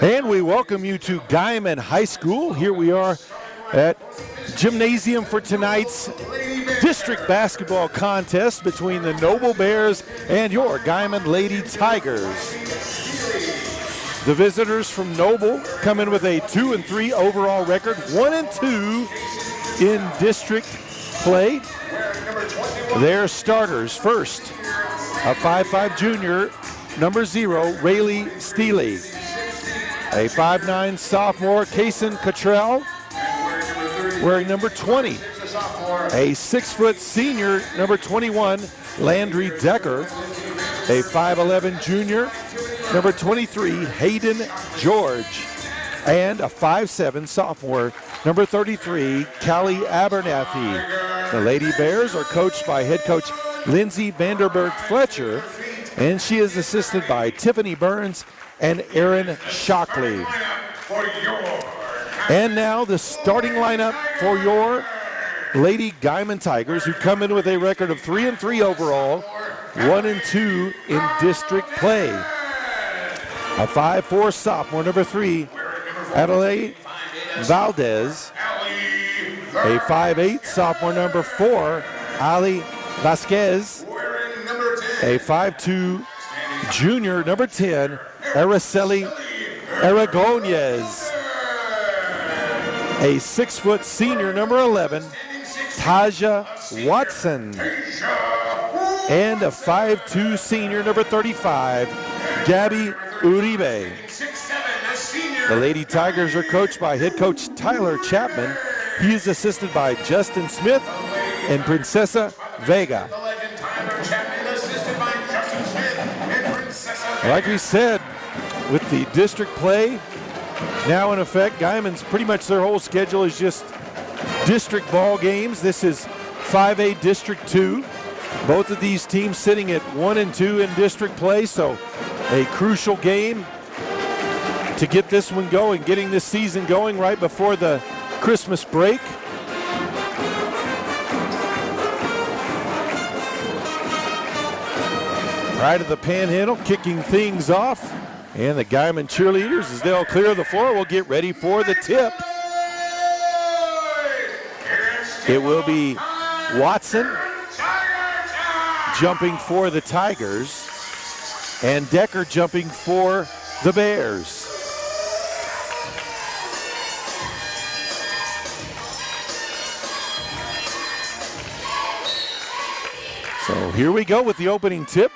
And we welcome you to Guymon High School. Here we are at Gymnasium for tonight's district basketball contest between the Noble Bears and your Guymon Lady Tigers. The visitors from Noble come in with a 2-3 overall record, 1-2 in district play. Their starters: first, a 5'5" junior, number 0, Rayleigh Steele. A 5'9" sophomore, Kason Cottrell, wearing number 20. A 6' senior, number 21, Landry Decker. A 5'11" junior, number 23, Hayden George. And a 5'7" sophomore, number 33, Callie Abernathy. The Lady Bears are coached by head coach Lindsay Vanderberg Fletcher, and she is assisted by Tiffany Burns and Aaron Shockley. And now the starting lineup for your Lady Guymon Tigers, who come in with a record of 3-3 overall, 1-2 in district play. A 5'4" sophomore, number 3, Adelaide Valdez. A 5'8" sophomore, number 4, Ali Vasquez. A 5'2" junior, number 10, Araceli Aragonez. A 6' senior, number 11, Taja Watson. And a 5'2" senior, number 35, Gabby Uribe. The Lady Tigers are coached by head coach Tyler Chapman. He is assisted by Justin Smith and Princesa Vega. Like we said, with the district play now in effect, Guymon's pretty much their whole schedule is just district ball games. This is 5A District 2. Both of these teams sitting at 1-2 in district play, so a crucial game to get this one going, getting this season going right before the Christmas break. Right at the Panhandle, kicking things off. And the Guymon cheerleaders, as they'll clear the floor, will get ready for the tip. It will be Watson jumping for the Tigers and Decker jumping for the Bears. So here we go with the opening tip.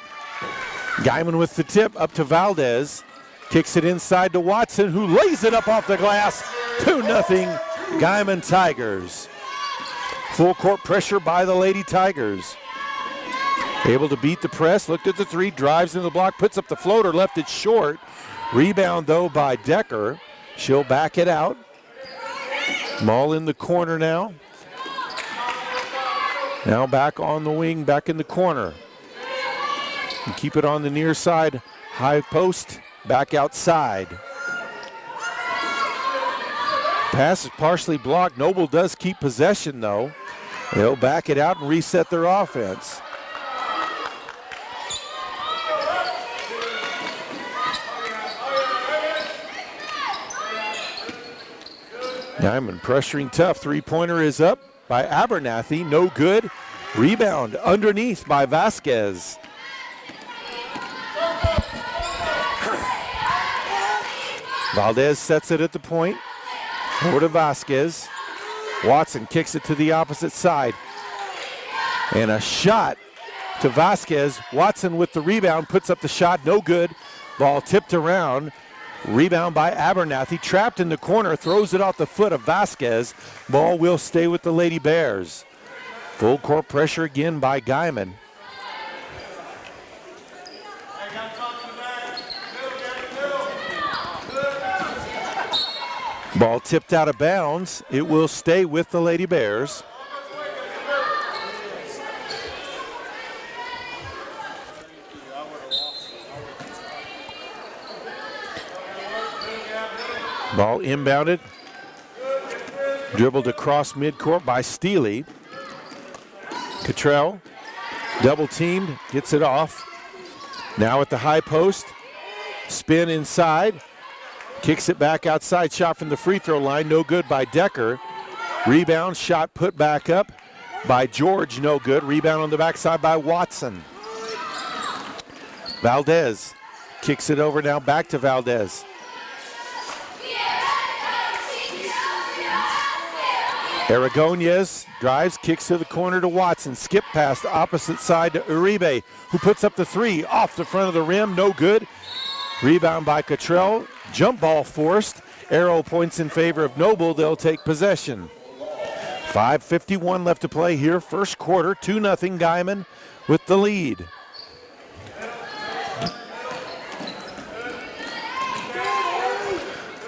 Guymon with the tip up to Valdez. Kicks it inside to Watson, who lays it up off the glass. 2-0 Guymon Tigers. Full court pressure by the Lady Tigers. Able to beat the press, looked at the three, drives into the block, puts up the floater, left it short. Rebound though by Decker. She'll back it out. Ball in the corner now. Now back on the wing, back in the corner. And keep it on the near side, high post, back outside. Pass is partially blocked. Noble does keep possession though. They'll back it out and reset their offense. Guymon pressuring tough. Three-pointer is up by Abernathy, no good. Rebound underneath by Vasquez. Valdez sets it at the point. Over to Vasquez. Watson kicks it to the opposite side. And a shot to Vasquez. Watson with the rebound, puts up the shot, no good. Ball tipped around. Rebound by Abernathy, trapped in the corner, throws it off the foot of Vasquez. Ball will stay with the Lady Bears. Full court pressure again by Guymon. Ball tipped out of bounds. It will stay with the Lady Bears. Ball inbounded. Dribbled across midcourt by Steele. Cottrell, double teamed, gets it off. Now at the high post, spin inside, kicks it back outside, shot from the free throw line, no good by Decker. Rebound, shot put back up by George, no good. Rebound on the backside by Watson. Valdez kicks it over now, back to Valdez. Aragonez drives, kicks to the corner to Watson. Skip pass the opposite side to Uribe, who puts up the three off the front of the rim, no good. Rebound by Cottrell, jump ball forced. Arrow points in favor of Noble, they'll take possession. 5:51 left to play here, first quarter, 2-0 Guymon with the lead.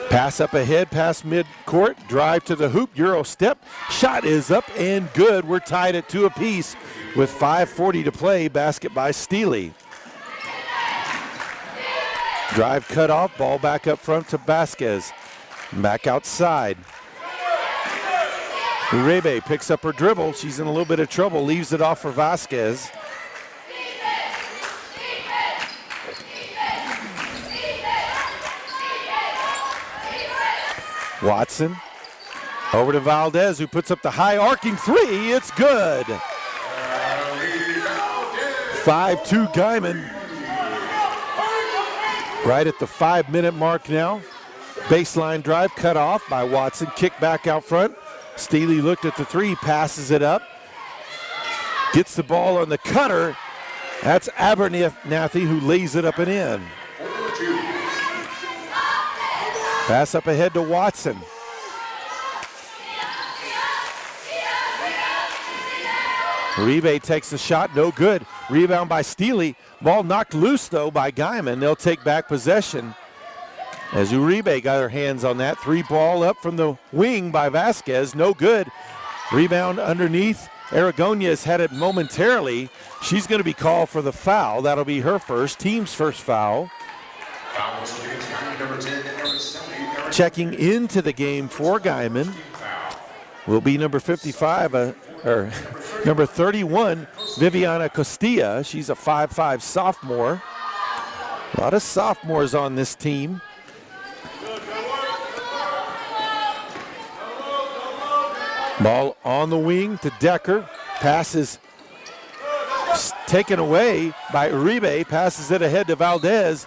Pass up ahead, past midcourt, drive to the hoop, Euro step, shot is up and good. We're tied at 2 apiece with 5:40 to play, basket by Steely. Drive cut off, ball back up front to Vasquez. Back outside. Uribe picks up her dribble, she's in a little bit of trouble, leaves it off for Vasquez. Watson over to Valdez, who puts up the high arcing three. It's good. 5-2 Guymon. Right at the 5-minute mark now. Baseline drive cut off by Watson. Kick back out front. Steely looked at the three, passes it up. Gets the ball on the cutter. That's Abernathy who lays it up and in. Pass up ahead to Watson. Uribe takes the shot, no good. Rebound by Steely. Ball knocked loose though by Guymon. They'll take back possession as Uribe got her hands on that. Three ball up from the wing by Vasquez, no good. Rebound underneath. Aragonez had it momentarily. She's going to be called for the foul. That'll be her first, team's first foul. Checking into the game for Guymon will be number 55, or number 31, Viviana Costilla. She's a 5'5" sophomore. A lot of sophomores on this team. Ball on the wing to Decker. Passes taken away by Uribe. Passes it ahead to Valdez.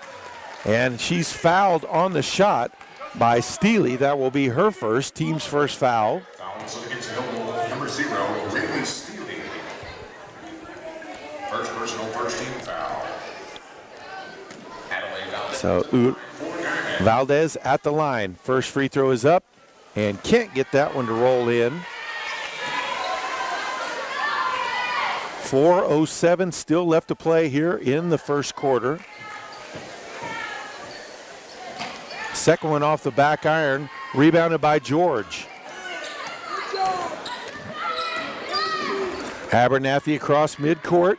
And she's fouled on the shot by Steely. That will be her first, team's first foul. Number 0, Ridley Steely. First personal, first team foul. So Valdez at the line. First free throw is up and can't get that one to roll in. 4:07 still left to play here in the first quarter. Second one off the back iron, rebounded by George. Abernathy across midcourt.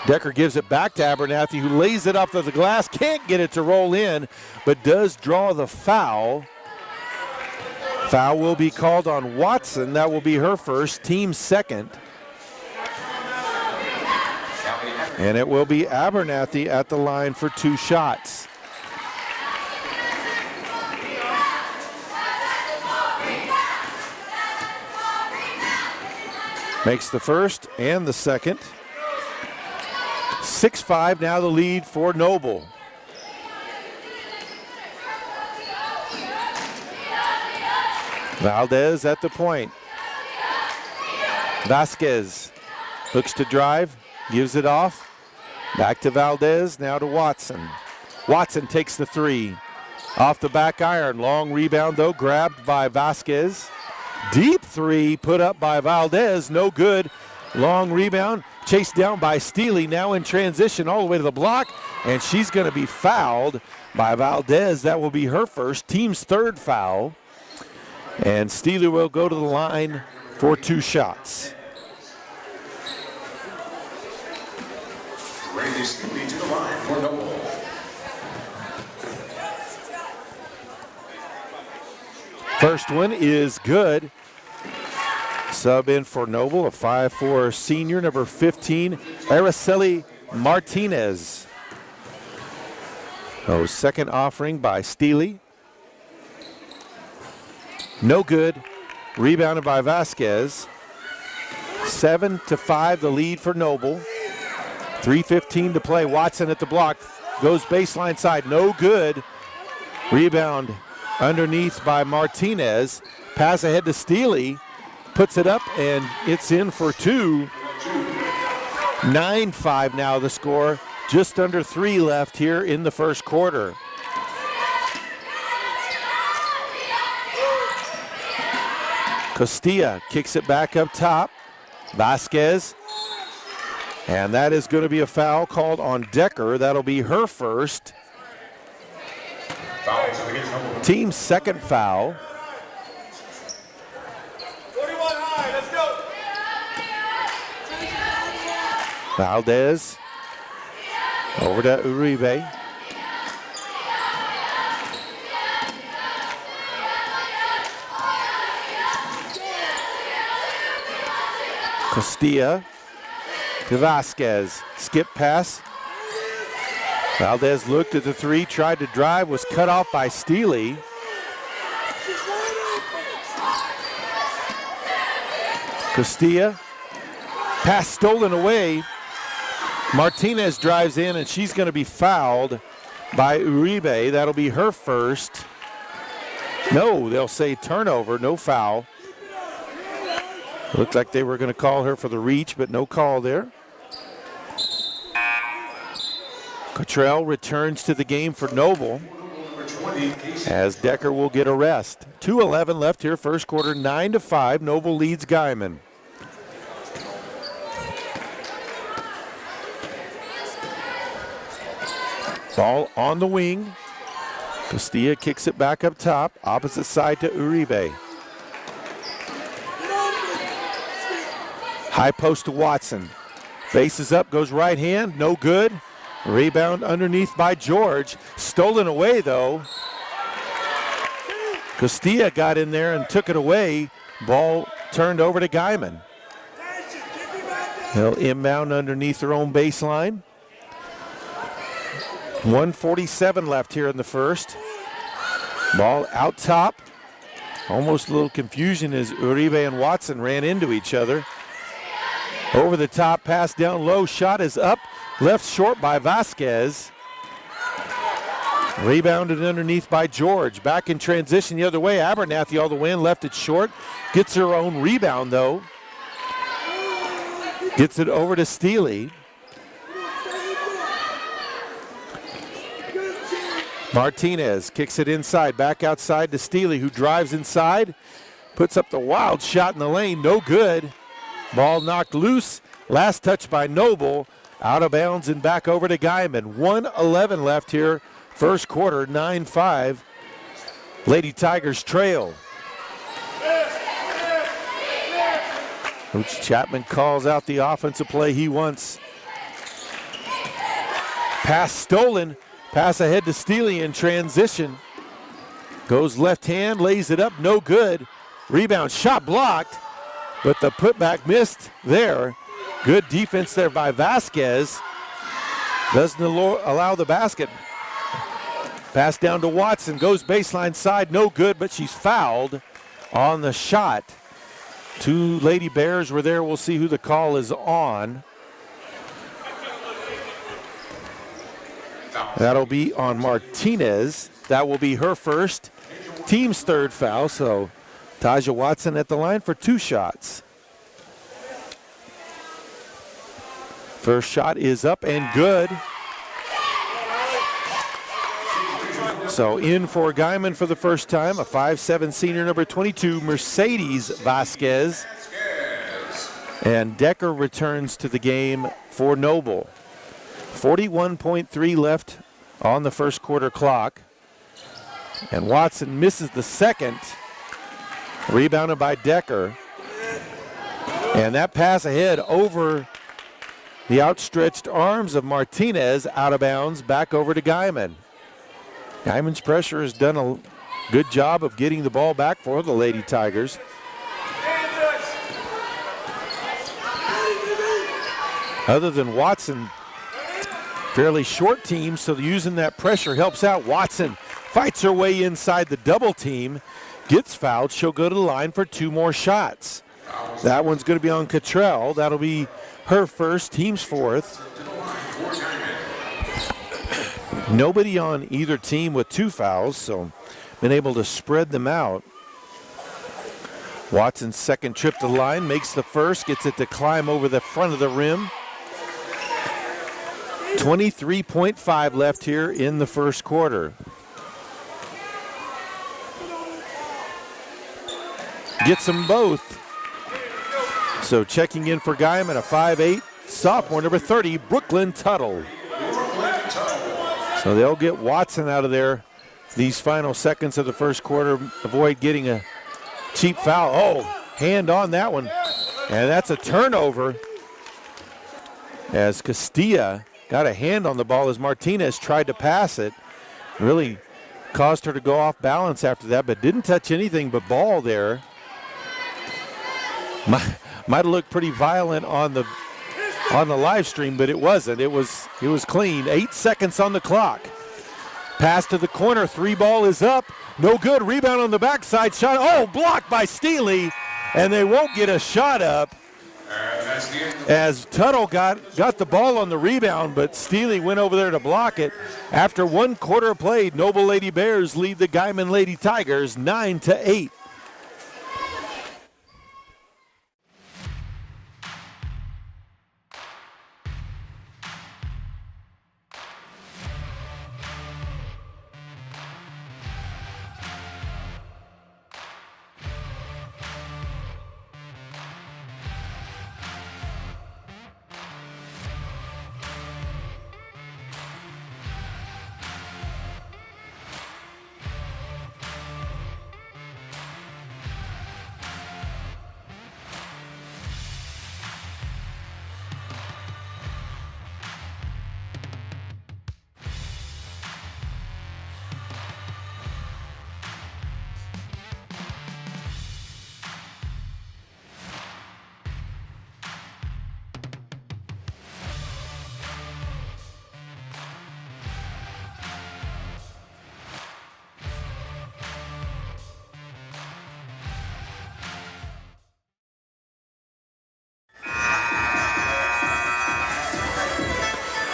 Decker gives it back to Abernathy, who lays it up to the glass. Can't get it to roll in, but does draw the foul. Foul will be called on Watson. That will be her first, team second. And it will be Abernathy at the line for 2 shots. Makes the first and the second. 6-5 now the lead for Noble. Valdez at the point. Vasquez looks to drive, gives it off. Back to Valdez, now to Watson. Watson takes the three. Off the back iron, long rebound though, grabbed by Vasquez. Deep three put up by Valdez, no good. Long rebound, chased down by Steely, now in transition all the way to the block, and she's going to be fouled by Valdez. That will be her first, team's third foul. And Steely will go to the line for 2 shots. Randy Steely to the line for Noble. First one is good. Sub in for Noble, a 5'4" senior, number 15, Araceli Martinez. Oh, second offering by Steely. No good. Rebounded by Vasquez. 7-5 the lead for Noble. 3:15 to play. Watson at the block. Goes baseline side. No good. Rebound underneath by Martinez. Pass ahead to Steely. Puts it up and it's in for two. 9-5 now the score. Just under 3 left here in the first quarter. Costilla kicks it back up top. Vasquez. And that is going to be a foul called on Decker. That'll be her first. Team's second foul. 41 high, let's go. Valdez over to Uribe. Costilla to Vasquez. Skip pass. Valdez looked at the three, tried to drive, was cut off by Steely. Costilla. Pass stolen away. Martinez drives in and she's going to be fouled by Uribe. That'll be her first. No, they'll say turnover, no foul. Looked like they were going to call her for the reach, but no call there. Cottrell returns to the game for Noble as Decker will get a rest. 2:11 left here, first quarter, 9-5. Noble leads Guymon. Ball on the wing. Costilla kicks it back up top, opposite side to Uribe. High post to Watson. Faces up, goes right hand, no good. Rebound underneath by George. Stolen away though. Costilla got in there and took it away. Ball turned over to Guymon. They'll inbound underneath their own baseline. 1:47 left here in the first. Ball out top. Almost a little confusion as Uribe and Watson ran into each other. Over the top, pass down low, shot is up. Left short by Vasquez. Rebounded underneath by George. Back in transition the other way. Abernathy all the way in, left it short. Gets her own rebound though. Gets it over to Steely. Martinez kicks it inside, back outside to Steely, who drives inside. Puts up the wild shot in the lane, no good. Ball knocked loose. Last touch by Noble. Out of bounds and back over to Guymon. 1:11 left here. First quarter, 9-5. Lady Tigers trail. Coach Chapman calls out the offensive play he wants. Pass stolen. Pass ahead to Steely in transition. Goes left hand, lays it up, no good. Rebound, shot blocked, but the putback missed there. Good defense there by Vasquez. Doesn't allow the basket. Pass down to Watson, goes baseline side, no good, but she's fouled on the shot. Two Lady Bears were there. We'll see who the call is on. That'll be on Martinez. That will be her first. Team's third foul, so Taja Watson at the line for 2 shots. First shot is up and good. So in for Guymon for the first time, a 5'7" senior, number 22, Mercedes Vasquez. And Decker returns to the game for Noble. 41.3 left on the first quarter clock. And Watson misses the second. Rebounded by Decker. And that pass ahead over the outstretched arms of Martinez, out of bounds, back over to Guymon. Guymon's pressure has done a good job of getting the ball back for the Lady Tigers. Other than Watson, fairly short team, so using that pressure helps out. Watson fights her way inside the double team, gets fouled. She'll go to the line for 2 more shots. That one's going to be on Cottrell. That'll be her first, team's 4th. Nobody on either team with 2 fouls, so been able to spread them out. Watson's second trip to the line, makes the first, gets it to climb over the front of the rim. 23.5 left here in the first quarter. Gets them both. So checking in for Guymon, a 5'8", sophomore, number 30, Brooklyn Tuttle. So they'll get Watson out of there these final seconds of the first quarter, avoid getting a cheap foul. Oh, hand on that one. And that's a turnover as Castilla got a hand on the ball as Martinez tried to pass it. Really caused her to go off balance after that, but didn't touch anything but ball there. Might have looked pretty violent on the live stream, but it wasn't. It was clean. 8 seconds on the clock. Pass to the corner. 3 ball is up. No good. Rebound on the backside. Shot. Oh, blocked by Steely, and they won't get a shot up. As Tuttle got the ball on the rebound, but Steely went over there to block it. After 1 quarter played, Noble Lady Bears lead the Guymon Lady Tigers 9-8.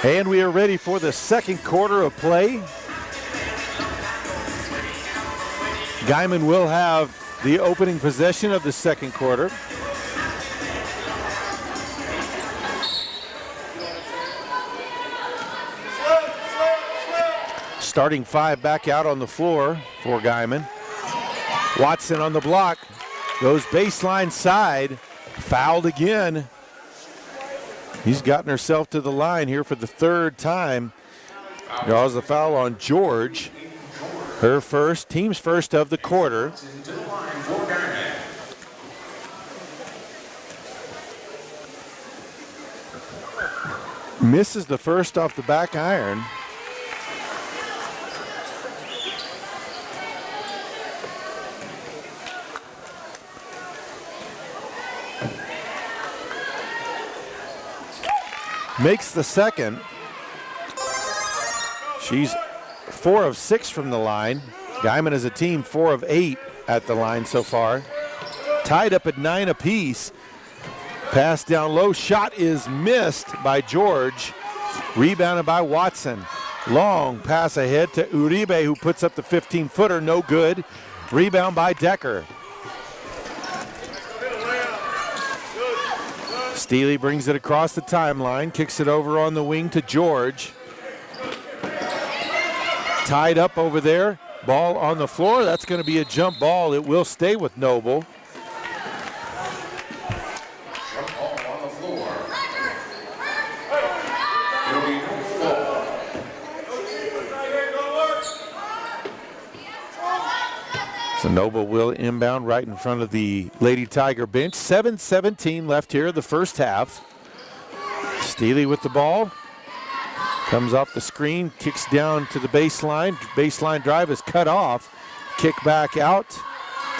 And we are ready for the second quarter of play. Guymon will have the opening possession of the second quarter. Starting 5 back out on the floor for Guymon. Watson on the block, goes baseline side, fouled again. He's gotten herself to the line here for the 3rd time. Draws the foul on George. Her first, team's first of the quarter. Misses the first off the back iron. Makes the second. She's 4 of 6 from the line. Guymon as a team 4 of 8 at the line so far. Tied up at 9 apiece. Pass down low. Shot is missed by George. Rebounded by Watson. Long pass ahead to Uribe, who puts up the 15-footer. No good. Rebound by Decker. Steely brings it across the timeline, kicks it over on the wing to George. Tied up over there, ball on the floor. That's going to be a jump ball. It will stay with Noble. Jump ball on the floor. It'll be no ball. So Noble will inbound right in front of the Lady Tiger bench. 7:17 left here, the first half. Steely with the ball. Comes off the screen, kicks down to the baseline. Baseline drive is cut off. Kick back out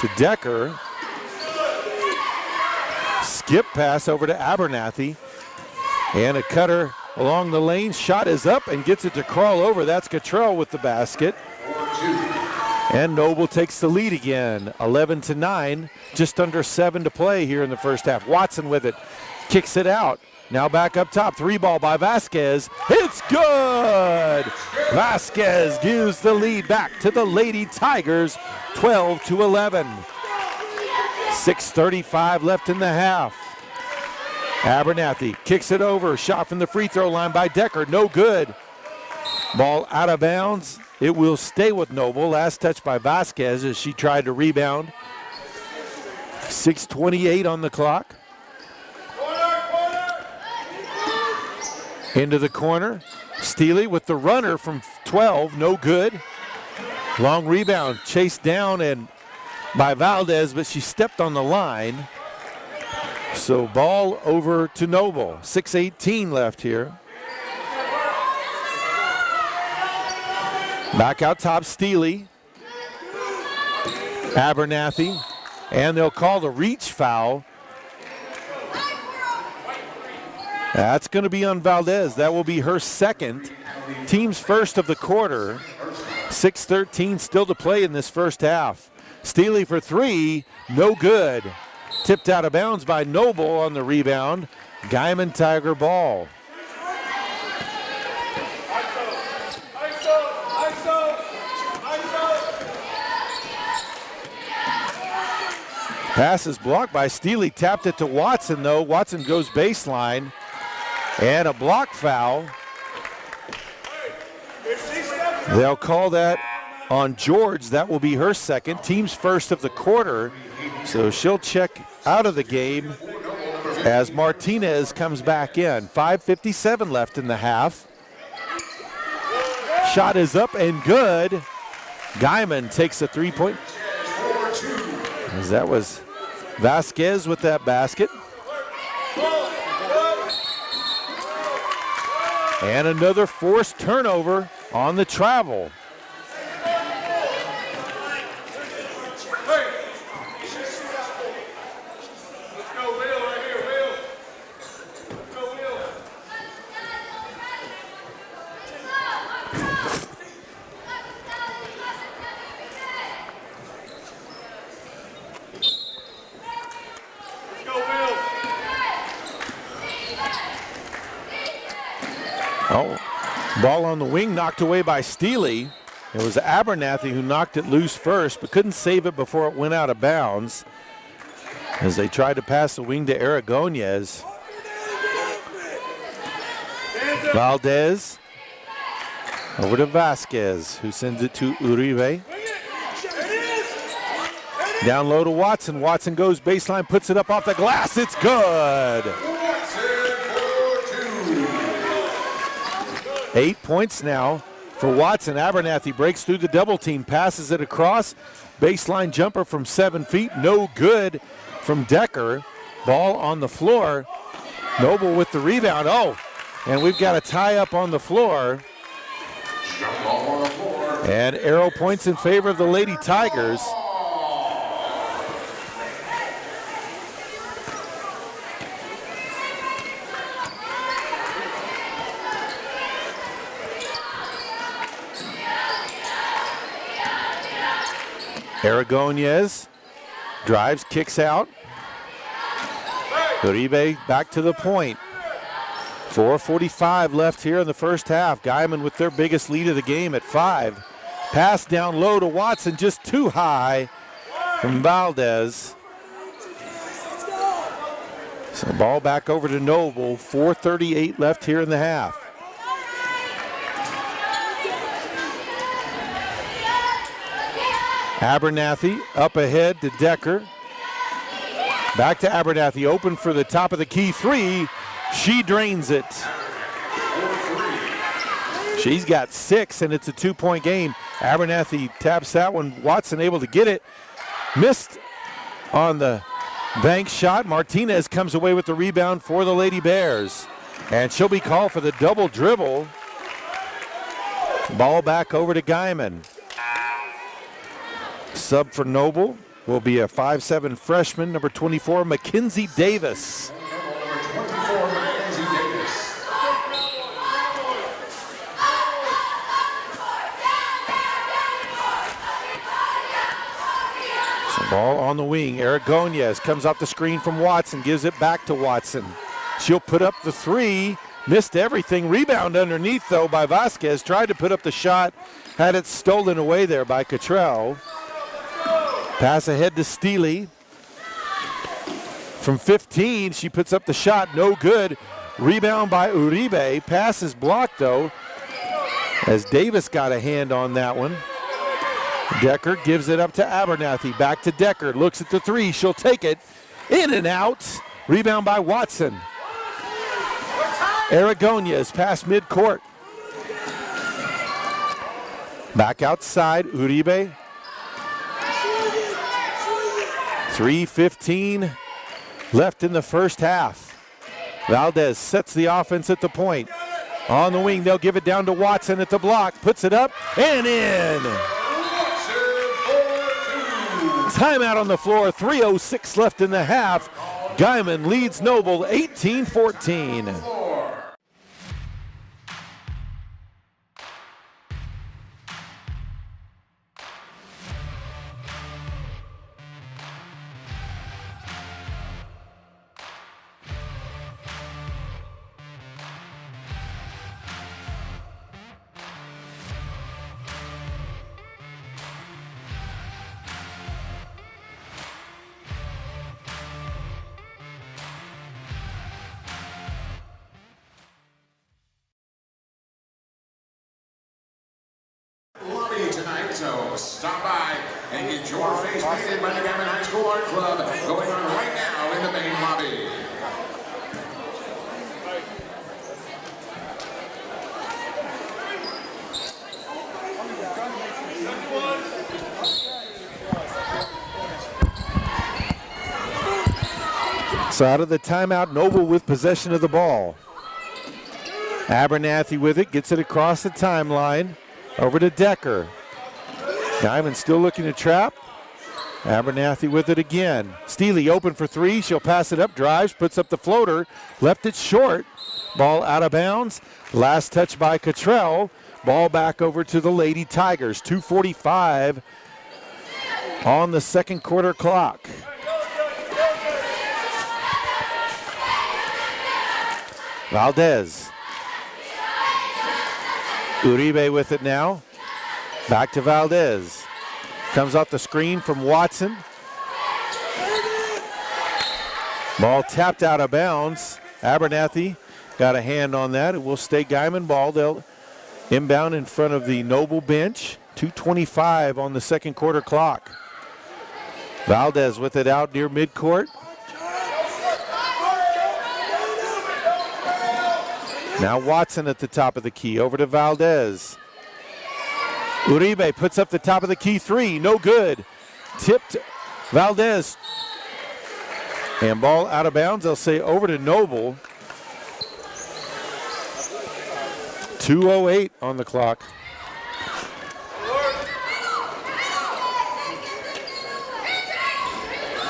to Decker. Skip pass over to Abernathy. And a cutter along the lane. Shot is up and gets it to crawl over. That's Cottrell with the basket. And Noble takes the lead again, 11-9, just under 7 to play here in the first half. Watson with it, kicks it out. Now back up top, 3-ball by Vasquez. It's good! Vasquez gives the lead back to the Lady Tigers, 12-11. 6:35 left in the half. Abernathy kicks it over, shot from the free throw line by Decker, no good. Ball out of bounds. It will stay with Noble. Last touch by Vasquez as she tried to rebound. 6:28 on the clock. Into the corner. Steely with the runner from 12, no good. Long rebound, chased down and by Valdez, but she stepped on the line. So ball over to Noble. 6:18 left here. Back out top, Steely. Abernathy. And they'll call the reach foul. That's going to be on Valdez. That will be her second. Team's first of the quarter. 6:13 still to play in this first half. Steely for 3, no good. Tipped out of bounds by Noble on the rebound. Guymon Tiger ball. Pass is blocked by Steely. Tapped it to Watson, though. Watson goes baseline. And a block foul. They'll call that on George. That will be her second. Team's first of the quarter. So she'll check out of the game as Martinez comes back in. 5:57 left in the half. Shot is up and good. Guymon takes a 3-point. As that was Vasquez with that basket. And another forced turnover on the travel. Oh, ball on the wing knocked away by Steely. It was Abernathy who knocked it loose first, but couldn't save it before it went out of bounds as they tried to pass the wing to Aragonez. Valdez over to Vasquez, who sends it to Uribe. Down low to Watson. Watson goes baseline, puts it up off the glass. It's good. 8 points now for Watson. Abernathy breaks through the double team, passes it across. Baseline jumper from 7 feet, no good from Decker. Ball on the floor. Noble with the rebound. Oh, and we've got a tie up on the floor. And arrow points in favor of the Lady Tigers. Aragonez drives, kicks out. Uribe back to the point. 4:45 left here in the first half. Guymon with their biggest lead of the game at 5. Pass down low to Watson, just too high from Valdez. So ball back over to Noble. 4:38 left here in the half. Abernathy up ahead to Decker. Back to Abernathy, open for the top of the key 3. She drains it. She's got 6, and it's a 2-point game. Abernathy taps that one. Watson able to get it. Missed on the bank shot. Martinez comes away with the rebound for the Lady Bears. And she'll be called for the double dribble. Ball back over to Guymon. Sub for Noble will be a 5'7" freshman, number 24, Mackenzie Davis. Ball on the wing. Aragonez comes off the screen from Watson, gives it back to Watson. She'll put up the three. Missed everything. Rebound underneath, though, by Vasquez. Tried to put up the shot. Had it stolen away there by Cottrell. Pass ahead to Steely. From 15, she puts up the shot. No good. Rebound by Uribe. Pass is blocked, though, as Davis got a hand on that one. Decker gives it up to Abernathy. Back to Decker. Looks at the three. She'll take it. In and out. Rebound by Watson. Aragonez past midcourt. Back outside, Uribe. 3:15 left in the first half. Valdez sets the offense at the point. On the wing, they'll give it down to Watson at the block. Puts it up and in. Timeout on the floor, 3:06 left in the half. Guymon leads Noble 18-14. Lobby tonight, so stop by and get your face painted by the Guymon High School Art Club, going on right now in the main lobby. So out of the timeout, Noble with possession of the ball. Abernathy with it, gets it across the timeline. Over to Decker. Guymon still looking to trap. Abernathy with it again. Steely open for three. She'll pass it up, drives, puts up the floater. Left it short. Ball out of bounds. Last touch by Cottrell. Ball back over to the Lady Tigers. 2:45 on the second quarter clock. Valdez. Uribe with it now. Back to Valdez. Comes off the screen from Watson. Ball tapped out of bounds. Abernathy got a hand on that. It will stay Guymon ball. They'll inbound in front of the Noble bench. 2:25 on the second quarter clock. Valdez with it out near midcourt. Now Watson at the top of the key, over to Valdez. Uribe puts up the top of the key three, no good. Tipped Valdez. And ball out of bounds, they'll say over to Noble. 2:08 on the clock.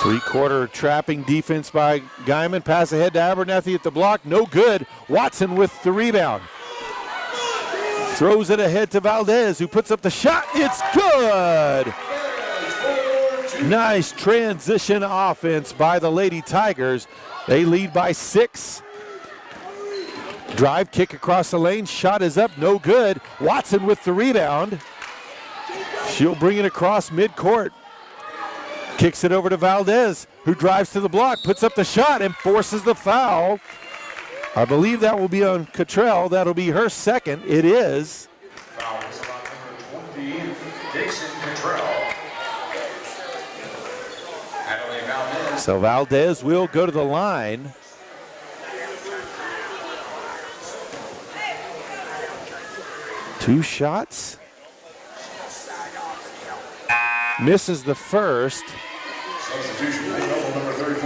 Three-quarter trapping defense by Guymon. Pass ahead to Abernathy at the block. No good. Watson with the rebound. Throws it ahead to Valdez, who puts up the shot. It's good. Nice transition offense by the Lady Tigers. They lead by 6. Drive kick across the lane. Shot is up. No good. Watson with the rebound. She'll bring it across midcourt. Kicks it over to Valdez, who drives to the block, puts up the shot, and forces the foul. I believe that will be on Cottrell. That'll be her second. It is. Foul is on number 20, Jason Cottrell. Adelaide Valdez. So Valdez will go to the line. Two shots. Misses the first.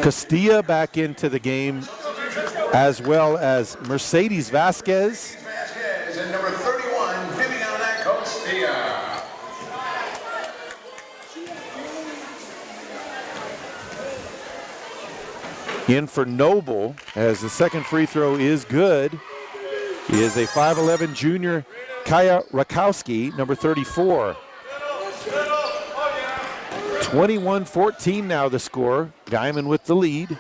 Castilla back into the game, as well as Mercedes Vasquez. Vasquez and number 31, Viviana Castilla. In for Noble, as the second free throw is good. He is a 5'11 junior, Kaya Rakowski, number 34. 21-14 now the score. Guymon with the lead.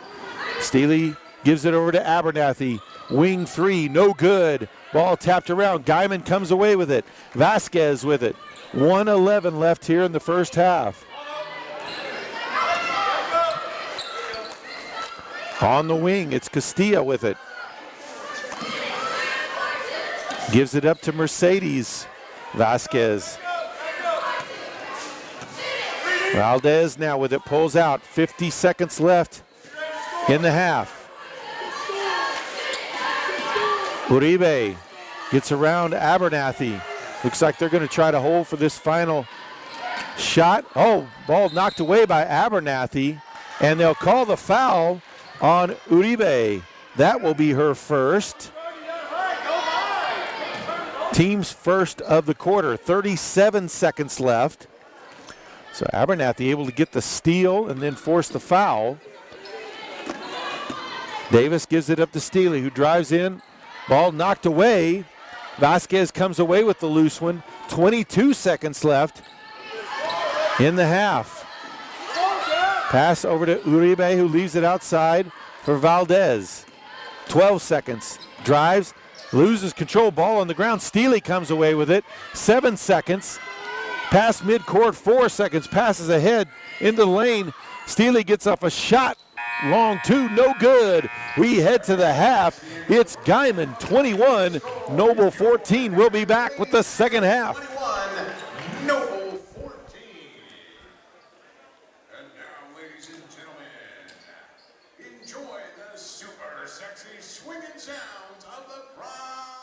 Steely gives it over to Abernathy. Wing three, no good. Ball tapped around. Guymon comes away with it. Vasquez with it. 1:11 left here in the first half. On the wing, it's Castilla with it. Gives it up to Mercedes. Vasquez. Valdez now with it, pulls out. 50 seconds left in the half. Uribe gets around Abernathy. Looks like they're going to try to hold for this final shot. Oh, ball knocked away by Abernathy, and they'll call the foul on Uribe. That will be her first. Team's first of the quarter. 37 seconds left. So Abernathy able to get the steal and then force the foul. Davis gives it up to Steely, who drives in. Ball knocked away. Vasquez comes away with the loose one. 22 seconds left in the half. Pass over to Uribe, who leaves it outside for Valdez. 12 seconds. Drives, loses control, ball on the ground. Steely comes away with it. 7 seconds. Pass midcourt, 4 seconds. Passes ahead into the lane. Steely gets up a shot. Long two, no good. We head to the half. It's Guymon 21, Noble 14. We'll be back with the second half. 21, Noble 14. And now, ladies and gentlemen, enjoy the super sexy swinging sounds of the crowd.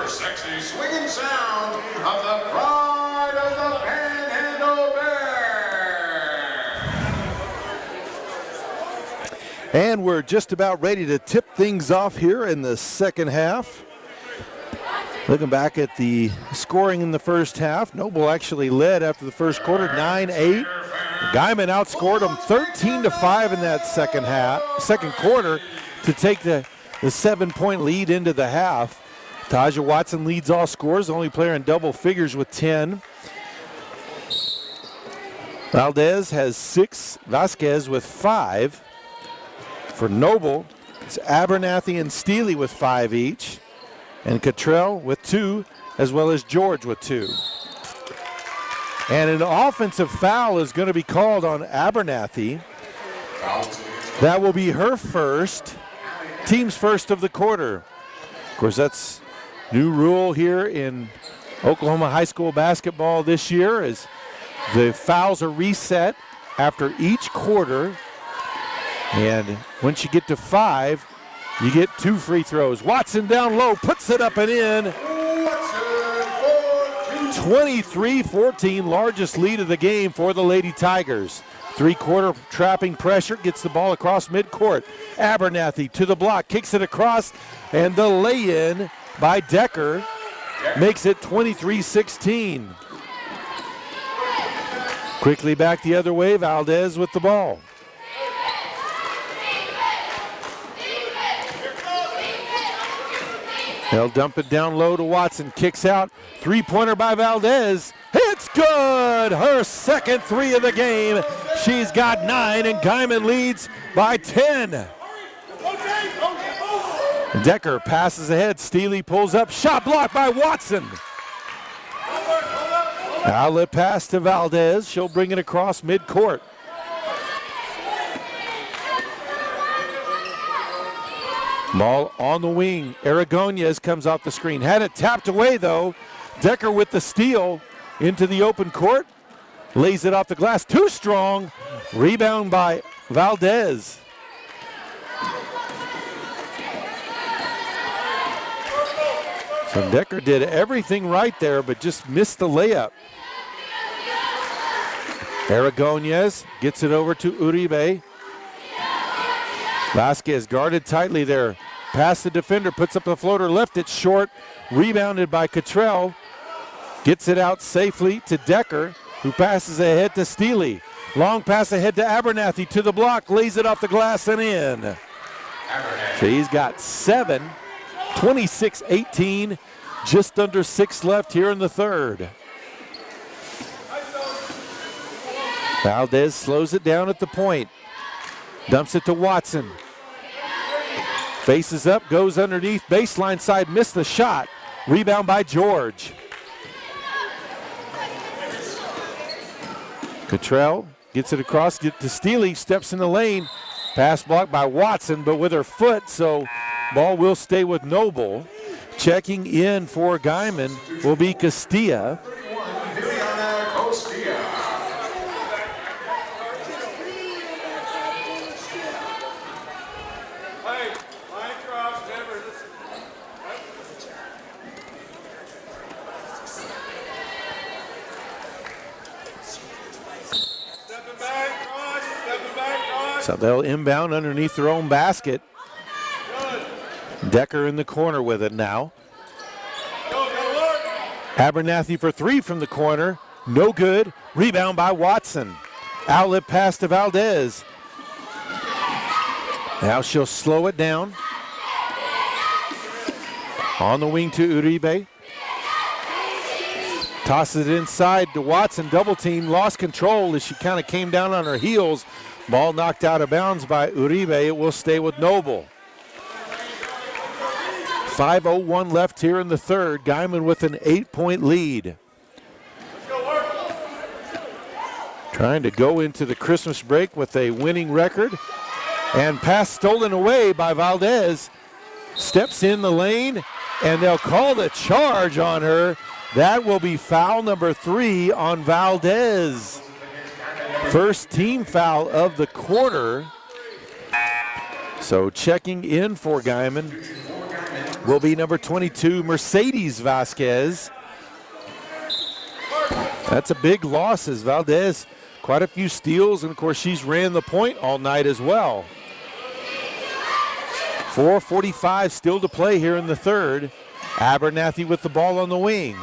sexy swinging sound of the pride of the Panhandle Bear. And we're just about ready to tip things off here in the second half. Looking back at the scoring in the first half, Noble actually led after the first quarter, 9-8. Guymon outscored them 13-5 in that second quarter to take the 7-point lead into the half. Taja Watson leads all scores, only player in double figures with 10. Valdez has 6, Vasquez with 5. For Noble, it's Abernathy and Steely with 5 each, and Cottrell with 2, as well as George with 2. And an offensive foul is going to be called on Abernathy. That will be her first, team's first of the quarter. Of course, that's new rule here in Oklahoma high school basketball this year, as the fouls are reset after each quarter. And once you get to 5, you get 2 free throws. Watson down low, puts it up and in. 23-14, largest lead of the game for the Lady Tigers. 3-quarter trapping pressure, gets the ball across midcourt. Abernathy to the block, kicks it across, and the lay-in by Decker makes it 23-16. Quickly back the other way, Valdez with the ball. They'll dump it down low to Watson. Kicks out. 3-pointer by Valdez. It's good. Her second 3 of the game. She's got 9, and Guymon leads by 10. Decker passes ahead. Steely pulls up. Shot blocked by Watson. Outlet pass to Valdez. She'll bring it across midcourt. Ball on the wing. Aragonez comes off the screen. Had it tapped away, though. Decker with the steal into the open court. Lays it off the glass. Too strong. Rebound by Valdez. So Decker did everything right there, but just missed the layup. Aragonez gets it over to Uribe. Vasquez guarded tightly there. Past the defender, puts up the floater, left it short. Rebounded by Cottrell. Gets it out safely to Decker, who passes ahead to Steely. Long pass ahead to Abernathy to the block, lays it off the glass and in. So he's got 7, 26-18, just under 6 left here in the third. Valdez slows it down at the point. Dumps it to Watson. Faces up, goes underneath, baseline side, missed the shot. Rebound by George. Cottrell gets it across, get to Steely, steps in the lane. Pass blocked by Watson, but with her foot, so ball will stay with Noble. Checking in for Guymon will be Castilla. So they'll inbound underneath their own basket. Decker in the corner with it now. Abernathy for 3 from the corner. No good. Rebound by Watson. Outlet pass to Valdez. Now she'll slow it down. On the wing to Uribe. Tosses it inside to Watson. Double team. Lost control as she kind of came down on her heels. Ball knocked out of bounds by Uribe. It will stay with Noble. 5:01 left here in the third. Guymon with an 8-point lead. Trying to go into the Christmas break with a winning record. And pass stolen away by Valdez. Steps in the lane, and they'll call the charge on her. That will be foul number 3 on Valdez. First team foul of the quarter. So checking in for Guymon will be number 22, Mercedes Vasquez. That's a big loss as Valdez, quite a few steals, and of course she's ran the point all night as well. 4:45 still to play here in the third. Abernathy with the ball on the wing.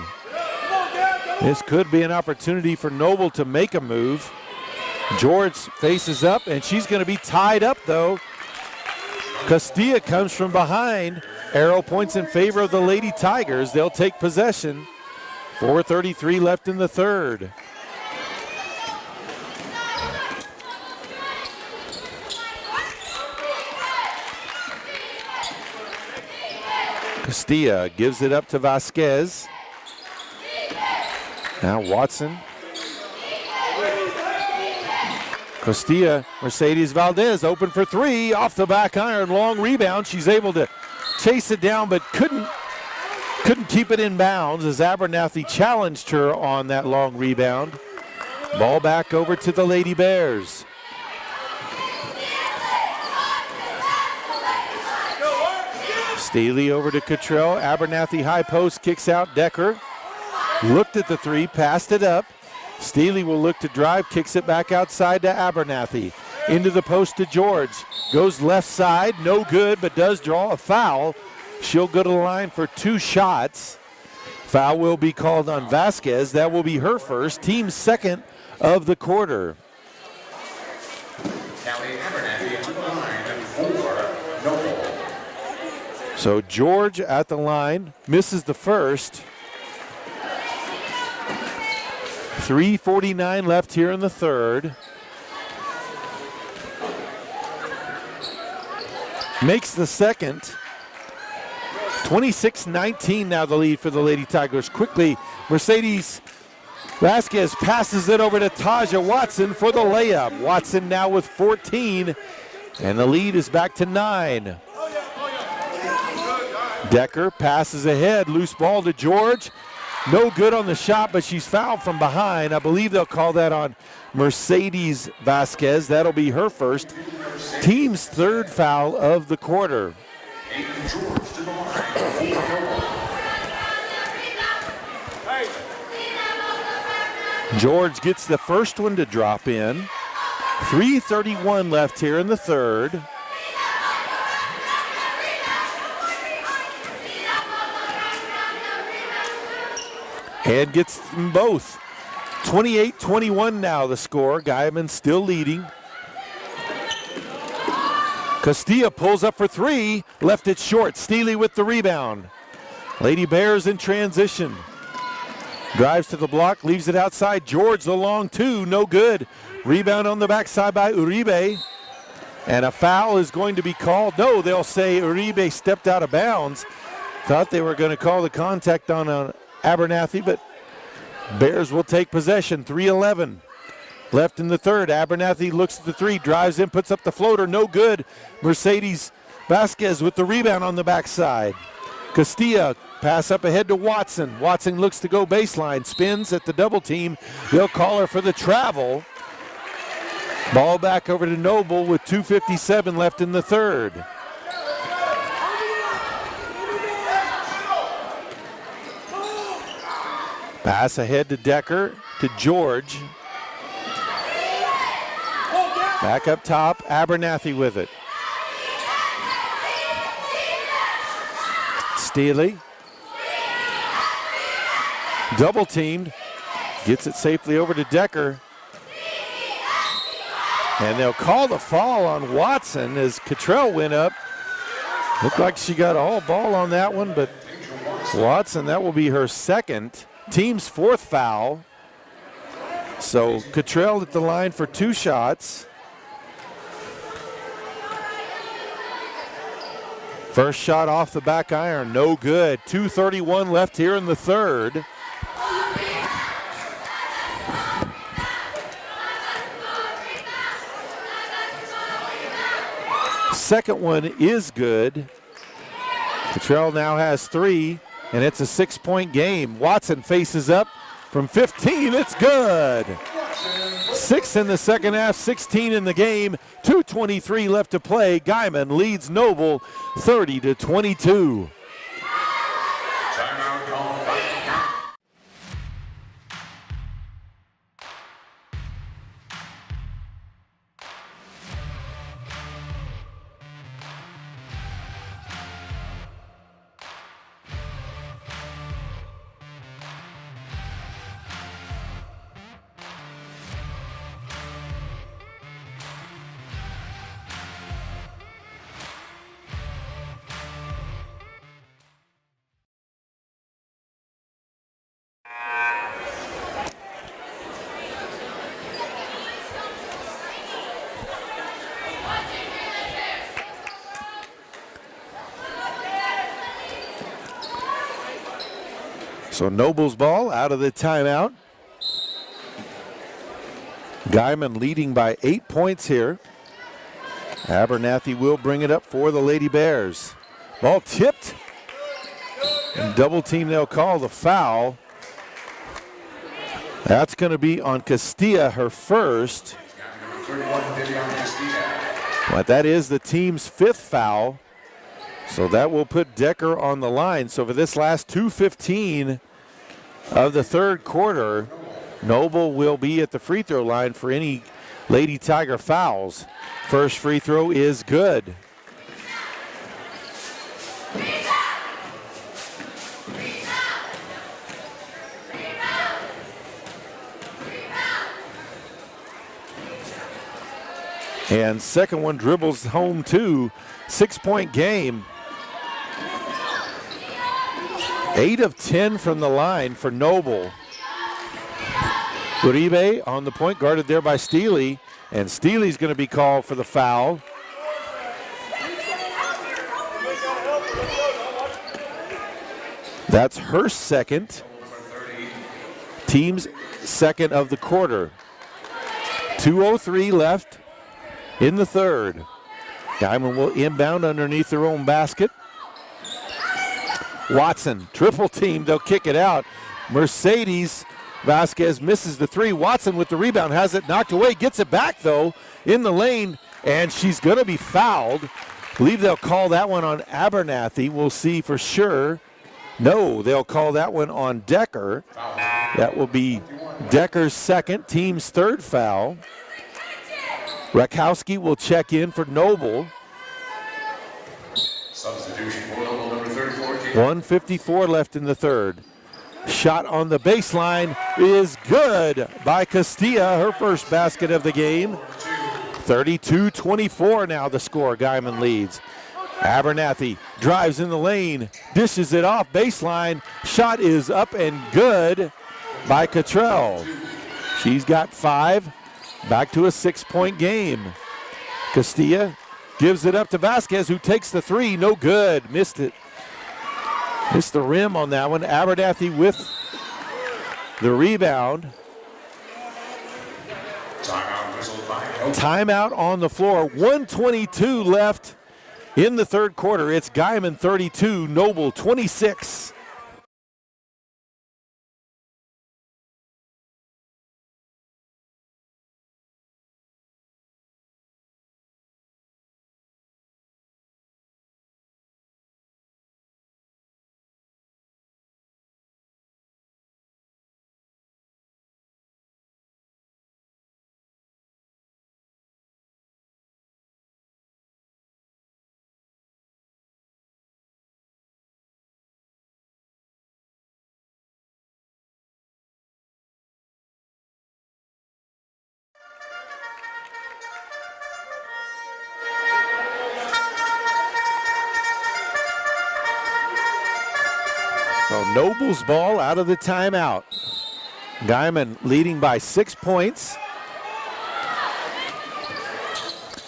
This could be an opportunity for Noble to make a move. George faces up, and she's going to be tied up though. Castilla comes from behind. Arrow points in favor of the Lady Tigers. They'll take possession. 4:33 left in the third. Castilla gives it up to Vasquez. Now Watson. Castilla, Mercedes Valdez open for three, off the back iron, long rebound. She's able to chase it down, but couldn't keep it in bounds as Abernathy challenged her on that long rebound. Ball back over to the Lady Bears. Staley over to Cottrell. Abernathy high post, kicks out. Decker looked at the three, passed it up. Staley will look to drive, kicks it back outside to Abernathy. Into the post to George. Goes left side, no good, but does draw a foul. She'll go to the line for 2 shots. Foul will be called on Vasquez. That will be her first, team second of the quarter. Callie Abernathy on the line for Noble. So George at the line, misses the first. 3:49 left here in the third. Makes the second. 26-19 now the lead for the Lady Tigers. Quickly, Mercedes Vasquez passes it over to Taja Watson for the layup. Watson now with 14, and the lead is back to 9. Decker passes ahead, loose ball to George. No good on the shot, but she's fouled from behind. I believe they'll call that on Mercedes Vasquez. That'll be her first. Team's third foul of the quarter. George gets the first one to drop in. 3:31 left here in the third. And gets them both. 28-21 now the score. Guymon still leading. Castilla pulls up for three. Left it short. Steely with the rebound. Lady Bears in transition. Drives to the block. Leaves it outside. George the long two. No good. Rebound on the backside by Uribe. And a foul is going to be called. No, they'll say Uribe stepped out of bounds. Thought they were going to call the contact on Abernathy, but Bears will take possession. 3:11 left in the third. Abernathy looks at the three, drives in, puts up the floater, no good. Mercedes Vasquez with the rebound on the backside. Castilla pass up ahead to Watson. Watson looks to go baseline, spins at the double team. They'll call her for the travel. Ball back over to Noble with 2:57 left in the third. Pass ahead to Decker, to George. Back up top, Abernathy with it. Steely. Double teamed. Gets it safely over to Decker. And they'll call the foul on Watson as Cottrell went up. Looked like she got all ball on that one, but Watson, that will be her second. Team's fourth foul. So Cottrell at the line for 2 shots. First shot off the back iron, no good. 2:31 left here in the third. Second one is good. Cottrell now has 3. And it's a 6-point game. Watson faces up from 15. It's good. 6 in the second half, 16 in the game. 2:23 left to play. Guymon leads Noble 30-22. So Noble's ball out of the timeout. Guymon leading by 8 points here. Abernathy will bring it up for the Lady Bears. Ball tipped. And double team, they'll call the foul. That's going to be on Castilla, her first. But that is the team's 5th foul. So that will put Decker on the line. So for this last 2:15 of the third quarter, Noble will be at the free throw line for any Lady Tiger fouls. First free throw is good. And second one dribbles home too. 6-point game. 8 of 10 from the line for Noble. Uribe on the point, guarded there by Steely. And Steely's going to be called for the foul. That's her second. Team's second of the quarter. 2:03 left in the third. Guymon will inbound underneath their own basket. Watson, triple team, they'll kick it out. Mercedes Vasquez misses the three. Watson with the rebound, has it knocked away, gets it back though in the lane, and she's going to be fouled. I believe they'll call that one on Abernathy. We'll see for sure. No, they'll call that one on Decker. That will be Decker's second, team's third foul. Rakowski will check in for Noble. Substitution for Noble, number 34. 1:54 left in the third. Shot on the baseline is good by Castilla, her first basket of the game. 32-24 now the score. Guymon leads. Abernathy drives in the lane, dishes it off baseline. Shot is up and good by Cottrell. She's got 5. Back to a 6-point game. Castilla gives it up to Vasquez, who takes the three. No good. Missed it. Missed the rim on that one. Abernathy with the rebound. Timeout on the floor. 1:22 left in the third quarter. It's Guymon 32, Noble 26. So Noble's ball out of the timeout. Guymon leading by 6 points.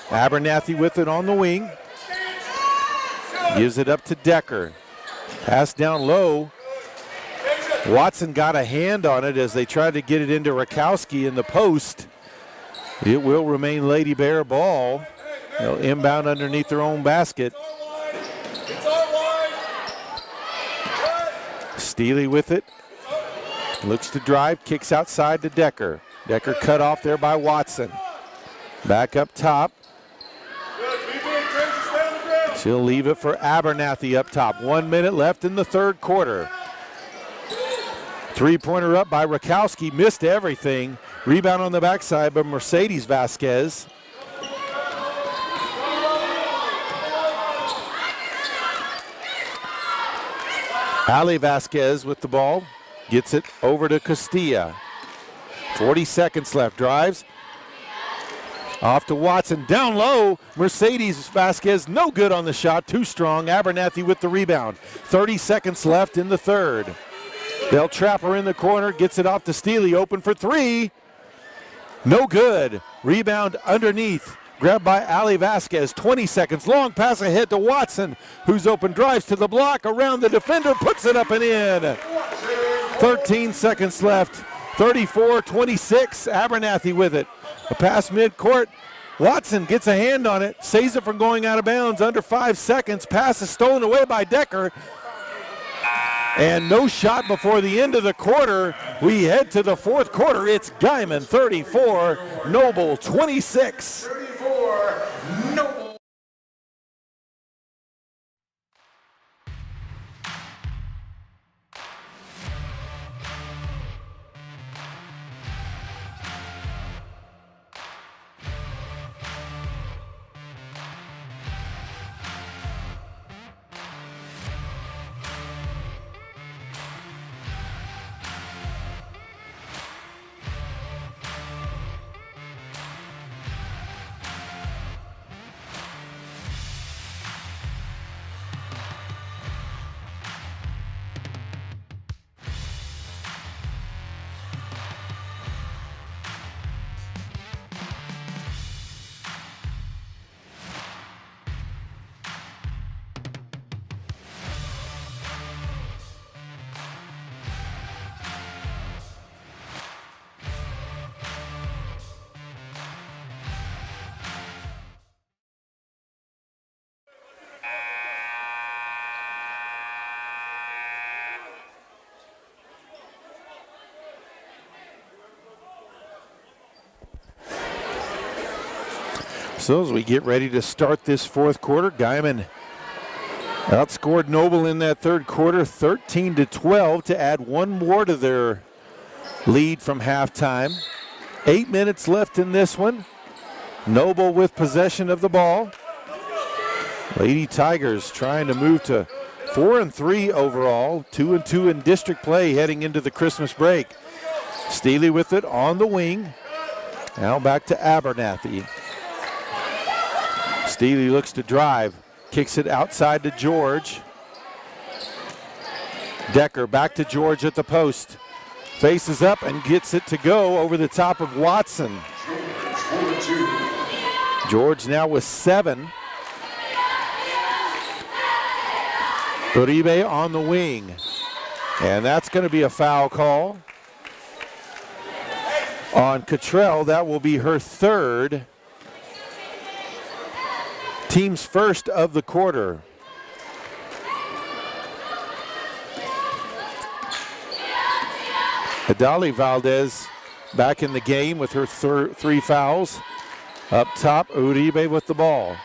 Abernathy with it on the wing. Gives it up to Decker. Pass down low. Watson got a hand on it as they tried to get it into Rakowski in the post. It will remain Lady Bear ball. They'll inbound underneath their own basket. Steely with it. Looks to drive, kicks outside to Decker. Decker cut off there by Watson. Back up top. She'll leave it for Abernathy up top. 1 minute left in the third quarter. Three-pointer up by Rakowski. Missed everything. Rebound on the backside by Mercedes Vasquez. Ali Vasquez with the ball. Gets it over to Castilla. 40 seconds left. Drives. Off to Watson. Down low. Mercedes Vasquez no good on the shot. Too strong. Abernathy with the rebound. 30 seconds left in the third. They'll trap her in the corner. Gets it off to Steely. Open for three. No good. Rebound underneath. Grabbed by Ali Vasquez. 20 seconds. Long pass ahead to Watson, who's open. Drives to the block. Around the defender. Puts it up and in. 13 seconds left. 34-26, Abernathy with it. A pass midcourt. Watson gets a hand on it, saves it from going out of bounds under 5 seconds. Pass is stolen away by Decker. And no shot before the end of the quarter. We head to the fourth quarter. It's Guymon 34, Noble 26. 34, Noble. So as we get ready to start this fourth quarter, Guymon outscored Noble in that third quarter 13-12 to add one more to their lead from halftime. 8 minutes left in this one. Noble with possession of the ball. Lady Tigers trying to move to 4-3 overall, 2-2 in district play heading into the Christmas break. Steely with it on the wing. Now back to Abernathy. Steely looks to drive, kicks it outside to George. Decker back to George at the post. Faces up and gets it to go over the top of Watson. George now with 7. Uribe on the wing. And that's going to be a foul call on Cottrell. That will be her third. Team's first of the quarter. Adali Valdez back in the game with her 3 fouls. Up top, Uribe with the ball.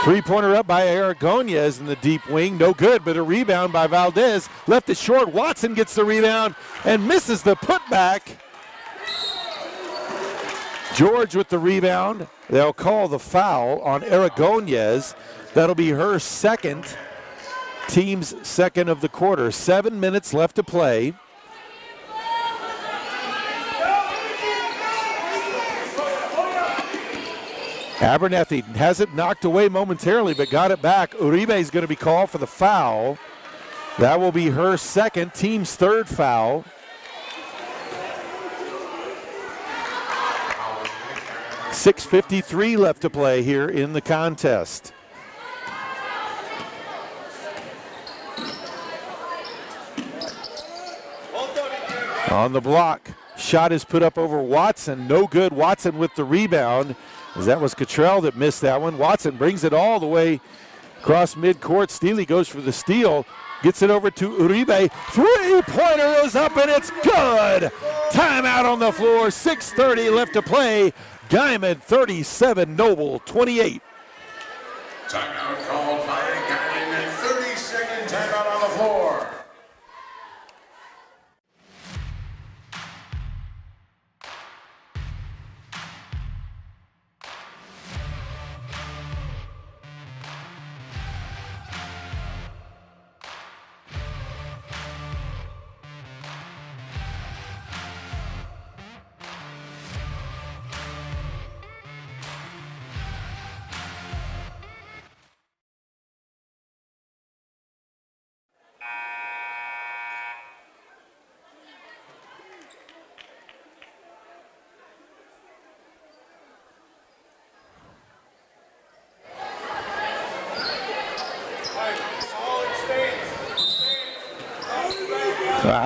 Three-pointer up by Aragonez in the deep wing. No good, but a rebound by Valdez. Left it short. Watson gets the rebound and misses the putback. George with the rebound. They'll call the foul on Aragonez. That'll be her second, team's second of the quarter. 7 minutes left to play. Abernathy has it knocked away momentarily, but got it back. Uribe is going to be called for the foul. That will be her second, team's third foul. .6:53 left to play here in the contest. On the block, shot is put up over Watson. No good. Watson with the rebound, as that was Cottrell that missed that one. Watson brings it all the way across midcourt. Steely goes for the steal, gets it over to Uribe. Three-pointer is up and it's good. Timeout on the floor. 6:30 left to play. Guymon 37, Noble 28. Timeout called by Guymon. 30-second timeout on the floor.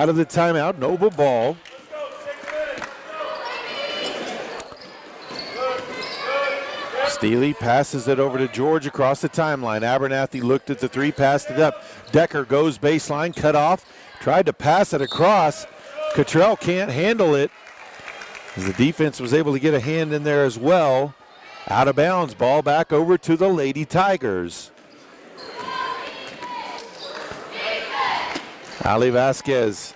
Out of the timeout, Noble ball. Steely passes it over to George across the timeline. Abernathy looked at the three, passed it up. Decker goes baseline, cut off, tried to pass it across. Cottrell can't handle it, as the defense was able to get a hand in there as well. Out of bounds, ball back over to the Lady Tigers. Ali Vasquez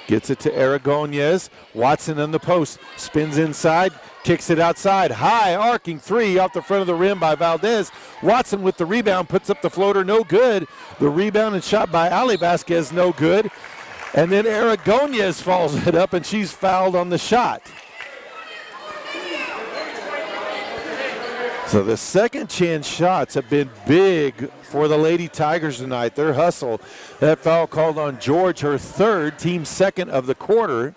gets it to Aragonez. Watson on the post, spins inside, kicks it outside. High arcing three off the front of the rim by Valdez. Watson with the rebound, puts up the floater, no good. The rebound and shot by Ali Vasquez, no good. And then Aragonez follows it up, and she's fouled on the shot. So the second chance shots have been big for the Lady Tigers tonight. Their hustle. That foul called on George, her third, team second of the quarter.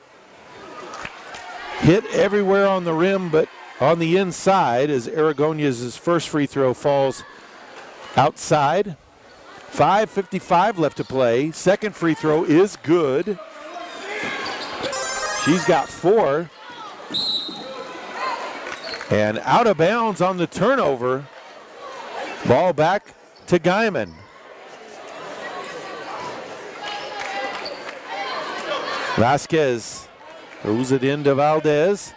Hit everywhere on the rim, but on the inside as Aragonez's first free throw falls outside. 5:55 left to play. Second free throw is good. She's got 4. And out of bounds on the turnover. Ball back to Guymon. Vasquez throws it into Valdez.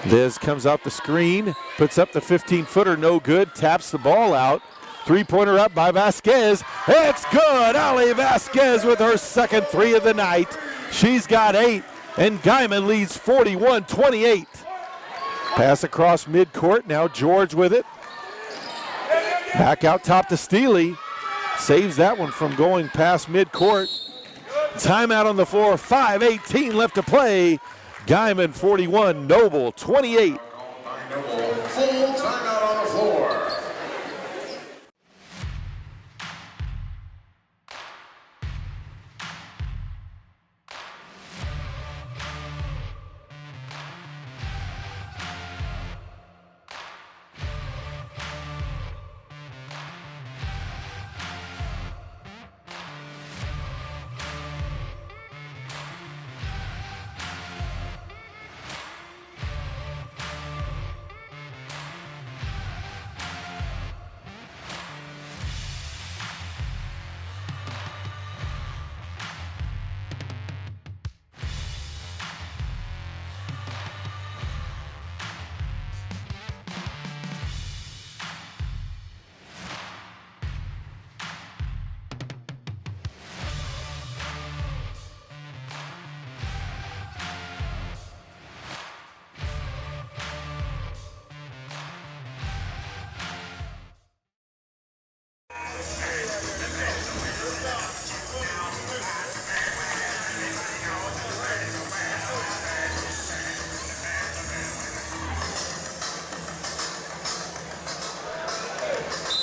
Valdez comes out the screen, puts up the 15-footer, no good, taps the ball out. Three-pointer up by Vasquez. It's good. Ali Vasquez with her second three of the night. She's got 8, and Guymon leads 41-28. Pass across midcourt. Now George with it. Back out top to Steely. Saves that one from going past midcourt. Timeout on the floor. 5:18 left to play. Guymon 41, Noble 28. Full timeout on the floor.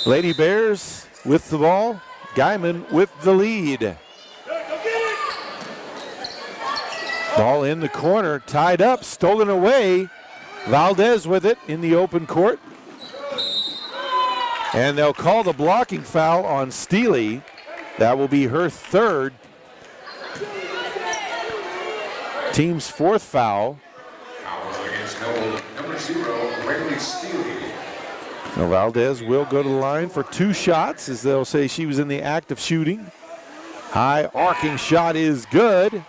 Lady Bears with the ball. Guymon with the lead. Ball in the corner, tied up, stolen away. Valdez with it in the open court. And they'll call the blocking foul on Steely. That will be her third. Team's fourth foul. Foul against number 0, Rayleigh Steely. Now Valdez will go to the line for 2 shots, as they'll say she was in the act of shooting. High arcing shot is good.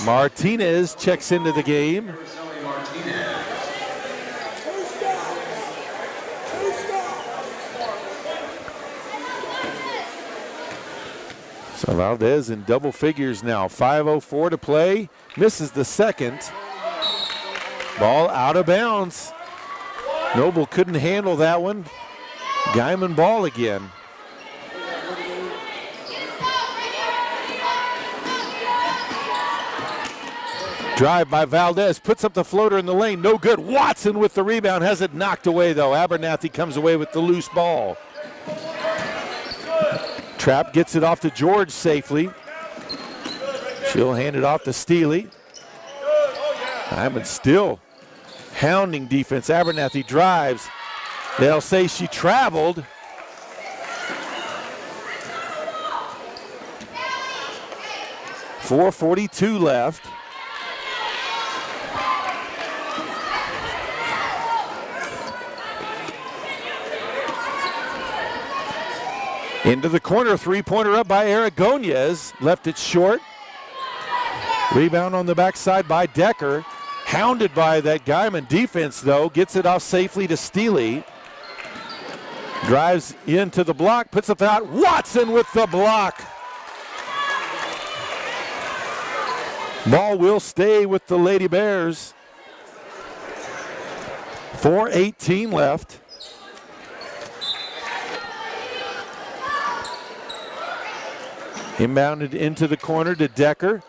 Martinez checks into the game. So Valdez in double figures now. 5:04 to play. Misses the second. Ball out of bounds. Noble couldn't handle that one. Guymon ball again. Drive by Valdez, puts up the floater in the lane, no good. Watson with the rebound, has it knocked away though. Abernathy comes away with the loose ball. Trapp gets it off to George safely. She'll hand it off to Steely. Guymon still hounding defense. Abernathy drives, They'll say she traveled. .442 left. Into the corner, three-pointer up by Aragonez. Left it short. Rebound on the backside by Decker. Hounded by that Guymon defense, though. Gets it off safely to Steely. Drives into the block, puts it out. Watson with the block. Ball will stay with the Lady Bears. 4:18 left. Inbounded into the corner to Decker.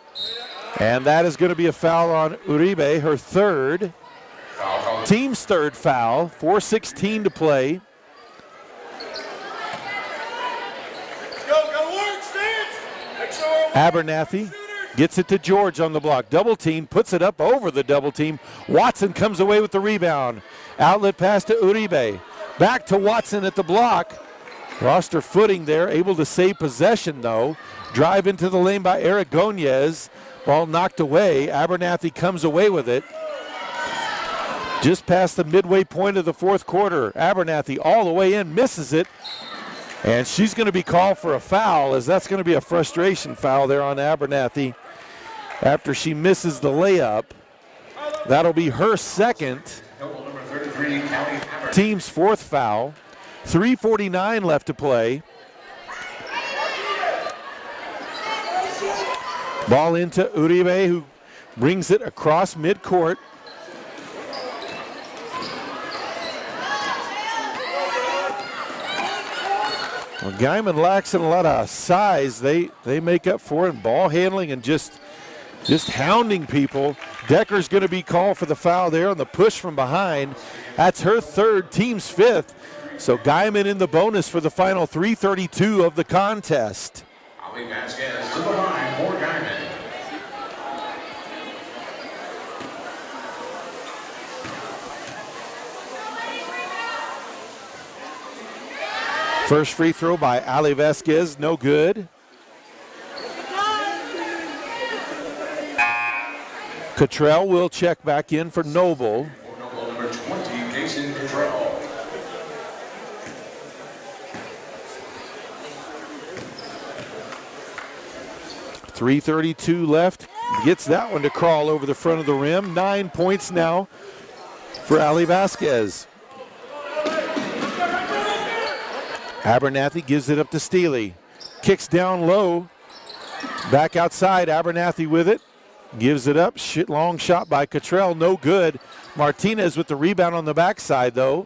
And that is going to be a foul on Uribe, her third. Team's third foul. 4:16 to play. Abernathy gets it to George on the block. Double team, puts it up over the double team. Watson comes away with the rebound. Outlet pass to Uribe. Back to Watson at the block. Lost her footing there, able to save possession though. Drive into the lane by Aragonez. Ball knocked away. Abernathy comes away with it. Just past the midway point of the fourth quarter. Abernathy all the way in, misses it. And she's going to be called for a foul, as that's going to be a frustration foul there on Abernathy after she misses the layup. That'll be her second. Team's fourth foul. 3:49 left to play. Ball into Uribe, who brings it across midcourt. Well, Guymon lacks in a lot of size. They make up for it in ball handling and just hounding people. Decker's going to be called for the foul there on the push from behind. That's her third, team's fifth. So Guymon in the bonus for the final 3:32 of the contest. Ali Vasquez to the line for Guymon. First free throw by Ali Vasquez, no good. Cottrell will check back in for Noble. For Noble, number 20, Jason Cottrell. .332 left. Gets that one to crawl over the front of the rim. 9 points now for Ali Vasquez. Abernathy gives it up to Steely. Kicks down low. Back outside, Abernathy with it. Gives it up. Long shot by Cottrell, no good. Martinez with the rebound on the backside, though.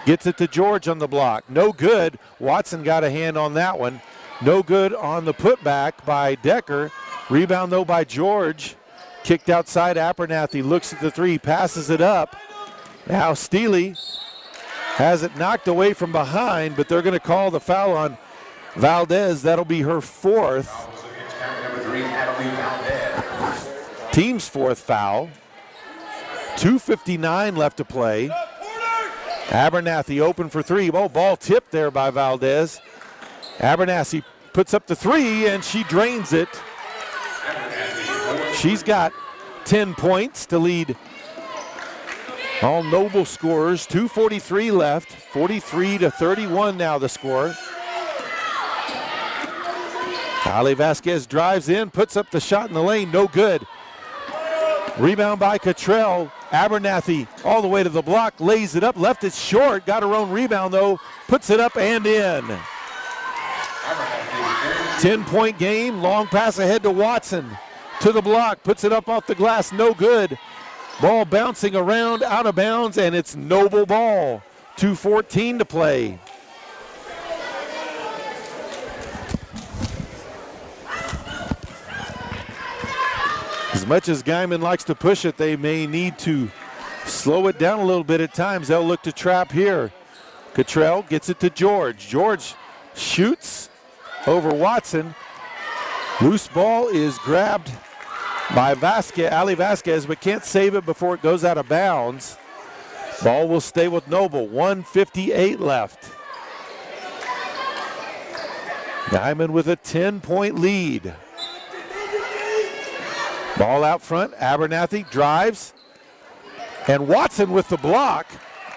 Gets it to George on the block. No good. Watson got a hand on that one. No good on the putback by Decker. Rebound, though, by George. Kicked outside, Abernathy looks at the three, passes it up. Now Steely has it knocked away from behind, but they're going to call the foul on Valdez. That'll be her fourth. Team's fourth foul. 2:59 left to play. Abernathy open for three. Oh, ball tipped there by Valdez. Abernathy puts up the three, and she drains it. She's got 10 points to lead all Noble scorers. 2:43 left. 43-31 now the score. Ali Vasquez drives in, puts up the shot in the lane, no good. Rebound by Cottrell. Abernathy all the way to the block, lays it up, left it short, got her own rebound though, puts it up and in. 10-point game, long pass ahead to Watson. To the block, puts it up off the glass, no good. Ball bouncing around, out of bounds, and it's Noble ball. 2:14 to play. As much as Guymon likes to push it, they may need to slow it down a little bit at times. They'll look to trap here. Cottrell gets it to George. George shoots over Watson. Loose ball is grabbed by Ali Vasquez, but can't save it before it goes out of bounds. Ball will stay with Noble. 1:58 left. Guymon with a 10-point lead. Ball out front. Abernathy drives. And Watson with the block.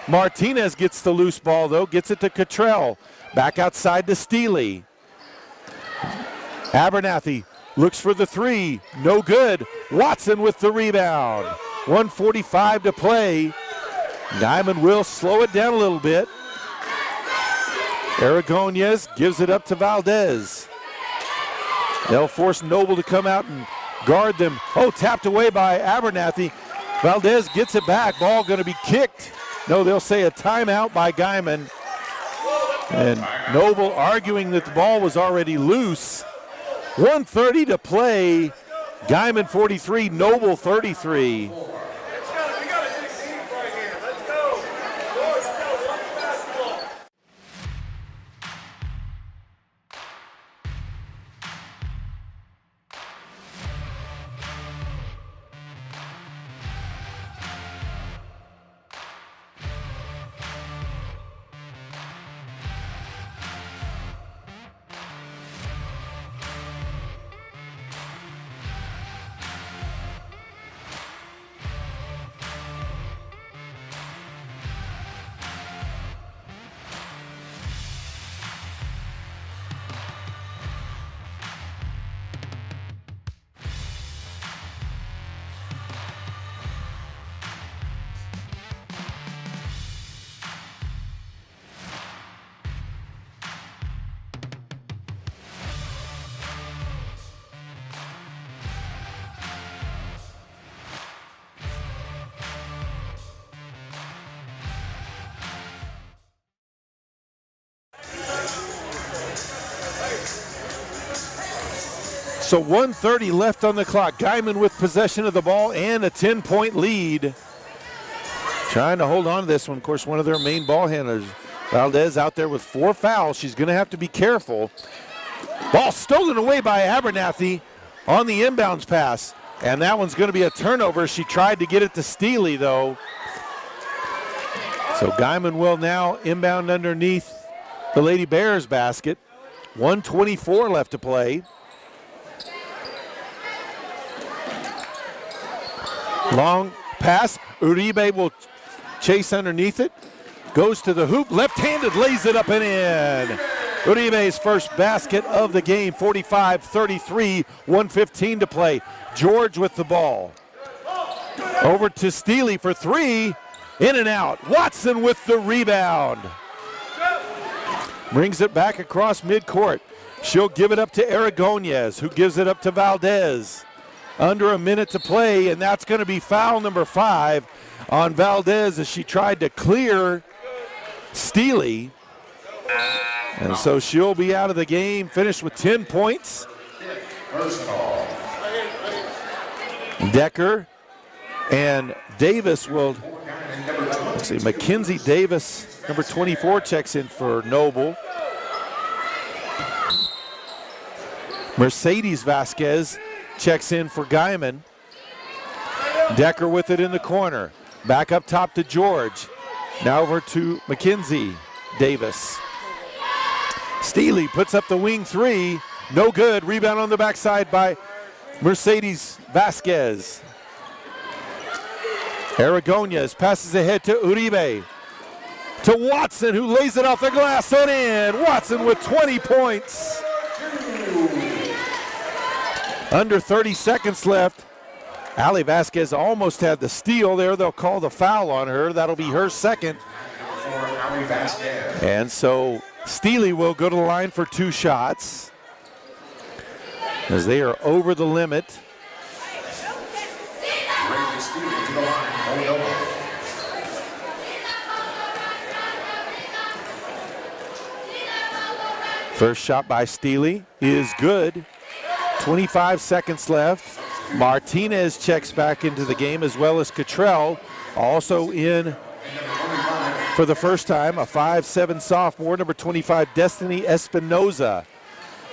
Martinez gets the loose ball, though. Gets it to Cottrell. Back outside to Steely. Abernathy looks for the three. No good. Watson with the rebound. 1:45 to play. Guymon will slow it down a little bit. Aragonez gives it up to Valdez. They'll force Noble to come out and guard them. Oh, tapped away by Abernathy. Valdez gets it back. Ball going to be kicked. No, they'll say a timeout by Guymon. And Noble arguing that the ball was already loose. 1:30 to play. Guymon 43, Noble 33. So 1:30 left on the clock. Guymon with possession of the ball and a 10-point lead. Trying to hold on to this one. Of course, one of their main ball handlers, Valdez, out there with 4 fouls. She's going to have to be careful. Ball stolen away by Abernathy on the inbounds pass. And that one's going to be a turnover. She tried to get it to Steely, though. So Guymon will now inbound underneath the Lady Bears basket. 1:24 left to play. Long pass. Uribe will chase underneath it. Goes to the hoop. Left-handed, lays it up and in. Uribe's first basket of the game. 45-33. 1:15 to play. George with the ball. Over to Steely for three. In and out. Watson with the rebound. Brings it back across midcourt. She'll give it up to Aragonez, who gives it up to Valdez. Under a minute to play, and that's going to be foul number 5 on Valdez as she tried to clear Steely. And so she'll be out of the game, finished with 10 points. Decker and Davis will, let's see, Mackenzie Davis, number 24, checks in for Noble. Mercedes Vasquez checks in for Guymon. Decker with it in the corner. Back up top to George. Now over to Mackenzie Davis. Steely puts up the wing three. No good. Rebound on the backside by Mercedes Vasquez. Aragonez passes ahead to Uribe. To Watson, who lays it off the glass and in. Watson with 20 points. Under 30 seconds left. Ali Vasquez almost had the steal there. They'll call the foul on her. That'll be her second. And so Steely will go to the line for 2 shots as they are over the limit. First shot by Steely is good. 25 seconds left. Martinez checks back into the game, as well as Cottrell, also in for the first time, a 5'7" sophomore, number 25, Destiny Espinoza.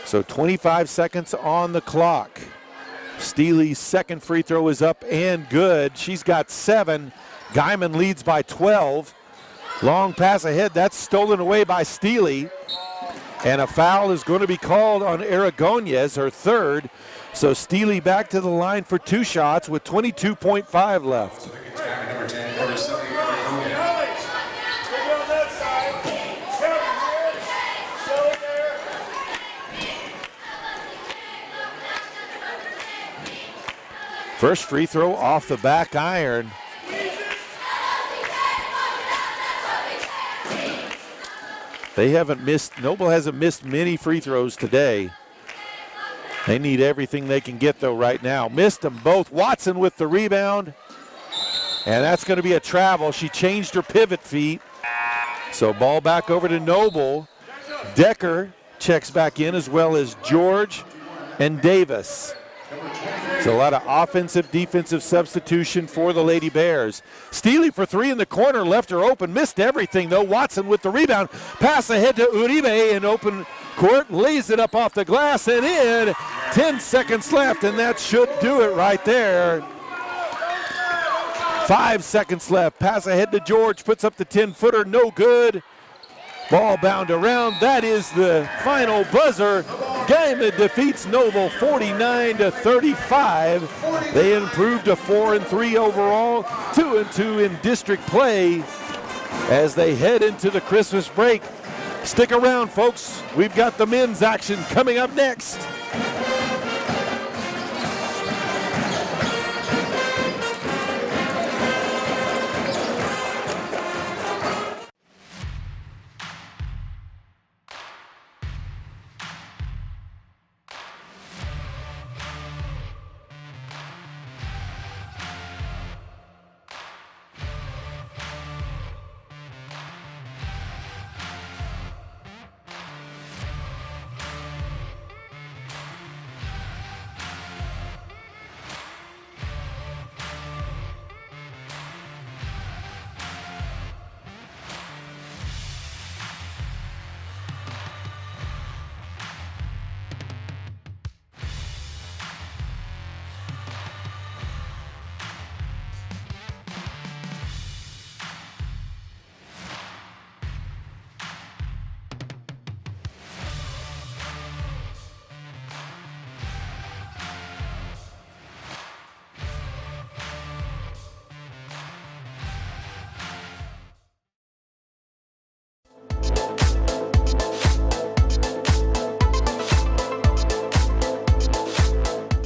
So 25 seconds on the clock. Steely's second free throw is up and good. She's got 7. Guymon leads by 12. Long pass ahead, that's stolen away by Steely. And a foul is going to be called on Aragonez, her third. So Steely back to the line for 2 shots with 22.5 left. First free throw off the back iron. They haven't missed, Noble hasn't missed many free throws today. They need everything they can get though right now. Missed them both. Watson with the rebound. And that's going to be a travel. She changed her pivot feet. So ball back over to Noble. Decker checks back in as well as George and Davis. So a lot of offensive, defensive substitution for the Lady Bears. Steely for 3 in the corner, left her open, missed everything though. Watson with the rebound, pass ahead to Uribe in open court, lays it up off the glass and in. 10 seconds left, and that should do it right there. 5 seconds left, pass ahead to George, puts up the 10-footer, no good. Ball bound around, that is the final buzzer. Guymon defeats Noble 49-35. They improved to 4-3 overall, 2-2 in district play as they head into the Christmas break. Stick around, folks. We've got the men's action coming up next.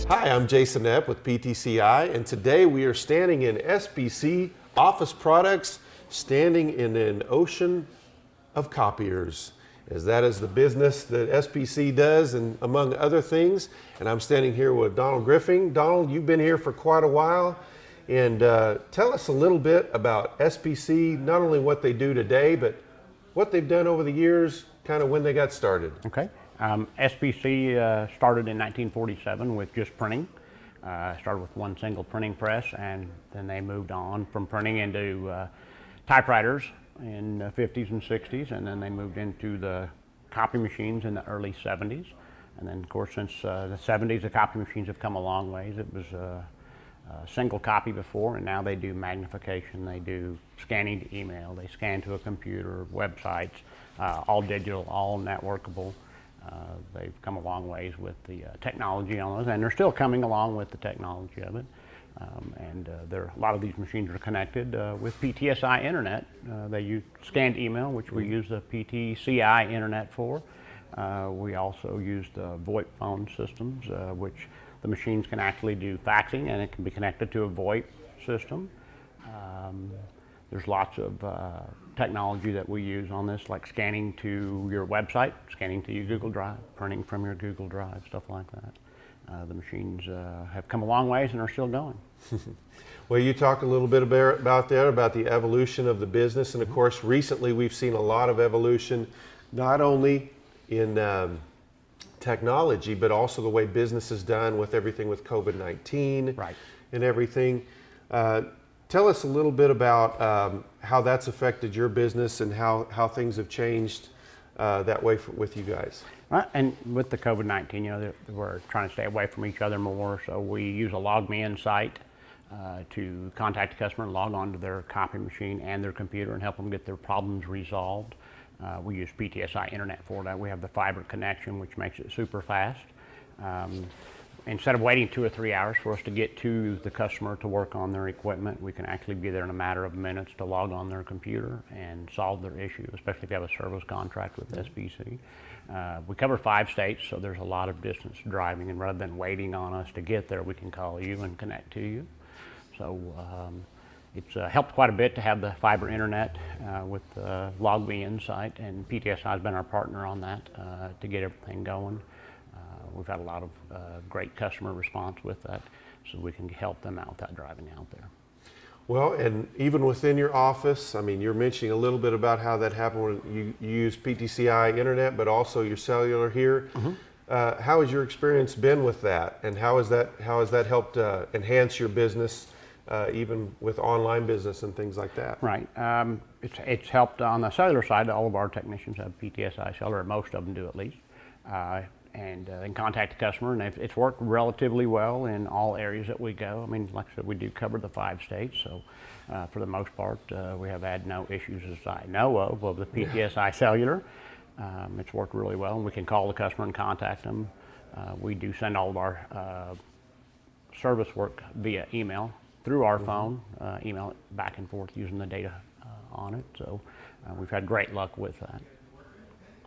Hi, I'm Jason Epp with PTCI, and today we are standing in SBC Office Products, standing in an ocean of copiers, as that is the business that SBC does, and among other things. And I'm standing here with Donald Griffin. Donald, you've been here for quite a while, and tell us a little bit about SBC, not only what they do today, but what they've done over the years, kind of when they got started. Okay. SBC started in 1947 with just printing. Started with one single printing press, and then they moved on from printing into typewriters in the 50s and 60s, and then they moved into the copy machines in the early 70s. And then, of course, since the 70s, the copy machines have come a long ways. It was a single copy before, and now they do magnification, they do scanning to email, they scan to a computer, websites, all digital, all networkable. They've come a long ways with the technology on those, and they're still coming along with the technology of it. A lot of these machines are connected with PTCI internet. They use scanned email, which we use the PTCI internet for. We also use the VoIP phone systems, which the machines can actually do faxing, and it can be connected to a VoIP system. There's lots of technology that we use on this, like scanning to your website, scanning to your Google Drive, printing from your Google Drive, stuff like that. The machines have come a long ways and are still going. Well, you talk a little bit about the evolution of the business, and of course recently we've seen a lot of evolution, not only in technology, but also the way business is done with everything with COVID-19 Right. and everything. Tell us a little bit about how that's affected your business and how things have changed that way with you guys. And with the COVID-19, we're trying to stay away from each other more, so we use a LogMeIn site to contact the customer and log on to their copy machine and their computer and help them get their problems resolved. We use PTCI internet for that. We have the fiber connection, which makes it super fast. Instead of waiting 2 or 3 hours for us to get to the customer to work on their equipment, we can actually be there in a matter of minutes to log on their computer and solve their issue, especially if you have a service contract with SBC. We cover 5 states, so there's a lot of distance driving, and rather than waiting on us to get there, we can call you and connect to you. So it's helped quite a bit to have the fiber internet with the LogMe Insight, and PTSI has been our partner on that to get everything going. We've had a lot of great customer response with that, so we can help them out without driving out there. Well, and even within your office, I mean, you're mentioning a little bit about how that happened when you use PTCI internet, but also your cellular here. Mm-hmm. How has your experience been with that, and how has that helped enhance your business, even with online business and things like that? Right. It's helped on the cellular side. All of our technicians have PTSI cellular, most of them do at least. And contact the customer, and it's worked relatively well in all areas that we go. I mean, like I said, we do cover the 5 states, so for the most part, we have had no issues as I know of the PTSI cellular. It's worked really well, and we can call the customer and contact them. We do send all of our service work via email through our phone, email it back and forth using the data on it. So we've had great luck with that.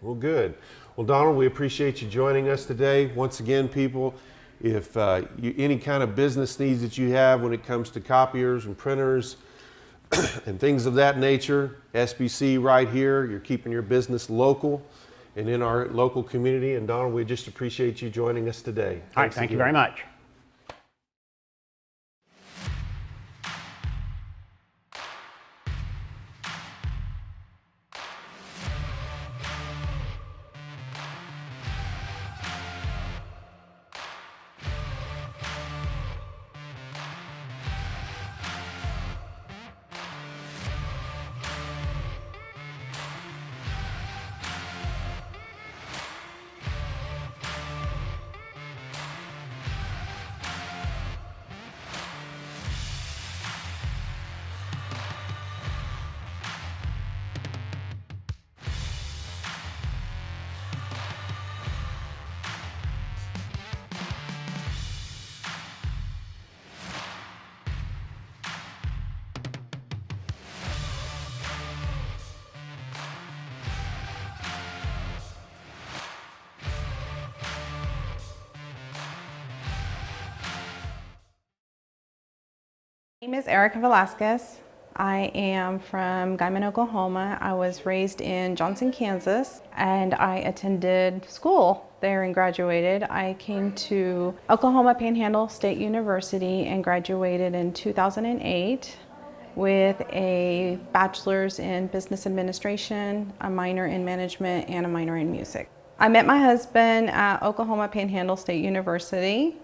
Well, good. Well, Donald, we appreciate you joining us today. Once again, people, if any kind of business needs that you have when it comes to copiers and printers and things of that nature, SBC right here, you're keeping your business local and in our local community. And Donald, we just appreciate you joining us today. All right, thank you very much. My name is Erica Velasquez. I am from Guymon, Oklahoma. I was raised in Johnson, Kansas, and I attended school there and graduated. I came to Oklahoma Panhandle State University and graduated in 2008 with a bachelor's in business administration, a minor in management, and a minor in music. I met my husband at Oklahoma Panhandle State University,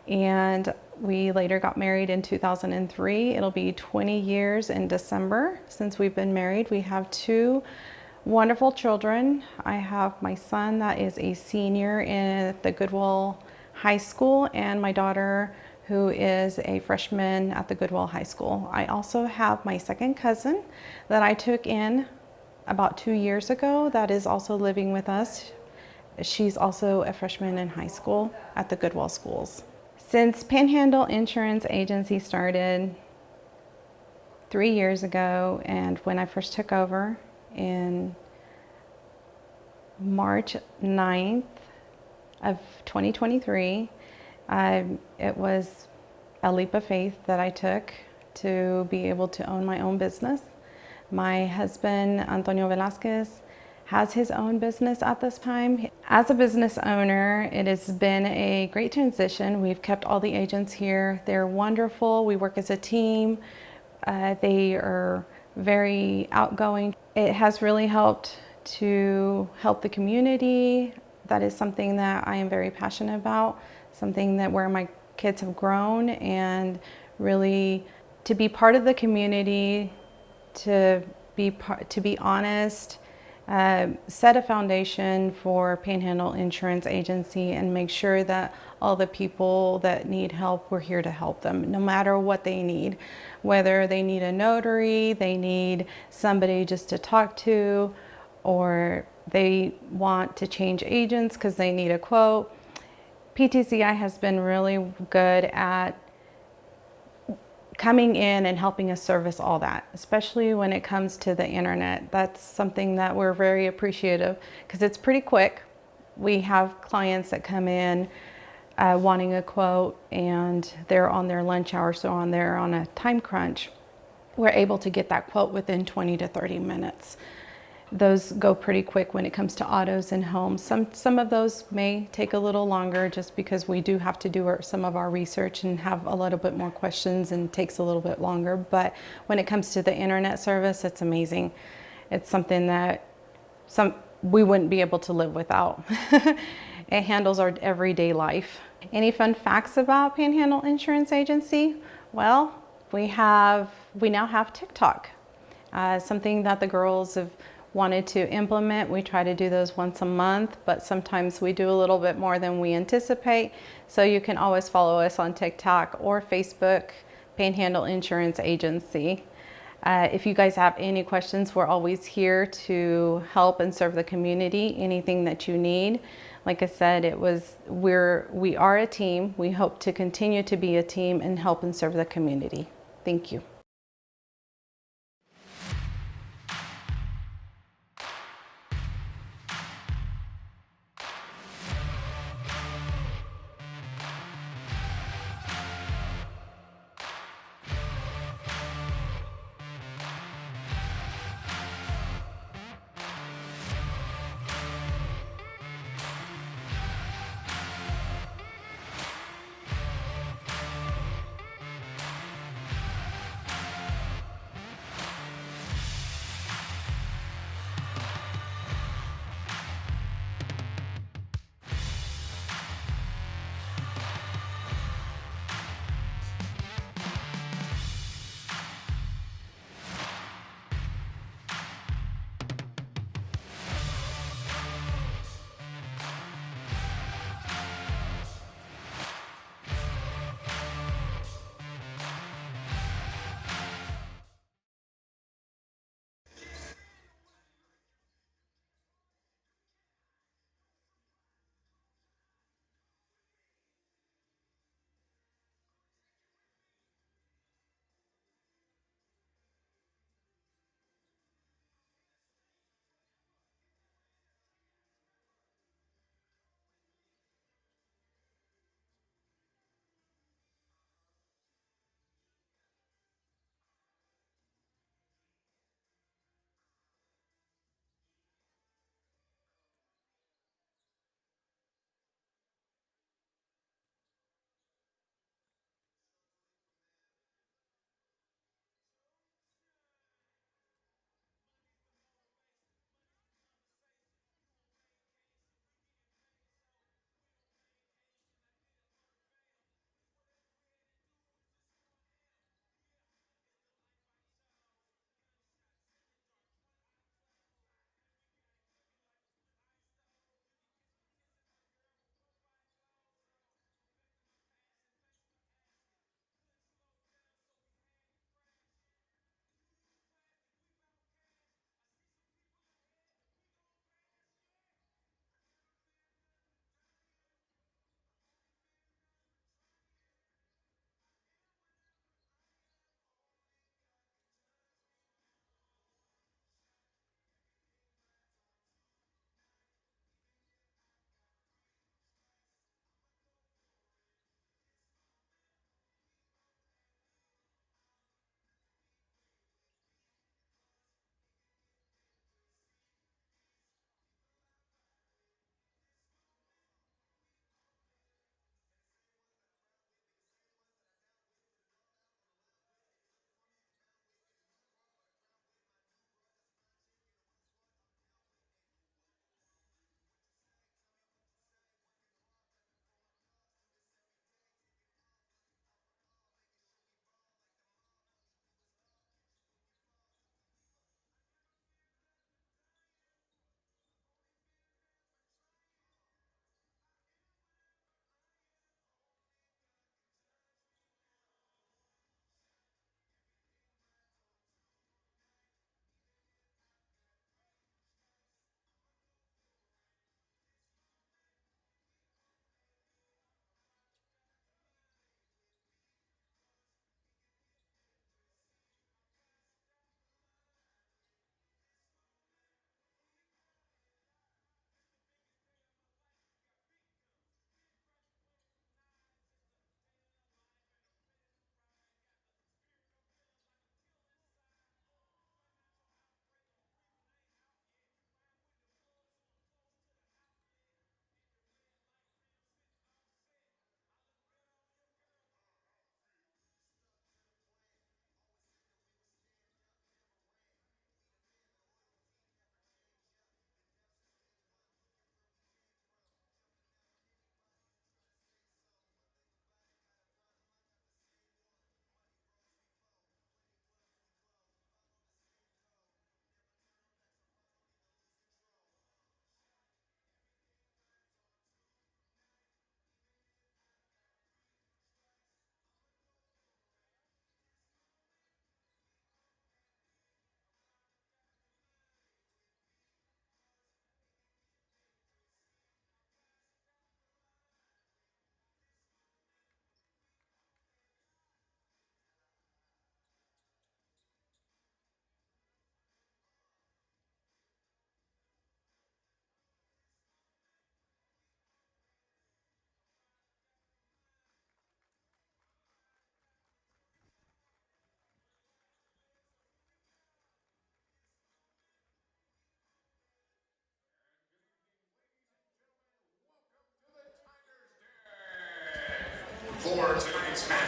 and we later got married in 2003. It'll be 20 years in December since we've been married. We have 2 wonderful children. I have my son that is a senior in the Goodwill High School, and my daughter who is a freshman at the Goodwill High School. I also have my second cousin that I took in about 2 years ago that is also living with us. She's also a freshman in high school at the Goodwill schools. Since Panhandle Insurance Agency started 3 years ago, and when I first took over in March 9th of 2023, it was a leap of faith that I took to be able to own my own business. My husband, Antonio Velasquez, has his own business at this time. As a business owner, it has been a great transition. We've kept all the agents here. They're wonderful. We work as a team. They are very outgoing. It has really helped to help the community. That is something that I am very passionate about, something that where my kids have grown, and really to be part of the community, to be honest, set a foundation for Panhandle Insurance Agency and make sure that all the people that need help, we're here to help them, no matter what they need. Whether they need a notary, they need somebody just to talk to, or they want to change agents because they need a quote. PTCI has been really good at coming in and helping us service all that, especially when it comes to the internet. That's something that we're very appreciative because it's pretty quick. We have clients that come in wanting a quote and they're on their lunch hour, so they're on a time crunch. We're able to get that quote within 20 to 30 minutes. Those go pretty quick when it comes to autos and homes. Some of those may take a little longer just because we do have to do some of our research and have a little bit more questions and takes a little bit longer. But when it comes to the internet service, it's amazing. It's something that we wouldn't be able to live without. It handles our everyday life. Any fun facts about Panhandle Insurance Agency? Well, we now have TikTok, something that the girls have wanted to implement. We try to do those once a month, but sometimes we do a little bit more than we anticipate. So you can always follow us on TikTok or Facebook, Panhandle Insurance Agency. If you guys have any questions, we're always here to help and serve the community, anything that you need. Like I said, we are a team. We hope to continue to be a team and help and serve the community. Thank you.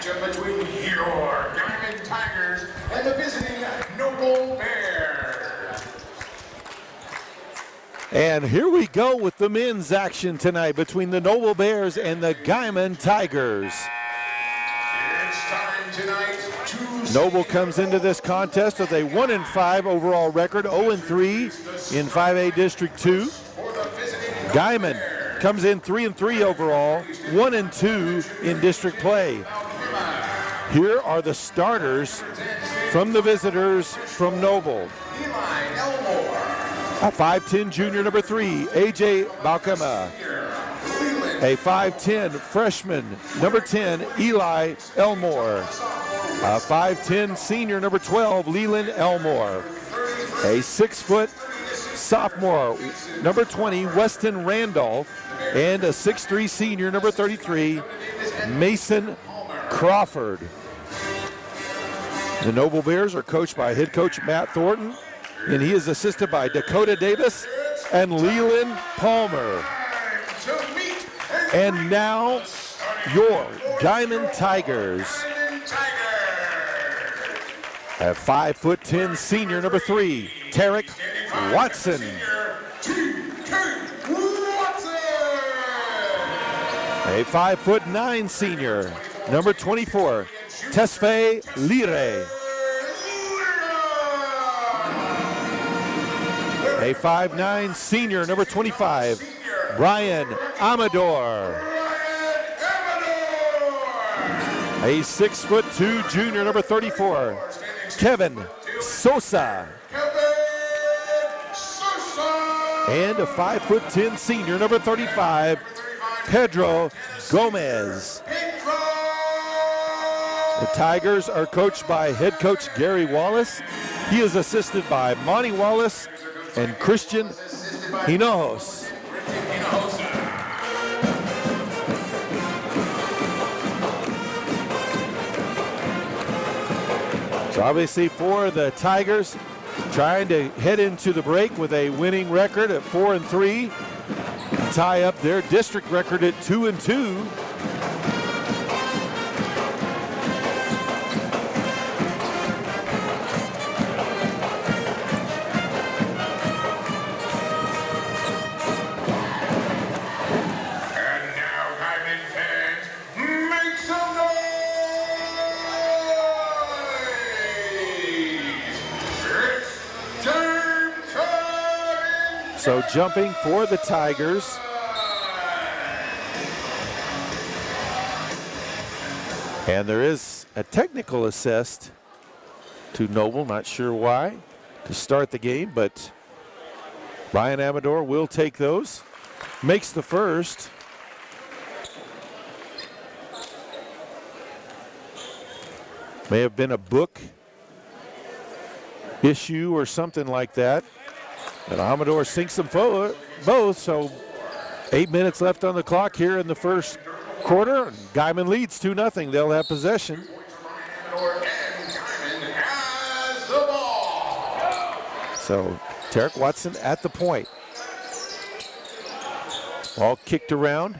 matchup between your Guymon Tigers and the visiting Noble Bears. And here we go with the men's action tonight between the Noble Bears and the Guymon Tigers. It's time tonight to Noble comes into this contest with a 1-5 overall record, 0-3 in 5A District 2. Guymon comes in 3-3 overall, 1-2 in district play. Here are the starters from the visitors from Noble. A 5'10 junior number 3, AJ Balkema. A 5'10 freshman number 10, Eli Elmore. A 5'10 senior number 12, Leland Elmore. A 6-foot sophomore number 20, Weston Randolph. And a 6'3 senior number 33, Mason Crawford. The Noble Bears are coached by head coach Matt Thornton, and he is assisted by Dakota Davis and Leland Palmer. And now, your Guymon Tigers. A 5'10 senior number 3, Tarek Watson. A 5'9 senior number 24, Tesfaye Lire. A 5'9 senior number 25, Brian Amador. A 6'2 junior number 34, Kevin Sosa. And a 5'10 senior number 35, Pedro Gomez. The Tigers are coached by head coach Gary Wallace. He is assisted by Monty Wallace and Christian Hinojos. So obviously for the Tigers, trying to head into the break with a winning record at 4-3, tie up their district record at 2-2. So jumping for the Tigers. And there is a technical assist to Noble, not sure why, to start the game, but Brian Amador will take those. Makes the first. May have been a book issue or something like that. And Amador sinks them both, so 8 minutes left on the clock here in the first quarter. Guymon leads 2-0. They'll have possession. So Tarek Watson at the point. Ball kicked around.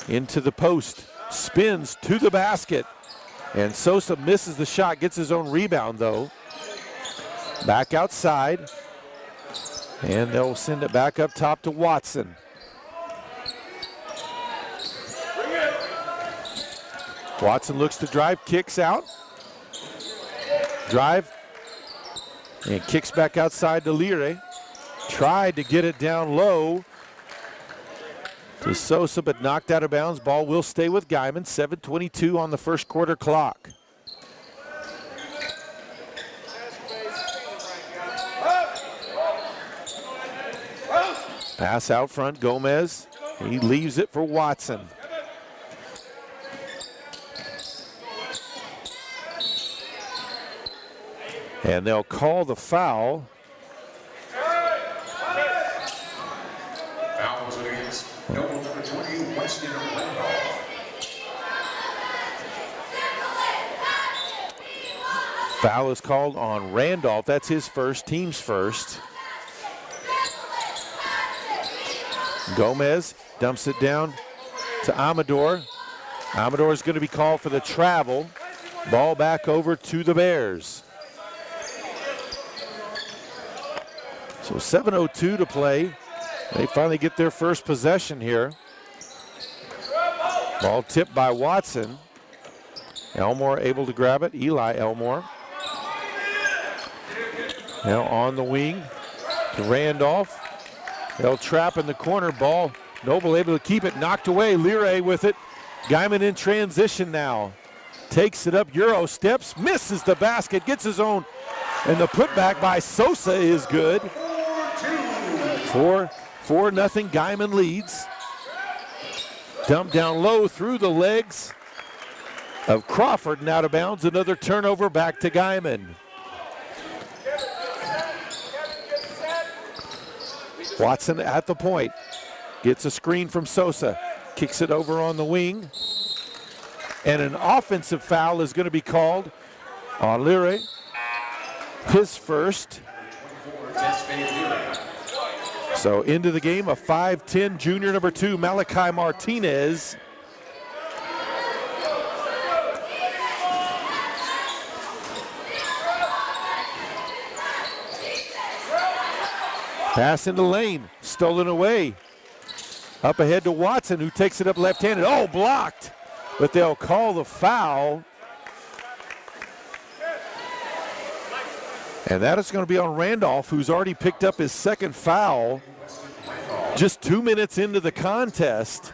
Into the post. Spins to the basket. And Sosa misses the shot, gets his own rebound though. Back outside, and they'll send it back up top to Watson. Watson looks to drive, kicks out. Drive, and kicks back outside to Lire. Tried to get it down low to Sosa, but knocked out of bounds. Ball will stay with Guymon. 7:22 on the first quarter clock. Pass out front, Gomez. He leaves it for Watson. And they'll call the foul. Foul was against Noble number 20, Weston Randolph. Foul is called on Randolph. That's his first, team's first. Gomez dumps it down to Amador. Amador is going to be called for the travel. Ball back over to the Bears. So 7:02 to play. They finally get their first possession here. Ball tipped by Watson. Elmore able to grab it. Eli Elmore. Now on the wing to Randolph. They'll trap in the corner. Ball, Noble able to keep it. Knocked away. Leary with it. Guymon in transition now. Takes it up. Euro steps. Misses the basket. Gets his own. And the putback by Sosa is good. 4-0 Guymon leads. Dumped down low through the legs of Crawford and out of bounds. Another turnover back to Guymon. Watson at the point. Gets a screen from Sosa. Kicks it over on the wing. And an offensive foul is going to be called on Leary. His first. So into the game, a 5'10" junior number 2, Malachi Martinez. Pass in the lane, stolen away. Up ahead to Watson, who takes it up left-handed. Oh, blocked, but they'll call the foul. And that is going to be on Randolph, who's already picked up his second foul just 2 minutes into the contest.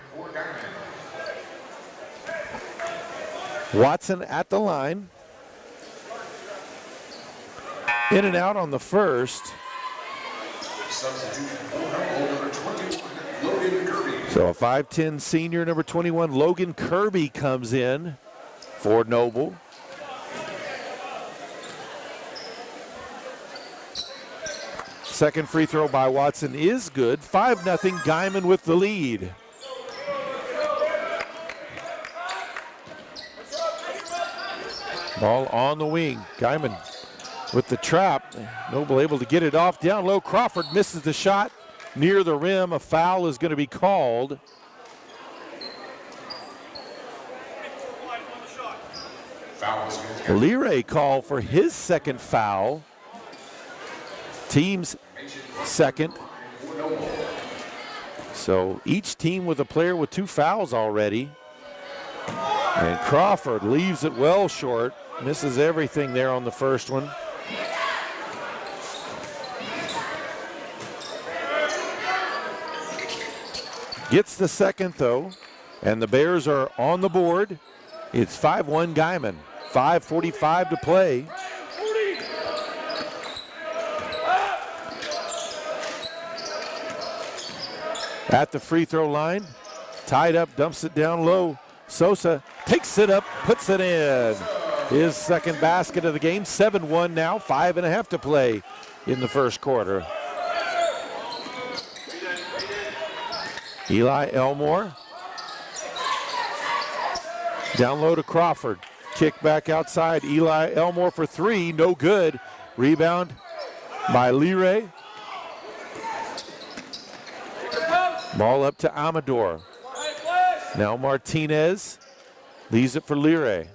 Watson at the line. In and out on the first. So a 5'10" senior, number 21, Logan Kirby comes in for Noble. Second free throw by Watson is good. 5-0 Guymon with the lead. Ball on the wing. Guymon with the trap. Noble able to get it off. Down low, Crawford misses the shot near the rim. A foul is going to be called. Leary called for his second foul. Team's second. So each team with a player with 2 fouls already. And Crawford leaves it well short. Misses everything there on the first one. Gets the second though. And the Bears are on the board. It's 5-1 Guymon. 5:45 to play. At the free throw line, tied up, dumps it down low. Sosa takes it up, puts it in. His second basket of the game, 7-1 now, 5.5 to play in the first quarter. Eli Elmore. Down low to Crawford. Kick back outside. Eli Elmore for 3, no good. Rebound by Leary. Ball up to Amador. Now Martinez leaves it for Leary.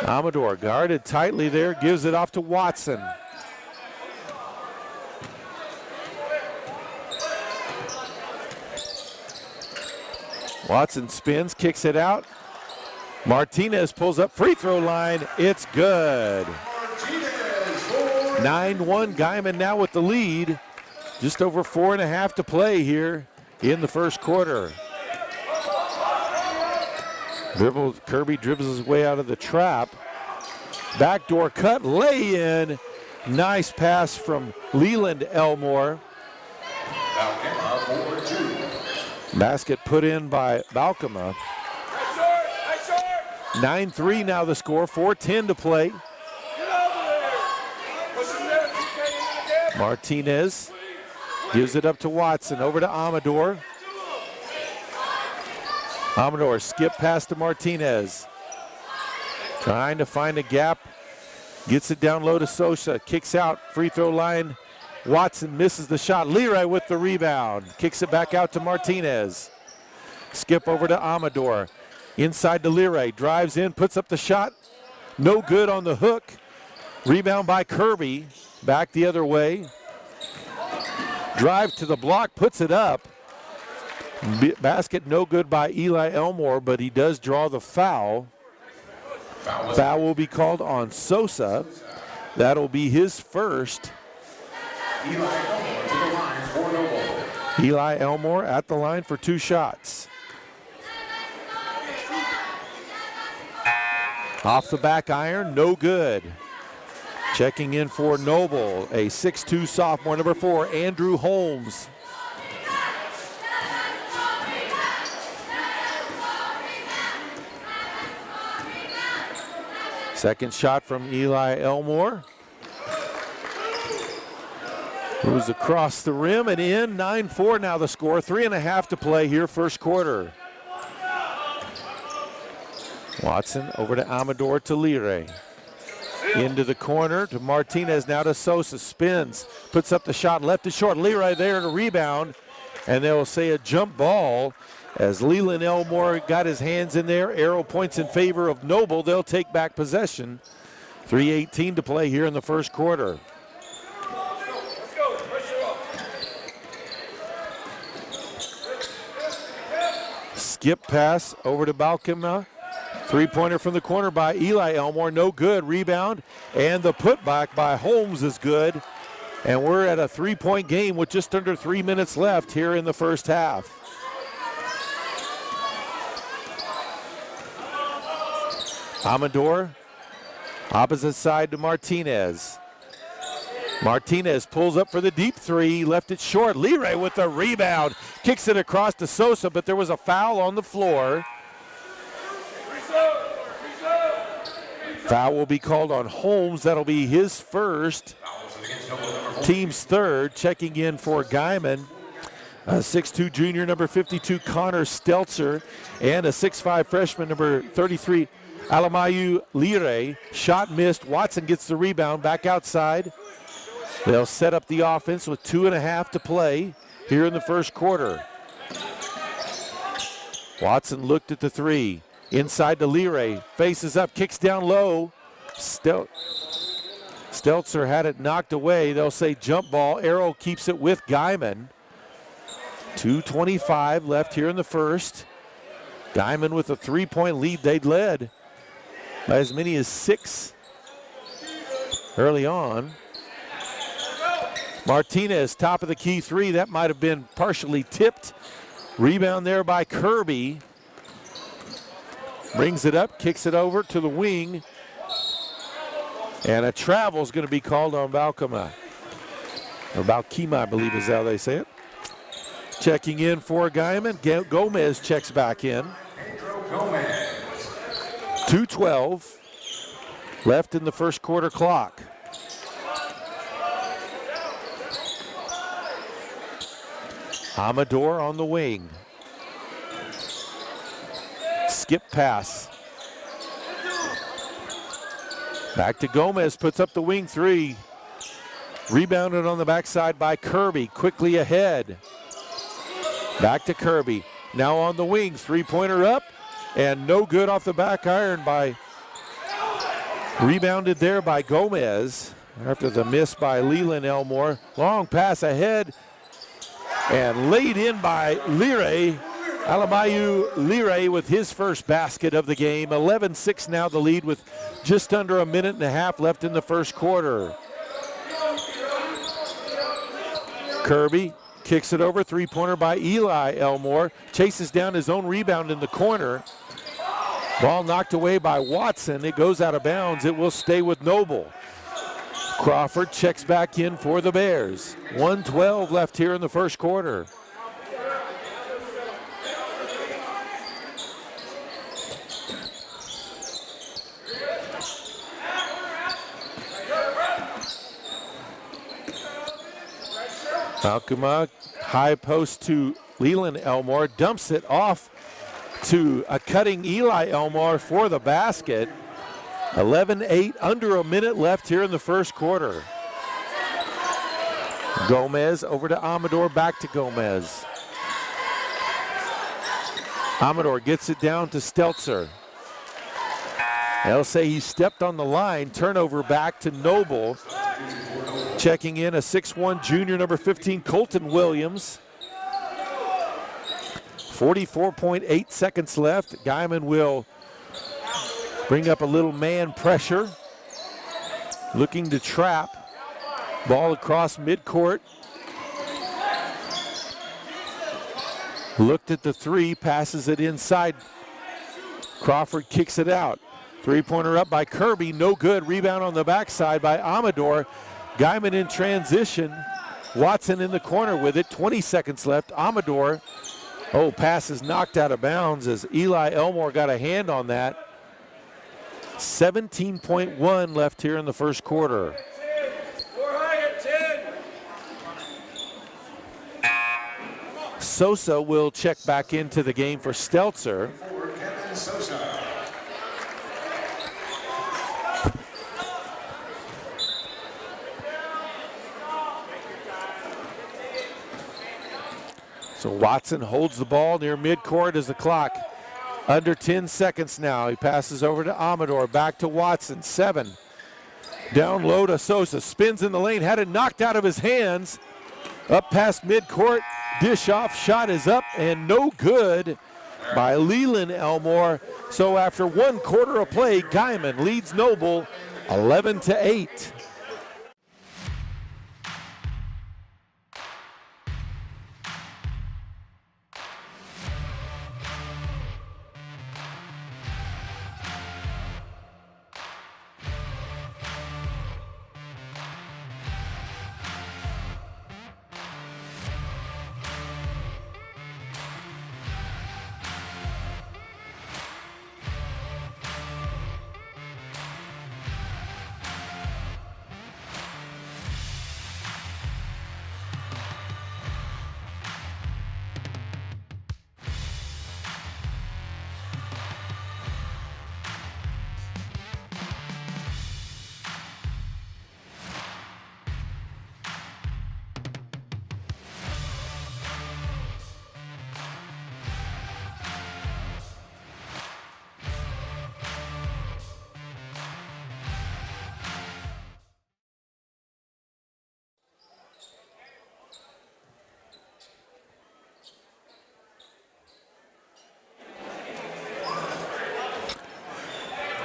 Amador guarded tightly there, gives it off to Watson. Watson spins, kicks it out. Martinez pulls up, free throw line, it's good. 9-1 Guymon now with the lead. Just over 4.5 to play here in the first quarter. Kirby dribbles his way out of the trap. Backdoor cut, lay in. Nice pass from Leland Elmore. Basket put in by Balcoma. 9-3 now the score, 4:10 to play. Martinez gives it up to Watson, over to Amador. Amador skip pass to Martinez. Trying to find a gap. Gets it down low to Sosa. Kicks out, free throw line. Watson misses the shot. Leary with the rebound. Kicks it back out to Martinez. Skip over to Amador. Inside to Leray. Drives in, puts up the shot. No good on the hook. Rebound by Kirby. Back the other way. Drive to the block, puts it up. Basket no good by Eli Elmore, but he does draw the foul. Foul will be called on Sosa. That'll be his first. Eli Elmore to the line for Noble. Eli Elmore at the line for 2 shots. Off the back iron, no good. Checking in for Noble, a 6'2 sophomore, number 4, Andrew Holmes. Second shot from Eli Elmore. Moves across the rim and in. 9-4 now the score. 3.5 to play here, first quarter. Watson over to Amador to Lire. Into the corner to Martinez, now to Sosa. Spins, puts up the shot, left to short. Lire there to rebound. And they will say a jump ball. As Leland Elmore got his hands in there, arrow points in favor of Noble. They'll take back possession. 3:18 to play here in the first quarter. Skip pass over to Balkema. Three-pointer from the corner by Eli Elmore, no good. Rebound, and the putback by Holmes is good. And we're at a 3-point game with just under 3 minutes left here in the first half. Amador, opposite side to Martinez. Martinez pulls up for the deep three, left it short. Lire with the rebound, kicks it across to Sosa, but there was a foul on the floor. Foul will be called on Holmes. That'll be his first, team's third. Checking in for Guymon, a 6'2 junior, number 52, Connor Stelzer, and a 6'5 freshman, number 33, Alamayu Lire. Shot missed. Watson gets the rebound, back outside. They'll set up the offense with 2.5 to play here in the first quarter. Watson looked at the three. Inside to Lire, faces up, kicks down low. Stelzer had it knocked away. They'll say jump ball. Arrow keeps it with Guymon. 2:25 left here in the first. Guymon with a 3-point lead. They'd led by as many as 6 early on. Martinez, top of the key three. That might have been partially tipped. Rebound there by Kirby. Brings it up, kicks it over to the wing. And a travel is going to be called on Balkema. Or Balkema, I believe is how they say it. Checking in for Guymon. Gomez checks back in. 2:12 left in the first quarter clock. Amador on the wing. Skip pass. Back to Gomez, puts up the wing three. Rebounded on the backside by Kirby, quickly ahead. Back to Kirby, now on the wing, three-pointer up, and no good off the back iron by, rebounded there by Gomez after the miss by Leland Elmore. Long pass ahead, and laid in by Lire. Alamayu Lire with his first basket of the game. 11-6 now the lead with just under 1.5 minutes left in the first quarter. Kirby kicks it over, three-pointer by Eli Elmore. Chases down his own rebound in the corner. Ball knocked away by Watson. It goes out of bounds. It will stay with Noble. Crawford checks back in for the Bears. 1:12 left here in the first quarter. Balkema, high post to Leland Elmore, dumps it off to a cutting Eli Elmore for the basket. 11-8, under 1 minute left here in the first quarter. Gomez over to Amador, back to Gomez. Amador gets it down to Stelzer. They'll say he stepped on the line. Turnover back to Noble. Checking in a 6'1 junior, number 15, Colton Williams. 44.8 seconds left. Guymon will bring up a little man pressure. Looking to trap. Ball across midcourt. Looked at the three, passes it inside. Crawford kicks it out. Three-pointer up by Kirby, no good. Rebound on the backside by Amador. Guymon in transition. Watson in the corner with it. 20 seconds left. Amador. Oh, pass is knocked out of bounds as Eli Elmore got a hand on that. 17.1 left here in the first quarter. Sosa will check back into the game for Stelzer. So Watson holds the ball near midcourt as the clock under 10 seconds now. He passes over to Amador, back to Watson, 7. Down low to Sosa, spins in the lane, had it knocked out of his hands. Up past midcourt, dish off, shot is up and no good by Leland Elmore. So after 1 quarter of play, Guymon leads Noble 11-8.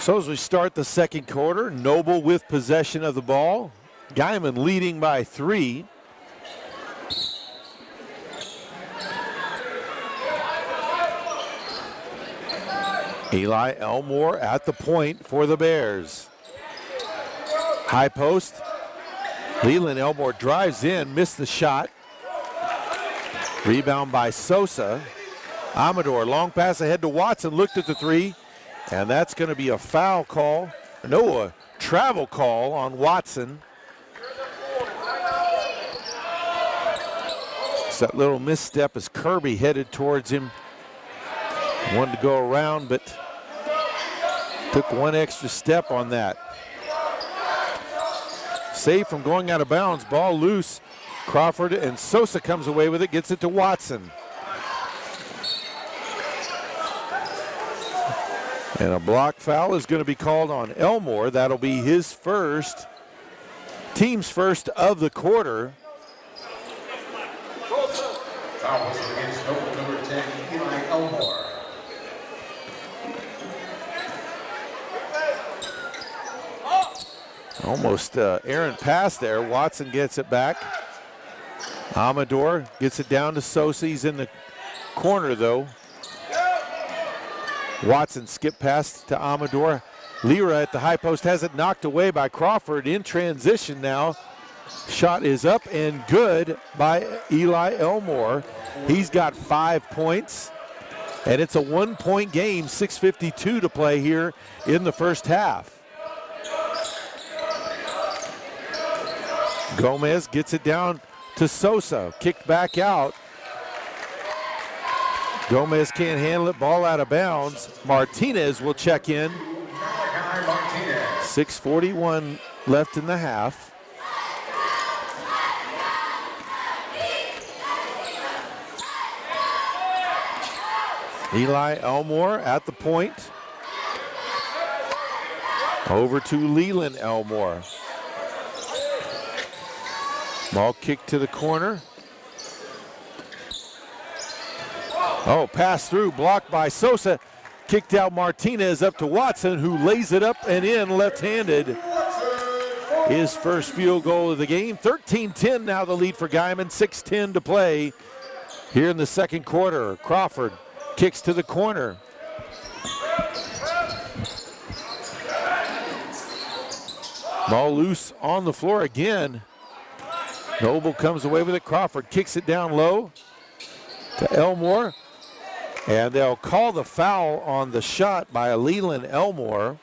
So as we start the second quarter, Noble with possession of the ball. Guymon leading by 3. Eli Elmore at the point for the Bears. High post. Leland Elmore drives in, missed the shot. Rebound by Sosa. Amador, long pass ahead to Watson, looked at the 3. And that's going to be a foul call. No, a travel call on Watson. It's that little misstep as Kirby headed towards him. Wanted to go around, but took 1 extra step on that. Saved from going out of bounds. Ball loose. Crawford and Sosa comes away with it, gets it to Watson. And a block foul is going to be called on Elmore. That'll be his first, team's first of the quarter. Foul against Noble, number 10, Eli Elmore. Almost errant pass there. Watson gets it back. Amador gets it down to Sosa. He's in the corner though. Watson skip pass to Amador. Lira at the high post has it knocked away by Crawford in transition now. Shot is up and good by Eli Elmore. He's got 5 points, and it's a 1-point game, 6:52 to play here in the first half. Gomez gets it down to Sosa, kicked back out. Gomez can't handle it, ball out of bounds. Martinez will check in. 6:41 left in the half. Eli Elmore at the point. Over to Leland Elmore. Ball kicked to the corner. Oh, pass through, blocked by Sosa. Kicked out Martinez up to Watson, who lays it up and in left-handed. His first field goal of the game. 13-10 now the lead for Guymon. 6:10 to play here in the second quarter. Crawford kicks to the corner. Ball loose on the floor again. Noble comes away with it. Crawford kicks it down low to Elmore. And they'll call the foul on the shot by Leland Elmore.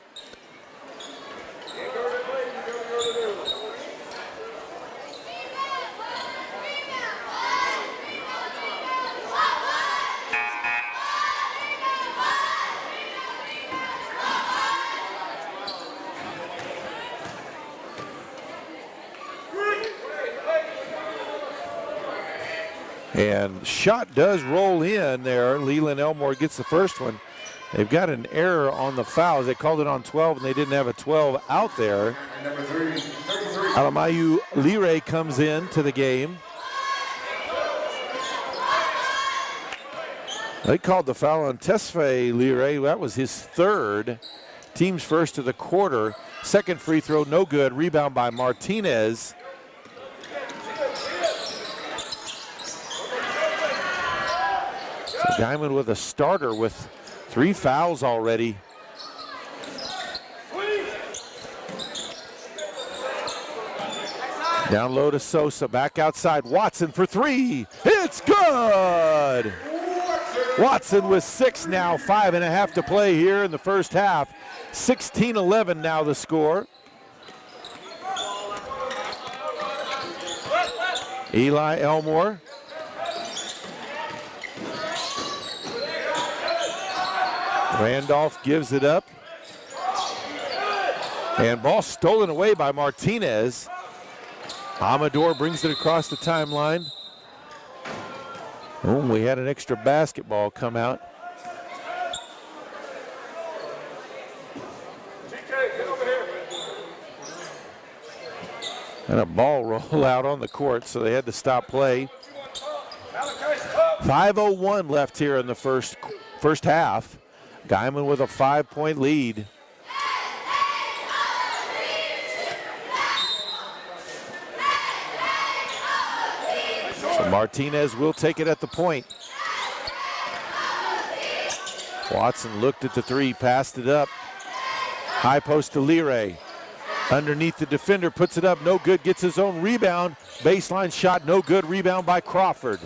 And shot does roll in there. Leland Elmore gets the first one. They've got an error on the fouls. They called it on 12, and they didn't have a 12 out there. Alamayu Lire comes in to the game. They called the foul on Tesfaye Lire. That was his third. Team's first of the quarter. Second free throw, no good. Rebound by Martinez. Guymon with a starter with 3 fouls already. Down low to Sosa, back outside. Watson for 3. It's good! Watson with 6 now, 5.5 to play here in the first half. 16-11 now the score. Eli Elmore. Randolph gives it up. And ball stolen away by Martinez. Amador brings it across the timeline. Oh, we had an extra basketball come out. And a ball roll out on the court, so they had to stop play. 5:01 left here in the first half. Guymon with a 5-point lead. So Martinez will take it at the point. Watson looked at the 3, passed it up. High post to Lire. Underneath the defender, puts it up, no good, gets his own rebound. Baseline shot, no good, rebound by Crawford.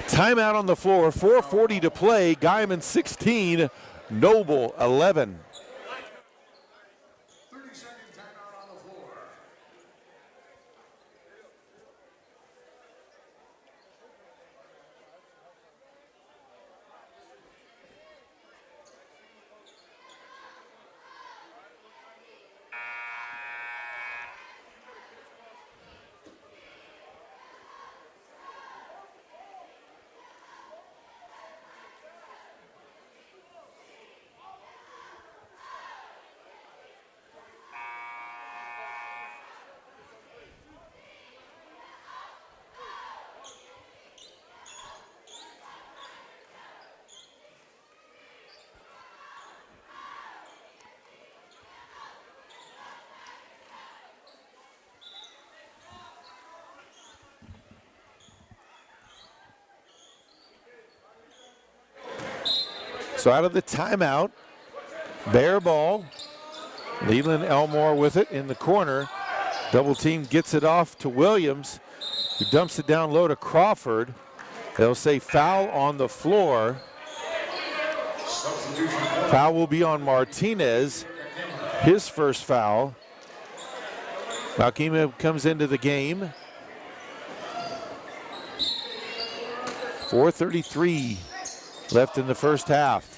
Timeout on the floor, 4:40 to play. Guymon 16, Noble 11. 30-second timeout on the floor. So out of the timeout, bare ball. Leland Elmore with it in the corner. Double team gets it off to Williams, who dumps it down low to Crawford. They'll say foul on the floor. Foul will be on Martinez, his first foul. Malkima comes into the game. 4:33 left in the first half.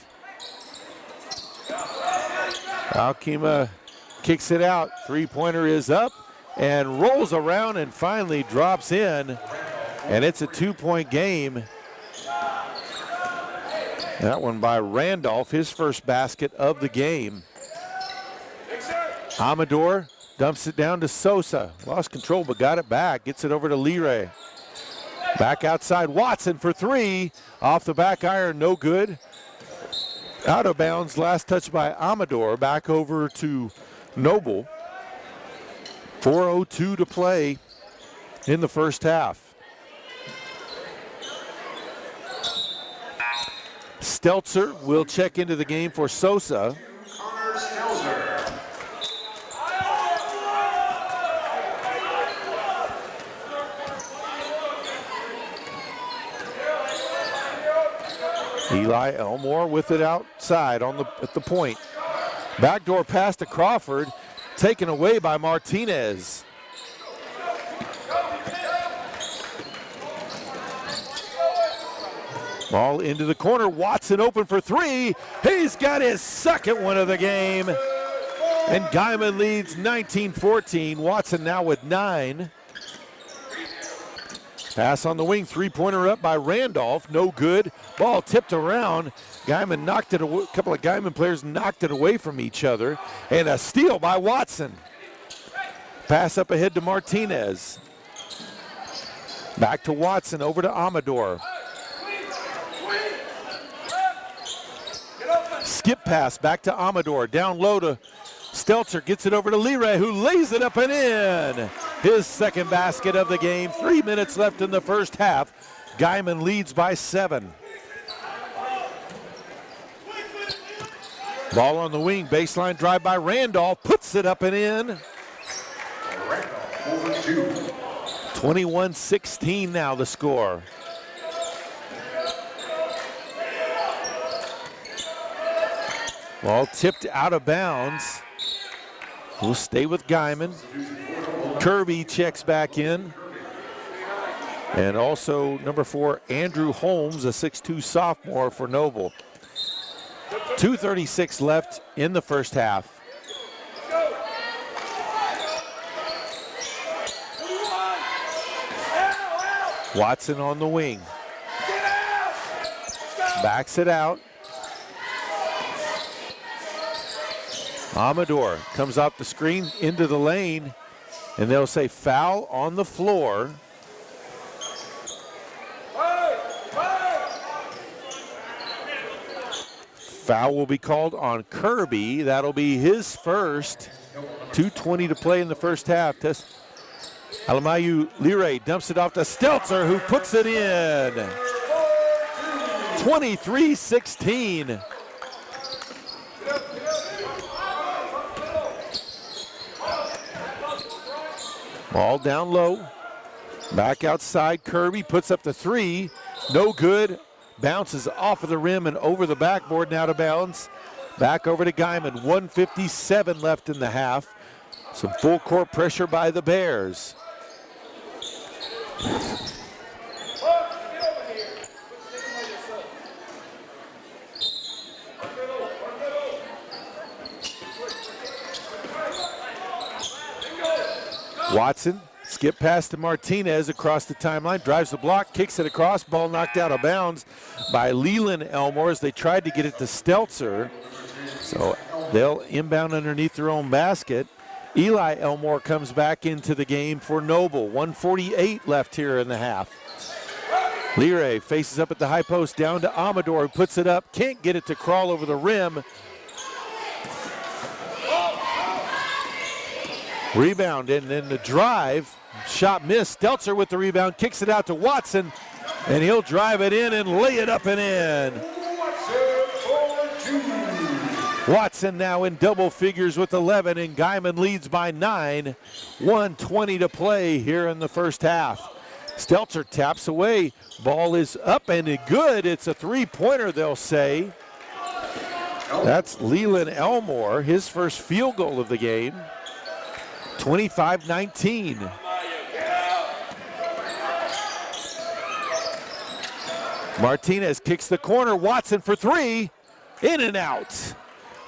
Alkema kicks it out. 3-pointer is up and rolls around and finally drops in. And it's a 2-point game. That one by Randolph, his first basket of the game. Amador dumps it down to Sosa. Lost control but got it back. Gets it over to Leray. Back outside, Watson for three. Off the back iron, no good. Out of bounds, last touch by Amador. Back over to Noble. 4:02 to play in the first half. Stelzer will check into the game for Sosa. Eli Elmore with it outside at the point. Backdoor pass to Crawford, taken away by Martinez. Ball into the corner, Watson open for three. He's got his second one of the game. And Guymon leads 19-14. Watson now with 9. Pass on the wing, three-pointer up by Randolph, no good. Ball tipped around. Guymon knocked it away. A couple of Guymon players knocked it away from each other. And a steal by Watson. Pass up ahead to Martinez. Back to Watson, over to Amador. Skip pass back to Amador, down low to Stelzer, gets it over to Leray, who lays it up and in. His second basket of the game. 3 minutes left in the first half. Guymon leads by 7. Ball on the wing, baseline drive by Randolph, puts it up and in. 21-16 now the score. Ball tipped out of bounds. We'll stay with Guymon. Kirby checks back in. And also number 4, Andrew Holmes, a 6'2 sophomore for Noble. 2:36 left in the first half. Watson on the wing. Backs it out. Amador comes off the screen into the lane, and they'll say foul on the floor. Foul will be called on Kirby. That'll be his first. 2:20 to play in the first half. Alamayu Leray dumps it off to Stelzer, who puts it in. 23-16. Ball down low. Back outside, Kirby puts up the three. No good. Bounces off of the rim and over the backboard and out of bounds. Back over to Guymon. 1:57 left in the half. Some full court pressure by the Bears. Watson, skip pass to Martinez across the timeline, drives the block, kicks it across, ball knocked out of bounds by Leland Elmore as they tried to get it to Stelzer. So they'll inbound underneath their own basket. Eli Elmore comes back into the game for Noble. 1:48 left here in the half. Leray faces up at the high post, down to Amador, who puts it up, can't get it to crawl over the rim. Rebound and then the drive. Shot missed. Stelzer with the rebound, kicks it out to Watson, and he'll drive it in and lay it up and in. Watson now in double figures with 11, and Guymon leads by 9. 1:20 to play here in the first half. Stelzer taps away. Ball is up and good. It's a three-pointer, they'll say. That's Leland Elmore, his first field goal of the game. 25-19. Martinez kicks the corner. Watson for three. In and out.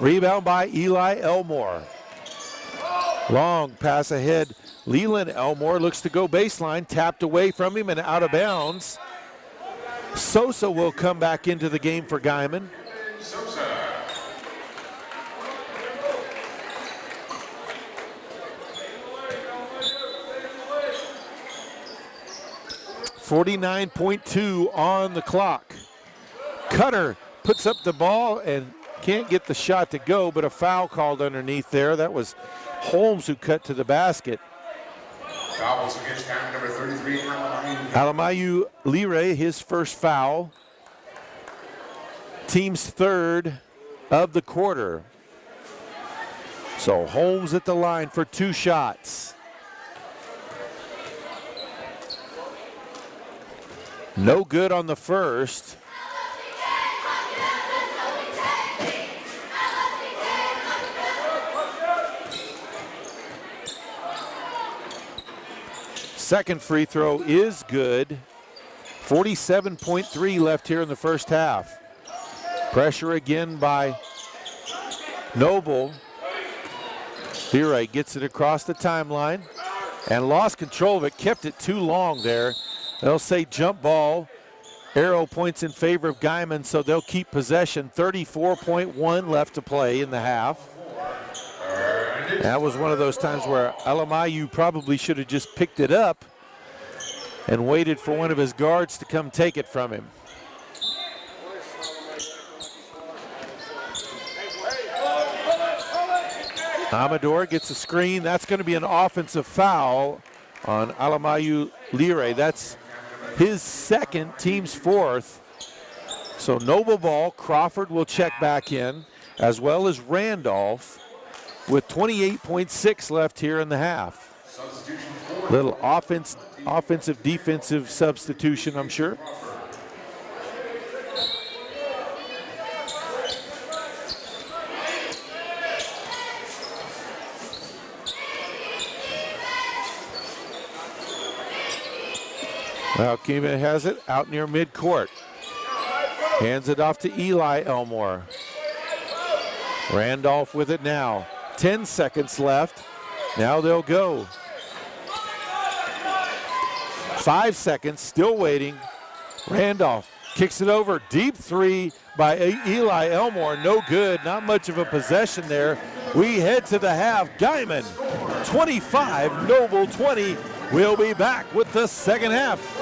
Rebound by Eli Elmore. Long pass ahead Leland Elmore looks to go baseline, tapped away from him and out of bounds. Sosa will come back into the game for Guymon. Sosa. 49.2 on the clock. Cutter puts up the ball and can't get the shot to go, but a foul called underneath there. That was Holmes who cut to the basket. Fouls against Guymon number 33, Alamayu Lire, his first foul. Team's third of the quarter. So Holmes at the line for 2 shots. No good on the first. Second free throw is good. 47.3 left here in the first half. Pressure again by Noble. Lire gets it across the timeline and lost control of it, kept it too long there. They'll say jump ball. Arrow points in favor of Guymon, so they'll keep possession. 34.1 left to play in the half. That was one of those times where Alamayu probably should have just picked it up and waited for one of his guards to come take it from him. Amador gets a screen. That's going to be an offensive foul on Alamayu Lire. That's his second, team's fourth. So Noble ball. Crawford will check back in, as well as Randolph, with 28.6 left here in the half. Little offensive, defensive substitution, I'm sure. Well, Guymon has it out near midcourt. Hands it off to Eli Elmore. Randolph with it now. 10 seconds left. Now they'll go. 5 seconds, still waiting. Randolph kicks it over. Deep three by Eli Elmore. No good. Not much of a possession there. We head to the half. Guymon 25, Noble 20. We'll be back with the second half.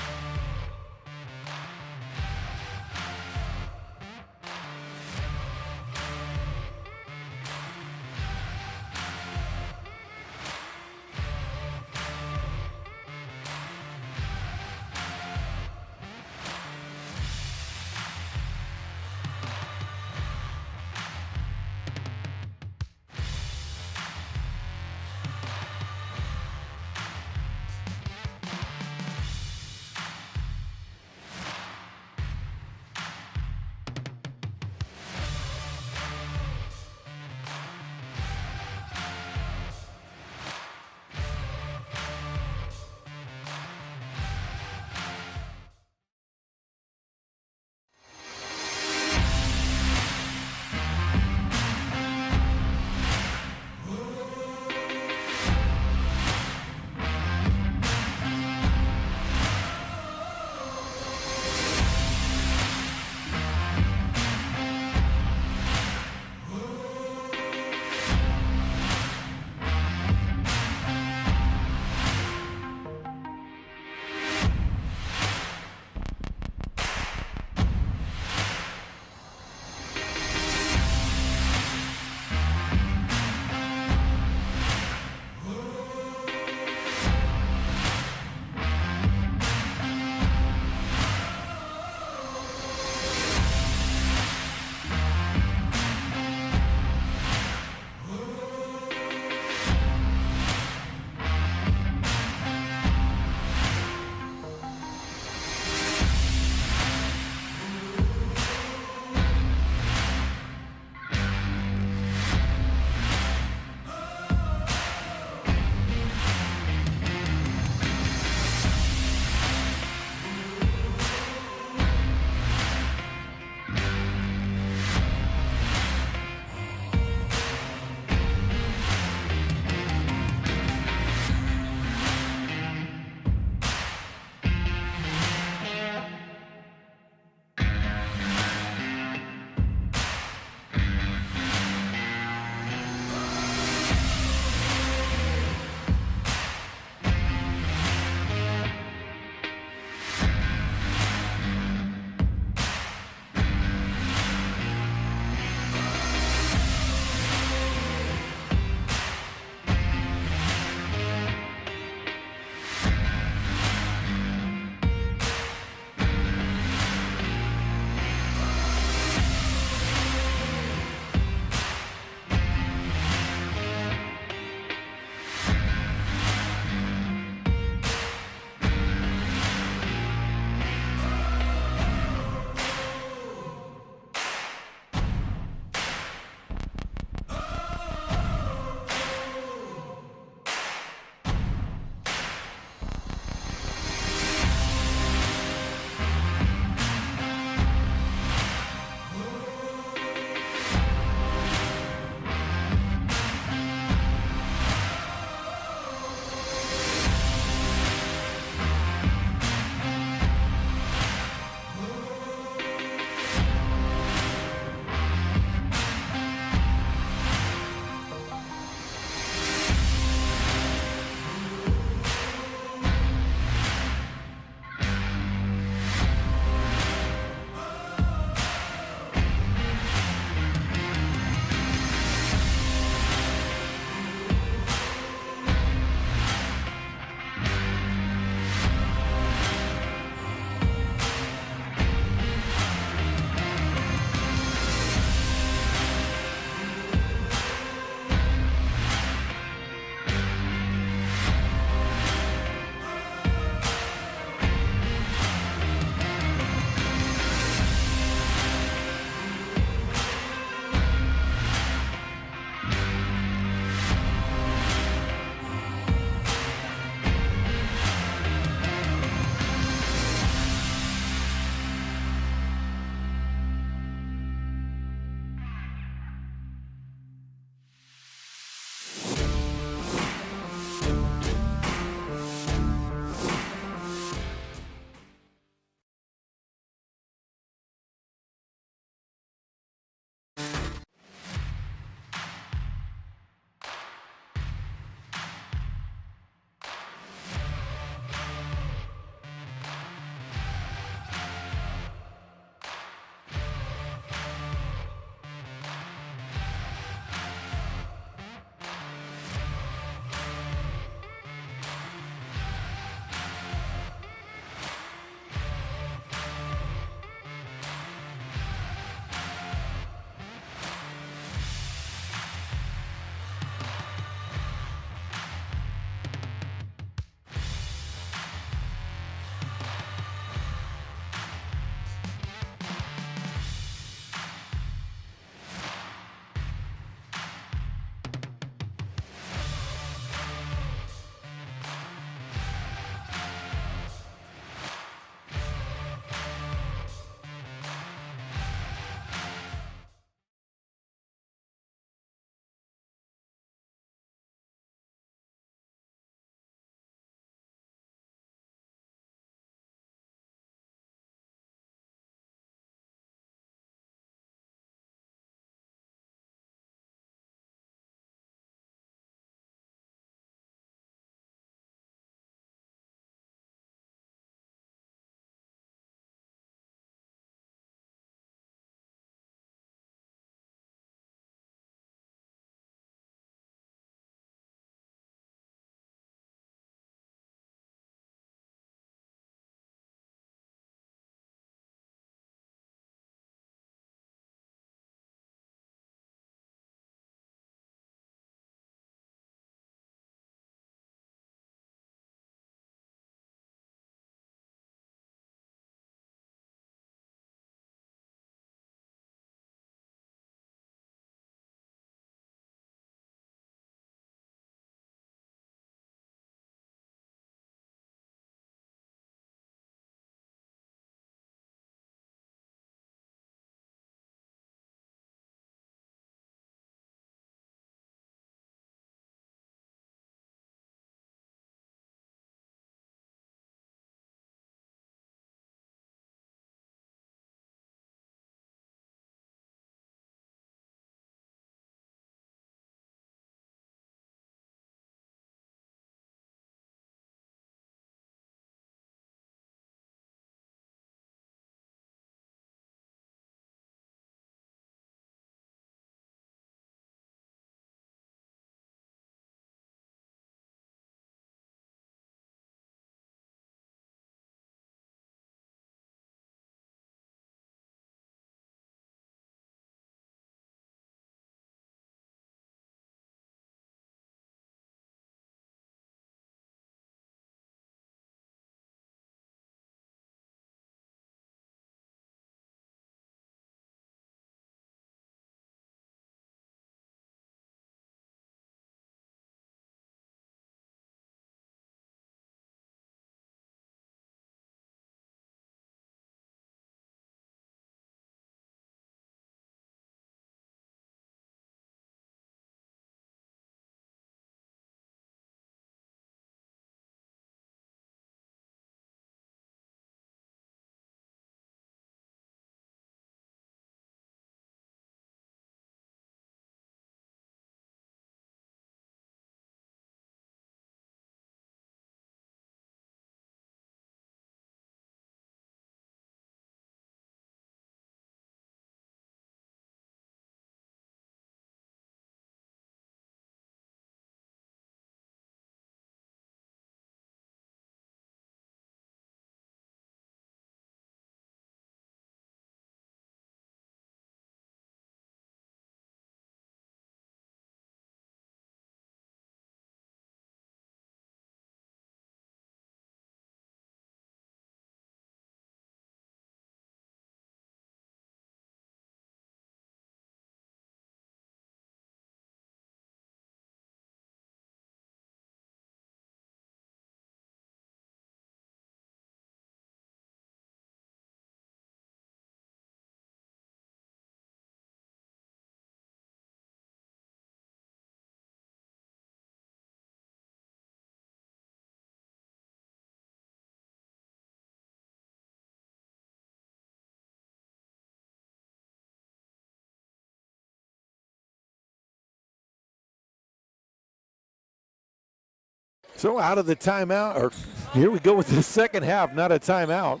So out of the timeout, or here we go with the second half, not a timeout.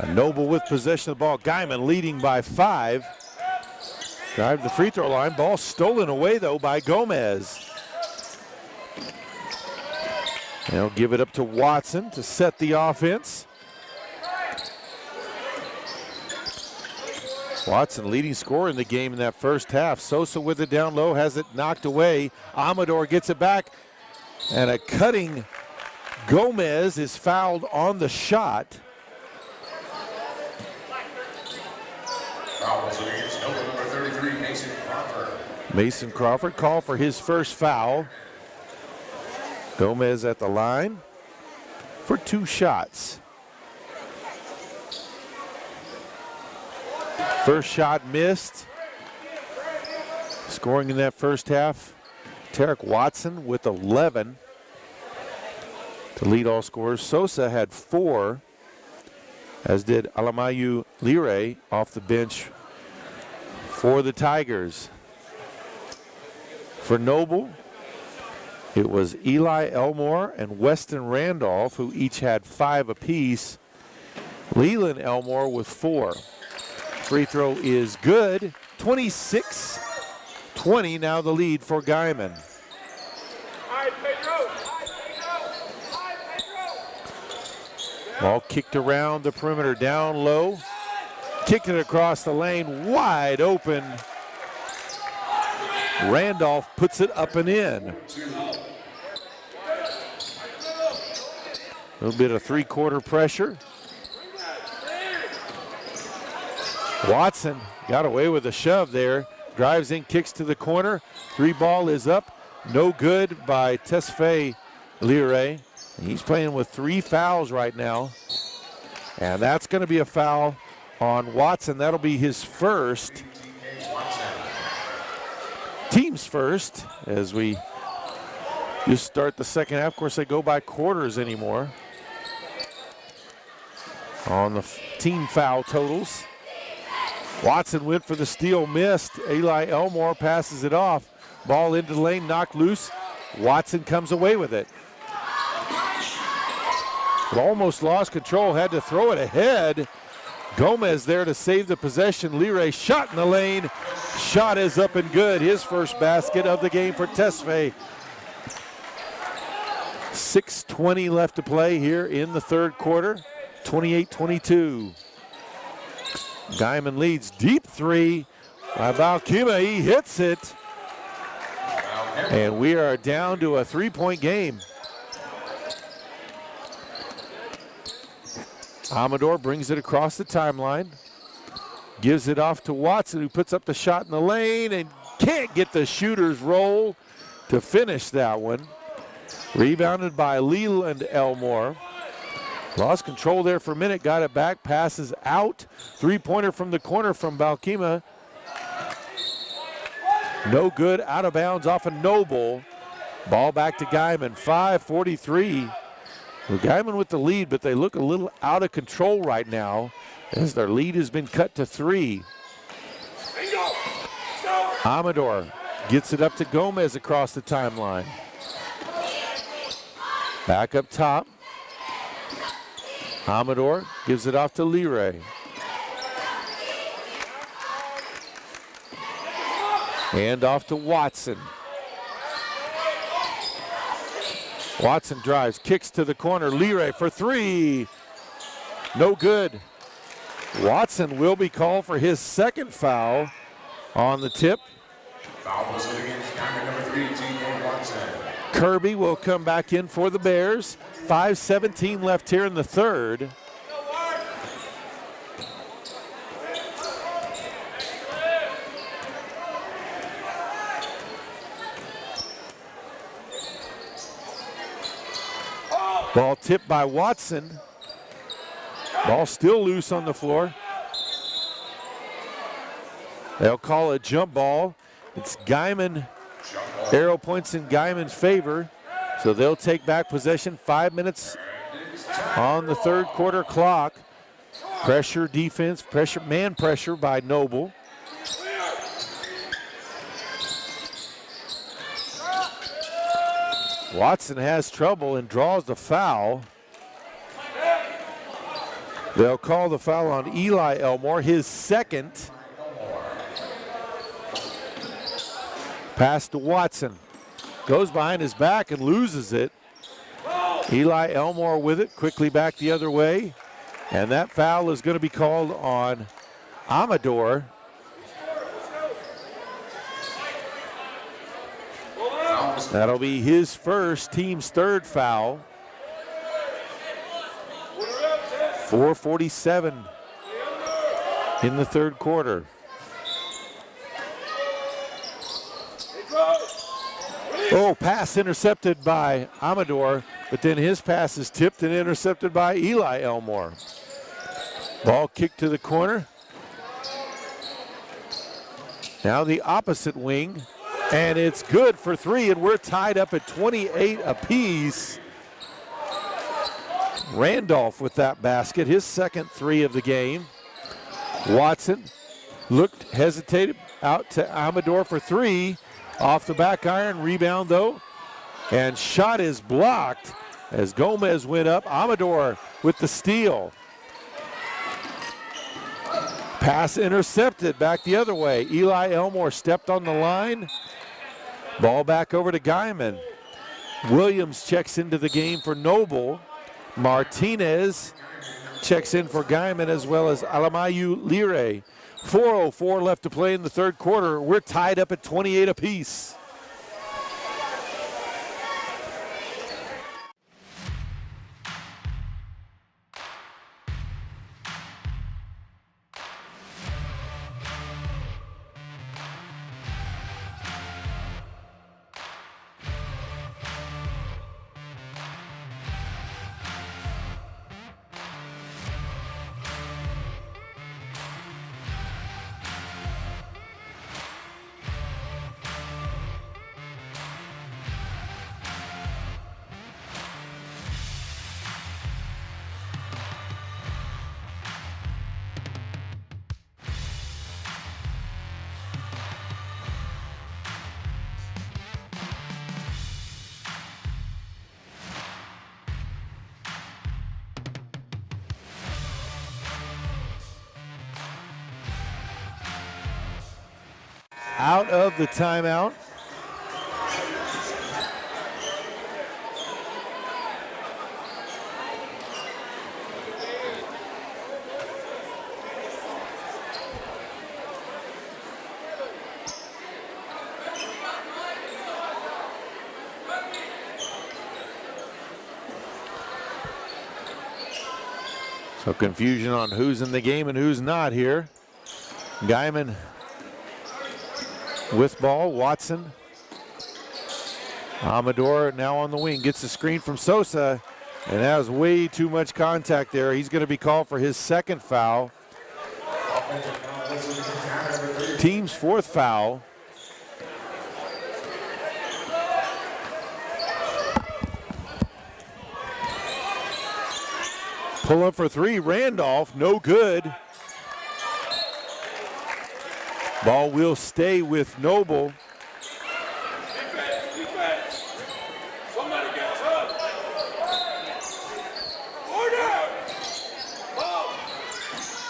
Noble with possession of the ball. Guymon leading by 5. Drive to the free throw line. Ball stolen away, though, by Gomez. They'll give it up to Watson to set the offense. Watson leading scorer in the game in that first half. Sosa with it down low, has it knocked away. Amador gets it back, and a cutting Gomez is fouled on the shot. Foul against Noble, number 33, Mason Crawford. Mason Crawford called for his first foul. Gomez at the line for 2 shots. First shot missed. Scoring in that first half, Tarek Watson with 11 to lead all scorers. Sosa had 4, as did Alamayu Lire off the bench for the Tigers. For Noble, it was Eli Elmore and Weston Randolph, who each had 5 apiece. Leland Elmore with 4. Free throw is good. 26-20 now the lead for Guymon. Ball kicked around the perimeter down low. Kicked it across the lane, wide open. Randolph puts it up and in. A little bit of 3-quarter pressure. Watson got away with a shove there. Drives in, kicks to the corner. 3 ball is up. No good by Tesfaye Lire. He's playing with 3 fouls right now. And that's going to be a foul on Watson. That'll be his first. Team's first as we just start the second half. Of course, they go by quarters anymore on the team foul totals. Watson went for the steal, missed. Eli Elmore passes it off. Ball into the lane, knocked loose. Watson comes away with it. But almost lost control, had to throw it ahead. Gomez there to save the possession. Lire shot in the lane. Shot is up and good. His first basket of the game for Tesfaye. 6:20 left to play here in the third quarter. 28-22. Guymon leads. Deep 3 by Valkima. He hits it. And we are down to a 3-point game. Amador brings it across the timeline. Gives it off to Watson, who puts up the shot in the lane and can't get the shooter's roll to finish that one. Rebounded by Leland Elmore. Lost control there for a minute, got it back, passes out. 3-pointer from the corner from Valkima. No good, out of bounds off of Noble. Ball back to Guymon, 5:43. Well, Guymon with the lead, but they look a little out of control right now as their lead has been cut to 3. Amador gets it up to Gomez across the timeline. Back up top. Amador gives it off to Lire. And off to Watson. Watson drives, kicks to the corner. Lire for 3. No good. Watson will be called for his second foul on the tip. Foul was against number 3, T.J. Watson. Kirby will come back in for the Bears. 5:17 left here in the third. Ball tipped by Watson. Ball still loose on the floor. They'll call a jump ball. It's Guymon. Arrow points in Guymon's favor. So they'll take back possession. 5 minutes on the third quarter clock. Pressure defense, pressure, man pressure by Noble. Watson has trouble and draws the foul. They'll call the foul on Eli Elmore, his second. Pass to Watson. Goes behind his back and loses it. Eli Elmore with it, quickly back the other way. And that foul is going to be called on Amador. That'll be his first, team's third foul. 4:47 in the third quarter. Oh, pass intercepted by Amador, but then his pass is tipped and intercepted by Eli Elmore. Ball kicked to the corner. Now the opposite wing, and it's good for three, and we're tied up at 28 apiece. Randolph with that basket, his second three of the game. Watson looked, hesitated, out to Amador for three. Off the back iron, rebound though, and shot is blocked as Gomez went up. Amador with the steal. Pass intercepted, back the other way. Eli Elmore stepped on the line. Ball back over to Guymon. Williams checks into the game for Noble. Martinez checks in for Guymon, as well as Alamayu Lire. 4:04 left to play in the third quarter. We're tied up at 28 apiece. Out of the timeout. So confusion on who's in the game and who's not here. Guymon with ball, Watson. Amador now on the wing, gets a screen from Sosa, and has way too much contact there. He's going to be called for his second foul. Team's fourth foul. Pull up for three, Randolph, no good. Ball will stay with Noble.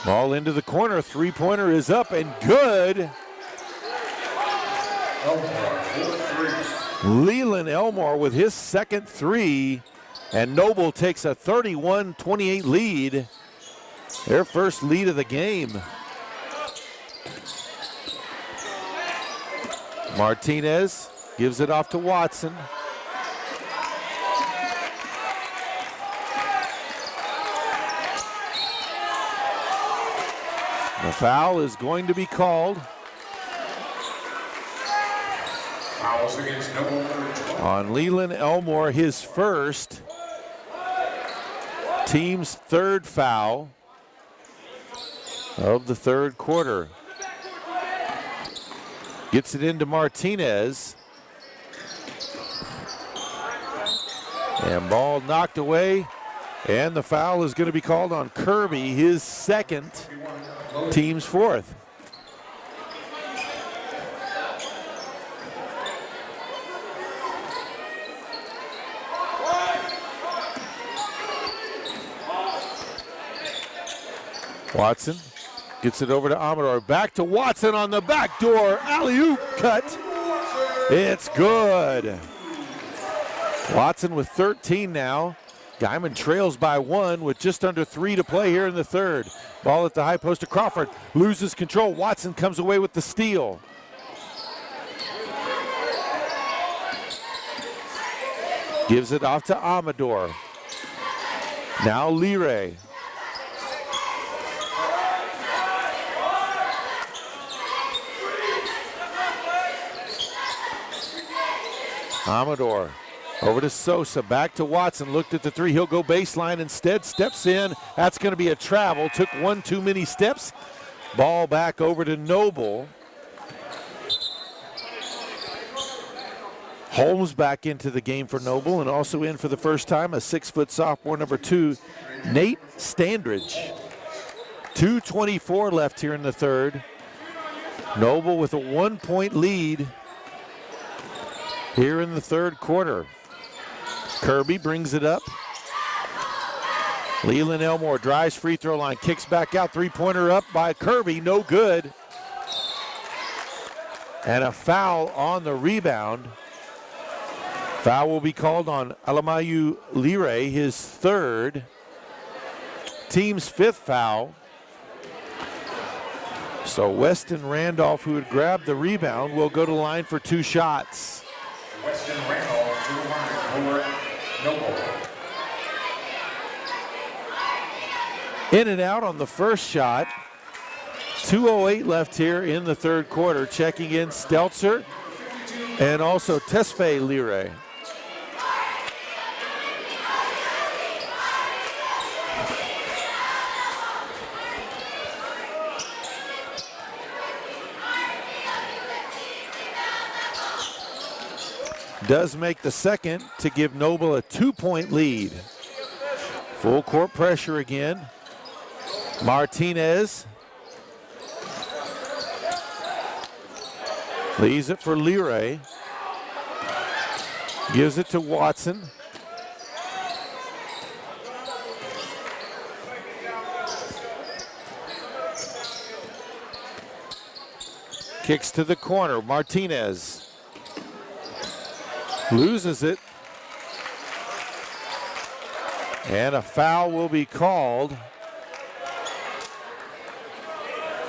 Ball into the corner, three-pointer is up and good. Leland Elmore with his second three, and Noble takes a 31-28 lead. Their first lead of the game. Martinez gives it off to Watson. The foul is going to be called on Leland Elmore, his first, team's third foul of the third quarter. Gets it into Martinez. And ball knocked away. And the foul is going to be called on Kirby, his second, team's fourth. Watson gets it over to Amador. Back to Watson on the back door. Alley-oop cut. It's good. Watson with 13 now. Guymon trails by 1 with just under 3 to play here in the third. Ball at the high post to Crawford. Loses control. Watson comes away with the steal. Gives it off to Amador. Now Leray. Amador over to Sosa, back to Watson, looked at the 3, he'll go baseline instead, steps in, that's going to be a travel, took 1 too many steps. Ball back over to Noble. Holmes back into the game for Noble, and also in for the first time, a 6-foot sophomore, number 2, Nate Standridge. 2:24 left here in the third. Noble with a 1-point lead here in the third quarter. Kirby brings it up. Leland Elmore drives free throw line, kicks back out, 3-pointer up by Kirby, no good. And a foul on the rebound. Foul will be called on Alamayu Leray, his third. Team's 5th foul. So Weston Randolph, who had grabbed the rebound, will go to the line for 2 shots. Weston Randolph to the line for Noble. In and out on the first shot. 2:08 left here in the third quarter. Checking in Stelzer and also Tesfaye Leray. Does make the second to give Noble a 2-point lead. Full court pressure again. Martinez leaves it for Leray. Gives it to Watson. Kicks to the corner. Martinez loses it. And a foul will be called.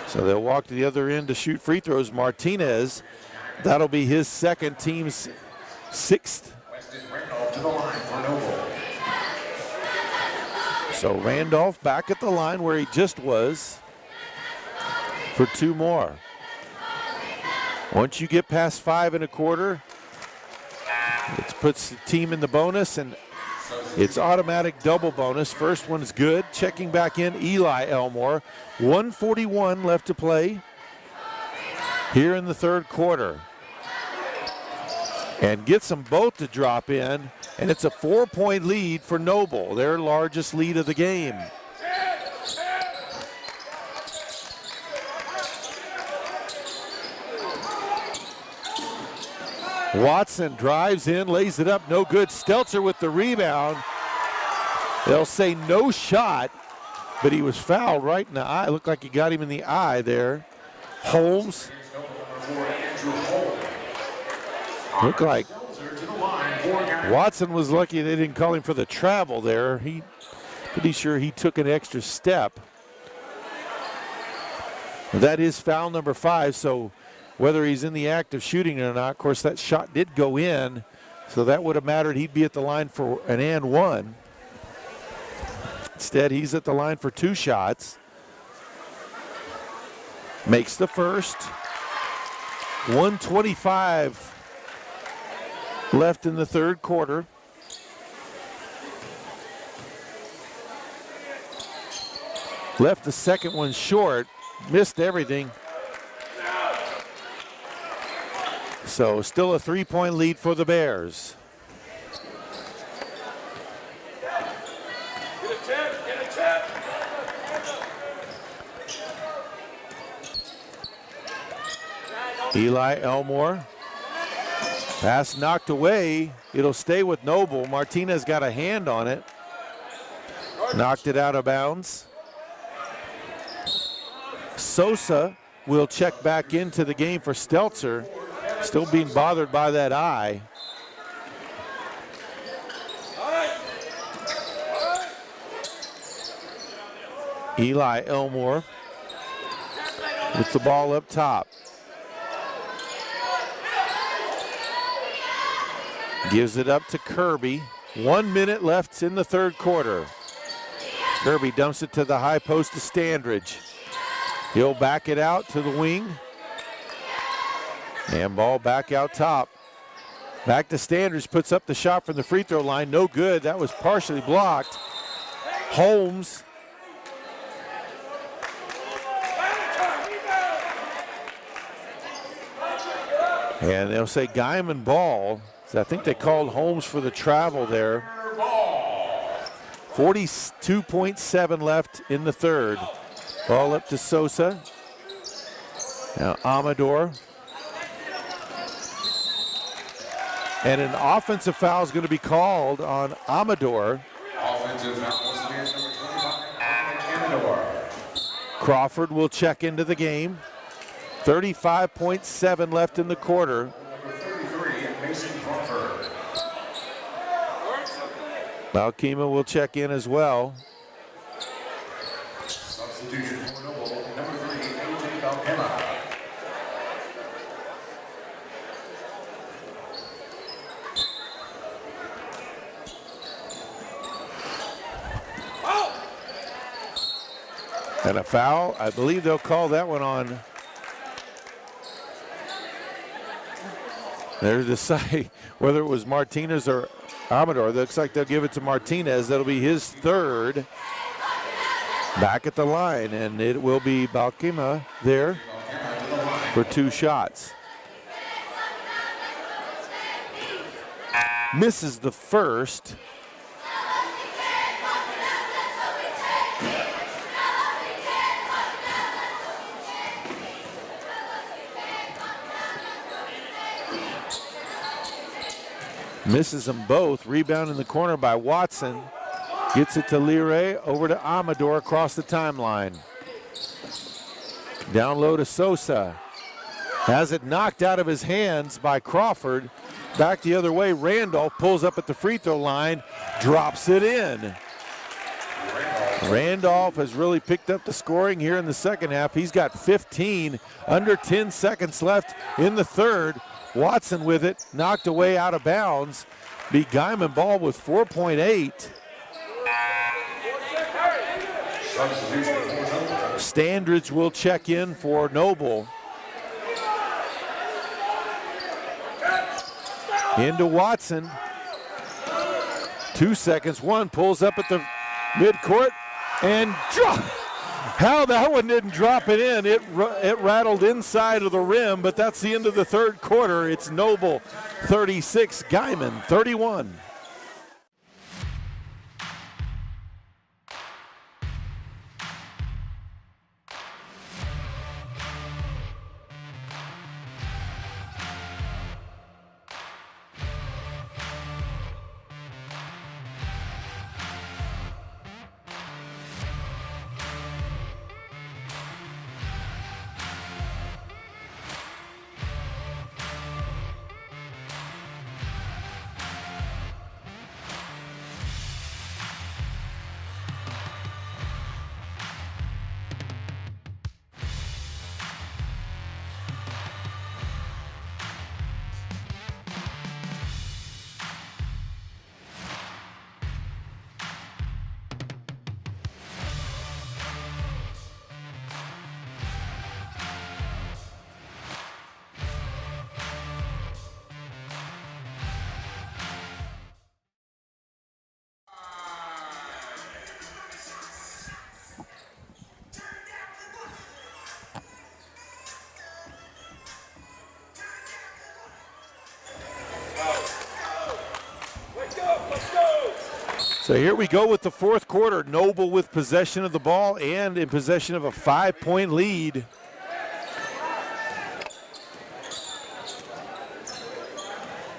So they'll walk to the other end to shoot free throws. Martinez, that'll be his second, team's 6th. Weston Randolph to the line for Noble. So Randolph back at the line where he just was for 2 more. Once you get past 5 1/4, it puts the team in the bonus, and it's automatic double bonus. First one's good. Checking back in, Eli Elmore. 1:41 left to play here in the third quarter. And gets them both to drop in, and it's a 4-point lead for Noble, their largest lead of the game. Watson drives in, lays it up, no good. Stelzer with the rebound. They'll say no shot, but he was fouled right in the eye. Looked like he got him in the eye there. Holmes. Looked like Watson was lucky they didn't call him for the travel there. Pretty sure he took an extra step. That is foul number 5, so whether he's in the act of shooting or not, of course that shot did go in, so that would have mattered. He'd be at the line for an and 1. Instead, he's at the line for 2 shots. Makes the first. 1:25 left in the third quarter. Left the second one short, missed everything. So still a 3-point lead for the Bears. Get a tip, get a tip. Eli Elmore. Pass knocked away. It'll stay with Noble. Martinez got a hand on it. Knocked it out of bounds. Sosa will check back into the game for Stelzer, still being bothered by that eye. Eli Elmore with the ball up top. Gives it up to Kirby. 1 minute left in the third quarter. Kirby dumps it to the high post to Standridge. He'll back it out to the wing. And ball back out top. Back to Standridge, puts up the shot from the free throw line. No good, that was partially blocked. Holmes. And they'll say Guymon ball. So I think they called Holmes for the travel there. 42.7 left in the third. Ball up to Sosa. Now Amador. And an offensive foul is going to be called on Amador. Offensive foul once again, number 25, Amador. Crawford will check into the game. 35.7 left in the quarter. Number 33, Mason Crawford. Balkema will check in as well. Substitution for Noble, number 3, AJ Balkema. And a foul. I believe they'll call that one on. They're deciding whether it was Martinez or Amador. Looks like they'll give it to Martinez. That'll be his third. Back at the line, and it will be Balkema there for 2 shots. Misses the first. Misses them both. Rebound in the corner by Watson. Gets it to Lire, over to Amador across the timeline. Down low to Sosa. Has it knocked out of his hands by Crawford. Back the other way, Randolph pulls up at the free throw line, drops it in. Randolph has really picked up the scoring here in the second half. He's got 15, under 10 seconds left in the third. Watson with it, knocked away out of bounds. Be Guymon ball with 4.8. Standridge will check in for Noble. Into Watson. 2 seconds, one pulls up at the midcourt and drop. How that one didn't drop it in. It rattled inside of the rim, but that's the end of the third quarter. It's Noble 36, Guymon 31. So here we go with the fourth quarter. Noble with possession of the ball and in possession of a 5-point lead.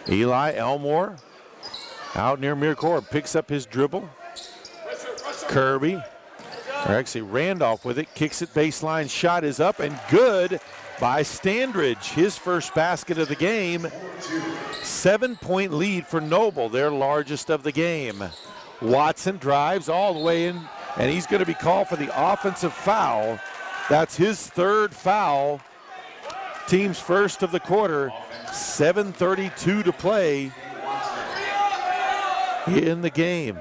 Eli Elmore out near midcourt, picks up his dribble. Kirby Or actually, Randolph with it, kicks it baseline, shot is up and good by Standridge. His first basket of the game. 7-point lead for Noble, their largest of the game. Watson drives all the way in, and he's going to be called for the offensive foul. That's his third foul. Team's first of the quarter. 7:32 to play in the game.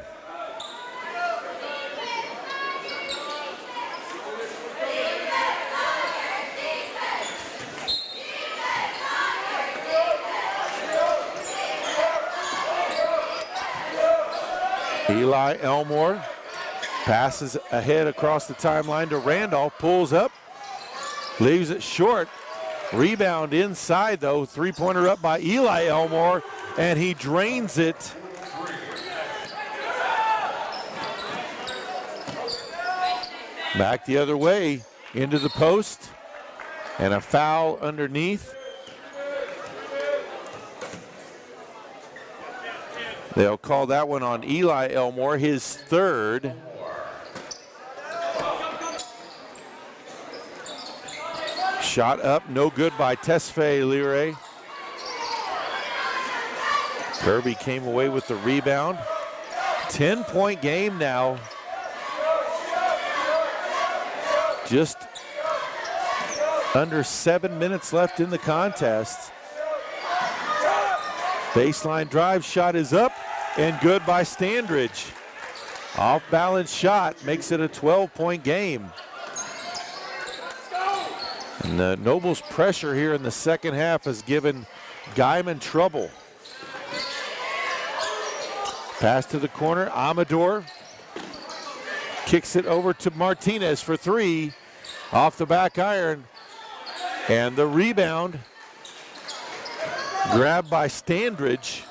Eli Elmore passes ahead across the timeline to Randolph, pulls up, leaves it short. Rebound inside though, three-pointer up by Eli Elmore, and he drains it. Back the other way, into the post, and a foul underneath. They'll call that one on Eli Elmore, his third. Shot up, no good by Tesfaye Lire. Kirby came away with the rebound. 10-point game now. Just under 7 minutes left in the contest. Baseline drive, shot is up and good by Standridge. Off balance shot makes it a 12-point game. And Noble's pressure here in the second half has given Guymon trouble. Pass to the corner, Amador kicks it over to Martinez for three. Off the back iron, and the rebound grabbed by Standridge.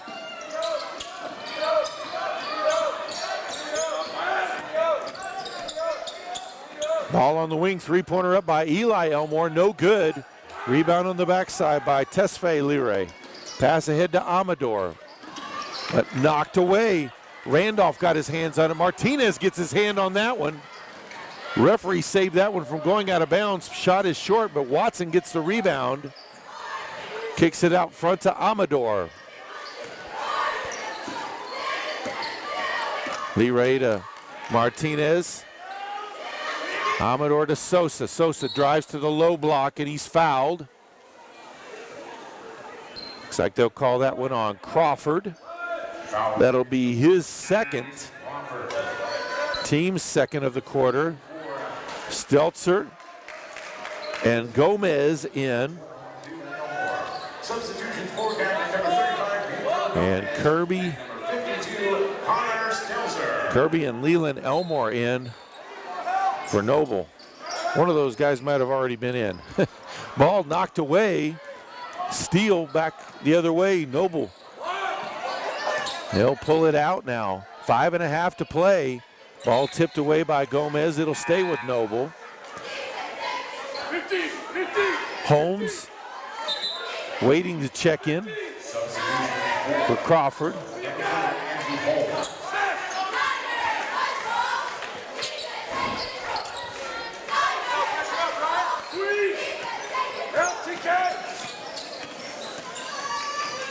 Ball on the wing, three-pointer up by Eli Elmore, no good. Rebound on the backside by Tesfaye Lire. Pass ahead to Amador, but knocked away. Randolph got his hands on it. Martinez gets his hand on that one. Referee saved that one from going out of bounds. Shot is short, but Watson gets the rebound. Kicks it out front to Amador. Lire to Martinez. Amador to Sosa. Sosa drives to the low block, and he's fouled. Looks like they'll call that one on Crawford. That'll be his second. Team's second of the quarter. Stelzer and Gomez in. And Kirby and Leland Elmore in for Noble. One of those guys might have already been in. Ball knocked away. Steele back the other way. Noble. They'll pull it out now. 5.5 to play. Ball tipped away by Gomez. It'll stay with Noble. Holmes waiting to check in for Crawford.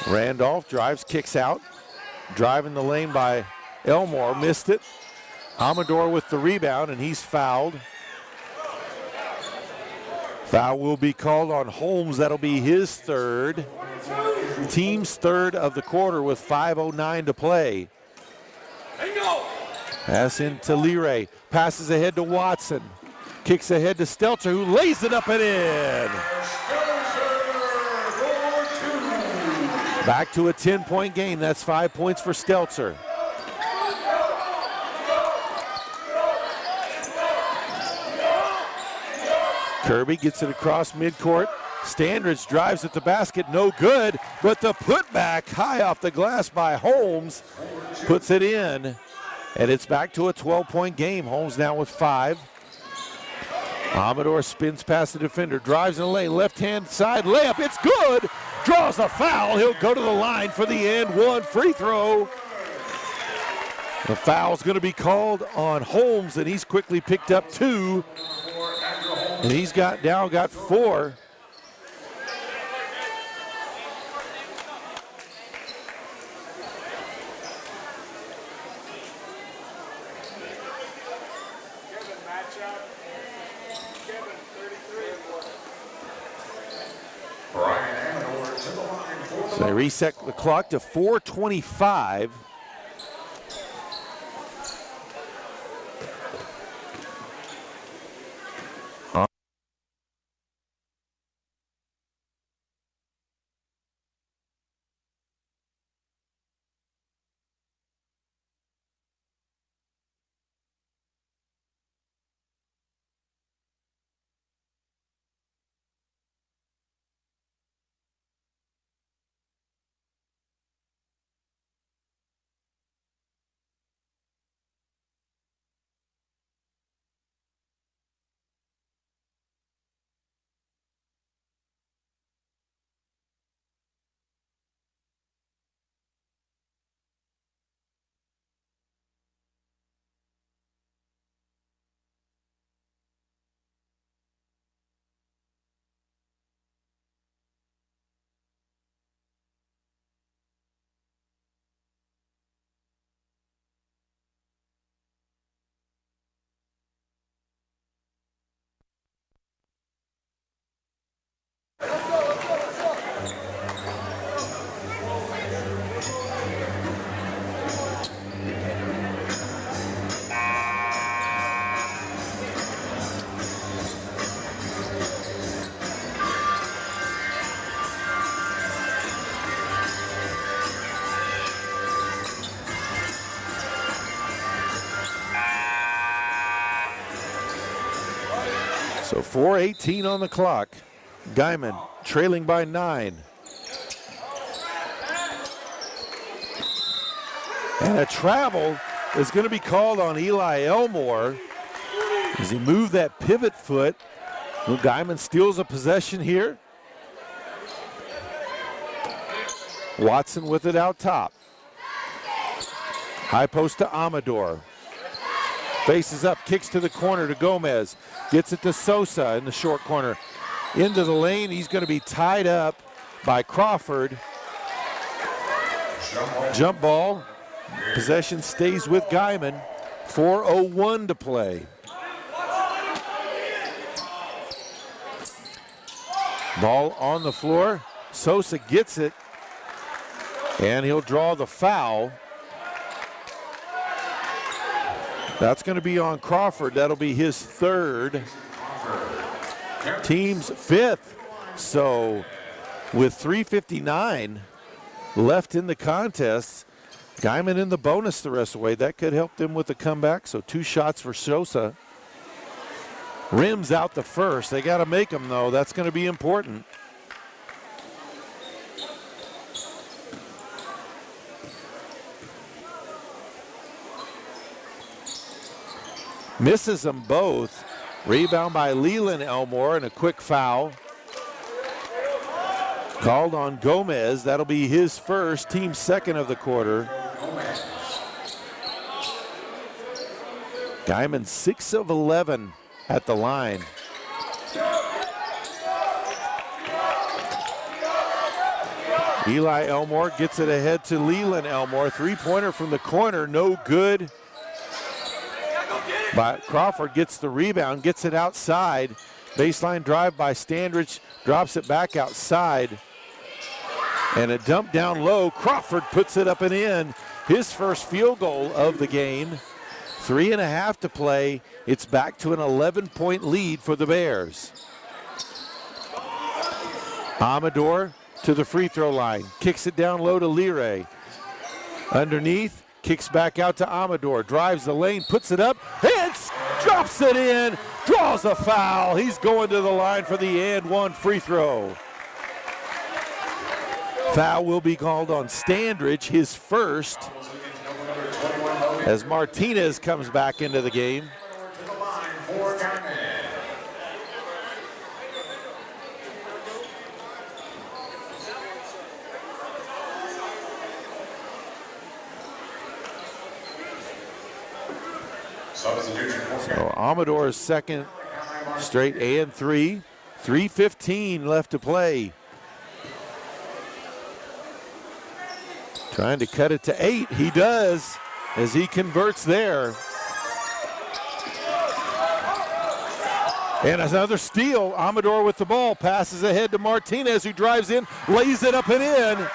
Randolph drives, kicks out. Driving the lane by Elmore, missed it. Amador with the rebound, and he's fouled. Foul will be called on Holmes. That'll be his third. Team's third of the quarter with 5:09 to play. Pass into Lire. Passes ahead to Watson. Kicks ahead to Stelzer, who lays it up and in. Back to a 10-point game. That's 5 points for Stelzer. Kirby gets it across midcourt. Standridge drives at the basket, no good, but the putback high off the glass by Holmes puts it in, and it's back to a 12-point game. Holmes now with 5. Amador spins past the defender, drives in the lane, left-hand side layup, it's good, draws a foul, he'll go to the line for the end one free throw. The foul's going to be called on Holmes, and he's quickly picked up 2. And he's got 4. So they reset the clock to 4:25. So 4:18 on the clock. Guymon trailing by 9. And a travel is going to be called on Eli Elmore as he moved that pivot foot. Well, Guymon steals a possession here. Watson with it out top. High post to Amador. Faces up, kicks to the corner to Gomez. Gets it to Sosa in the short corner. Into the lane, he's going to be tied up by Crawford. Jump ball. Possession stays with Guymon. 4:01 to play. Ball on the floor. Sosa gets it. And he'll draw the foul. That's going to be on Crawford. That'll be his 3rd. Team's 5th. So with 3:59 left in the contest, Guymon in the bonus the rest of the way. That could help them with the comeback. So 2 shots for Sosa. Rims out the first. They got to make them, though. That's going to be important. Misses them both. Rebound by Leland Elmore and a quick foul. Called on Gomez. That'll be his first, team 2nd of the quarter. Guymon 6 of 11 at the line. Eli Elmore gets it ahead to Leland Elmore. 3-pointer from the corner, no good. But Crawford gets the rebound, gets it outside. Baseline drive by Standridge, drops it back outside. And a dump down low. Crawford puts it up and in. His first field goal of the game. 3.5 to play. It's back to an 11-point lead for the Bears. Amador to the free throw line. Kicks it down low to Lire. Underneath. Kicks back out to Amador, drives the lane, puts it up, and drops it in, draws a foul. He's going to the line for the and 1 free throw. Foul will be called on Standridge, his first, as Martinez comes back into the game. Substitution for So Amador's second straight and 3:15 left to play. Trying to cut it to 8. He does as he converts there. And another steal. Amador with the ball. Passes ahead to Martinez, who drives in, lays it up and in.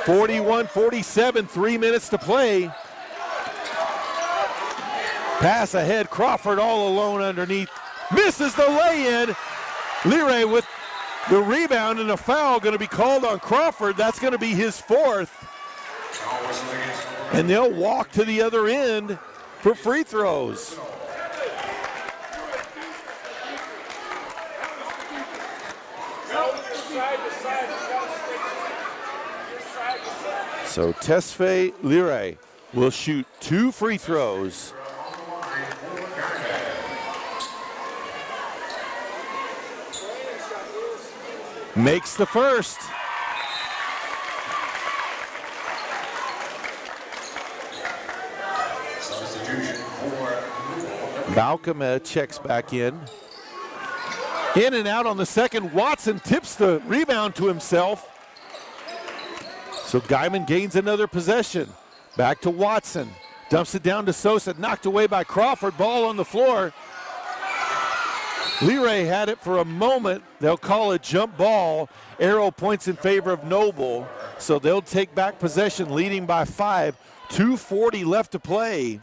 41-47, 3 minutes to play. Pass ahead, Crawford all alone underneath. Misses the lay-in. Leray with the rebound, and a foul going to be called on Crawford. That's going to be his 4th. And they'll walk to the other end for free throws. So Tesfaye Leray will shoot 2 free throws. Makes the first. Balcoma checks back in. In and out on the second. Watson tips the rebound to himself. So Guymon gains another possession. Back to Watson. Dumps it down to Sosa. Knocked away by Crawford. Ball on the floor. Leray had it for a moment. They'll call a jump ball. Arrow points in favor of Noble. So they'll take back possession, leading by 5. 2:40 left to play.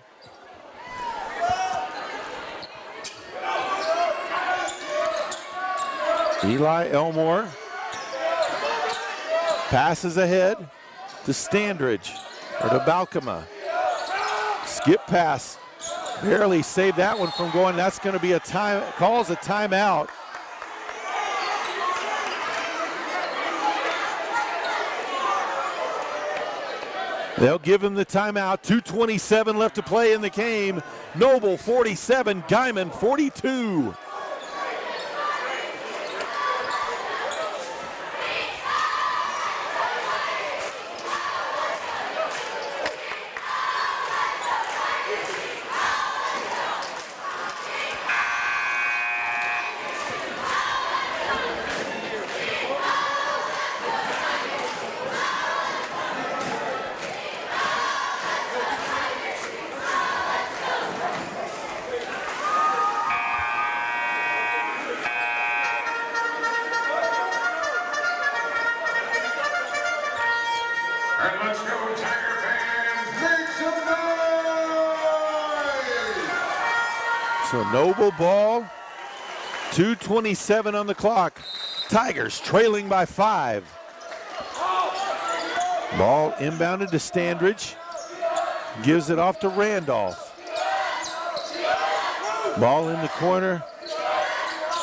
Eli Elmore passes ahead to Standridge, or to Balcoma. Skip pass. Barely saved that one from going. That's going to be a time, calls a timeout. They'll give him the timeout. 2:27 left to play in the game. Noble 47, Guymon 42. And let's go, Tiger fans, make some noise! So Noble ball, 2:27 on the clock. Tigers trailing by 5. Ball inbounded to Standridge. Gives it off to Randolph. Ball in the corner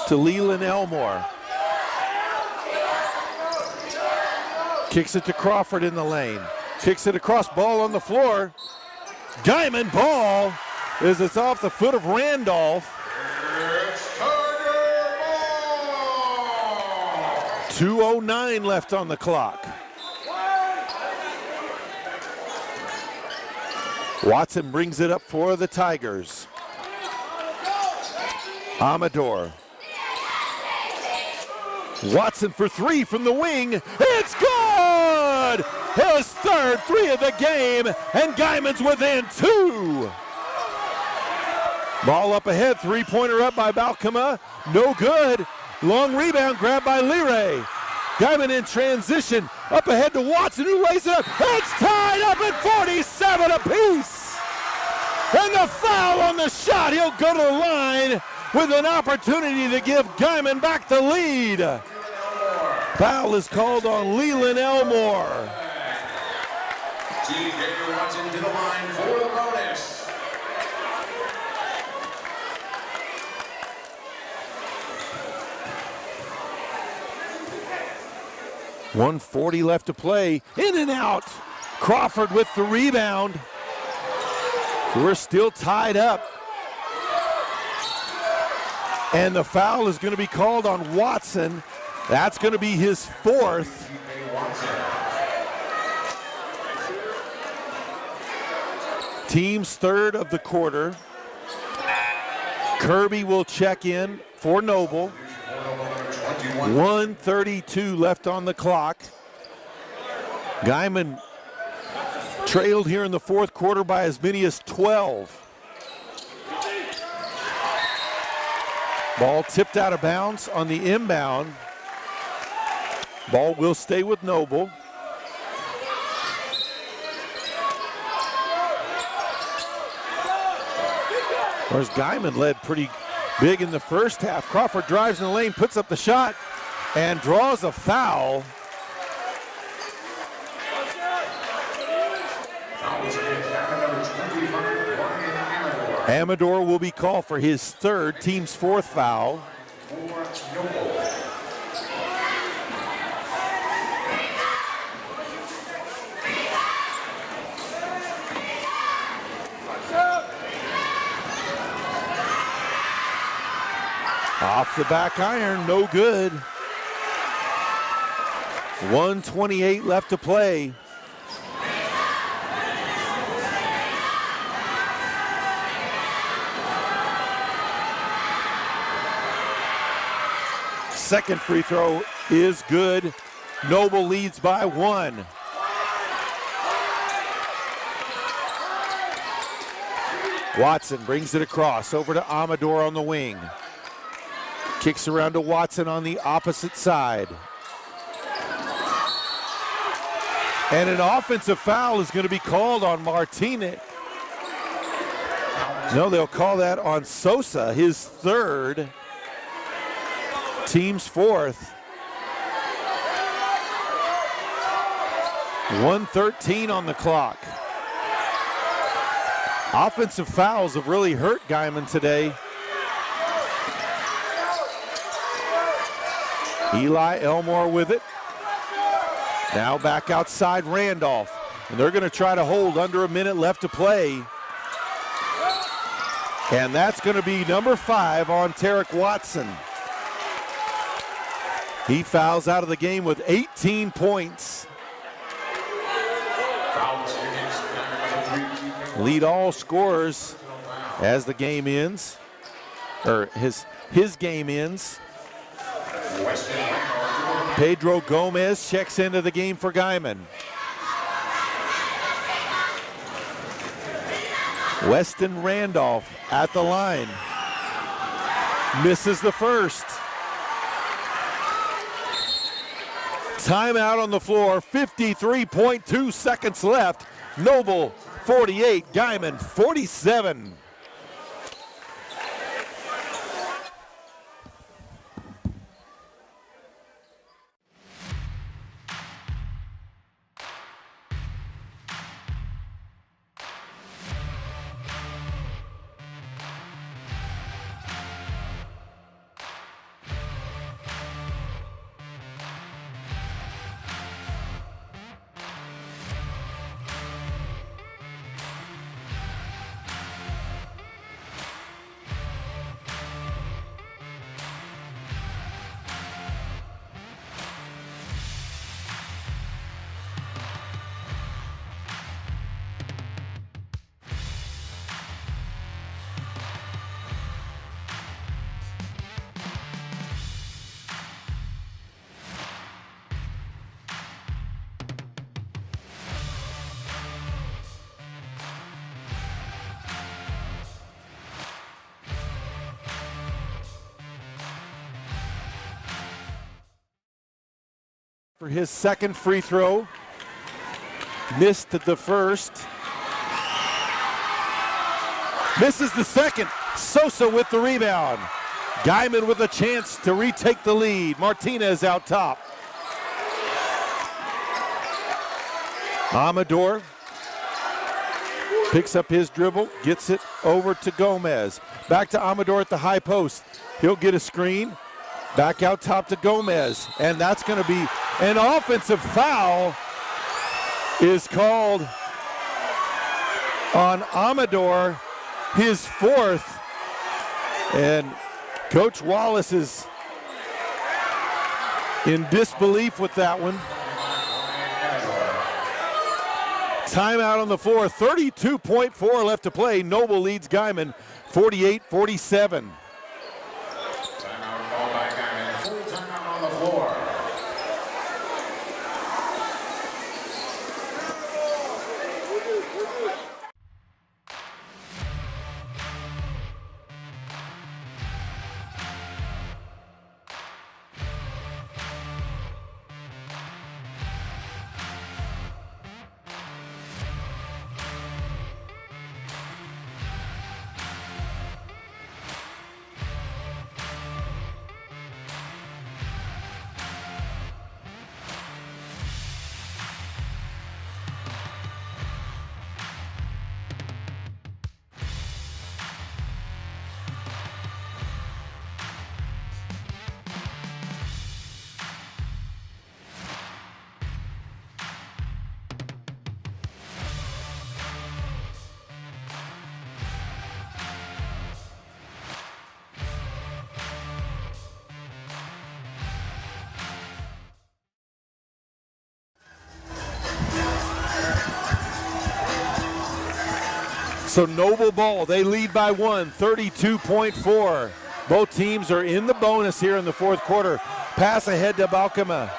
to Leland Elmore. Kicks it to Crawford in the lane. Kicks it across, ball on the floor. Guymon ball as it's off the foot of Randolph. It's Tiger ball! 2:09 left on the clock. Watson brings it up for the Tigers. Amador. Watson for 3 from the wing. It's good! His third 3 of the game, and Guymon's within 2. Ball up ahead, 3-pointer up by Balcoma. No good. Long rebound grabbed by Leray. Guymon in transition. Up ahead to Watson, who lays it up. It's tied up at 47 apiece. And the foul on the shot. He'll go to the line with an opportunity to give Guymon back the lead. Foul is called on Leland Elmore. TJ Watson to the line for the bonus. .140 left to play. In and out. Crawford with the rebound. We're still tied up. And the foul is going to be called on Watson. That's going to be his 4th. Team's third of the quarter. Kirby will check in for Noble. 1:32 left on the clock. Guymon trailed here in the fourth quarter by as many as 12. Ball tipped out of bounds on the inbound. Ball will stay with Noble. Whereas Guymon led pretty big in the first half. Crawford drives in the lane, puts up the shot, and draws a foul. Amador will be called for his third, team's fourth foul. Off the back iron, no good. 1:28 left to play. Second free throw is good. Noble leads by 1. Watson brings it across over to Amador on the wing. Kicks around to Watson on the opposite side. And an offensive foul is going to be called on Martinez. No, they'll call that on Sosa, his third, team's fourth. 1:13 on the clock. Offensive fouls have really hurt Guymon today. Eli Elmore with it. Now back outside Randolph. And they're going to try to hold under a minute left to play. And that's going to be number 5 on Tarek Watson. He fouls out of the game with 18 points. Lead all scorers as the game ends, or his game ends. Pedro Gomez checks into the game for Guymon. Weston Randolph at the line. Misses the first. Timeout on the floor, 53.2 seconds left. Noble 48, Guymon 47. For his second free throw, missed the first, misses the second. Sosa with the rebound. Guymon with a chance to retake the lead. Martinez out top. Amador picks up his dribble, gets it over to Gomez. Back to Amador at the high post. He'll get a screen. Back out top to Gomez, and that's going to be an offensive foul is called on Amador, his fourth. And Coach Wallace is in disbelief with that one. Timeout on the floor, 32.4 left to play. Noble leads Guymon 48-47. Timeout called by Guymon. Full timeout on the floor. So Noble ball, they lead by 1, 32.4. Both teams are in the bonus here in the fourth quarter. Pass ahead to Balkema.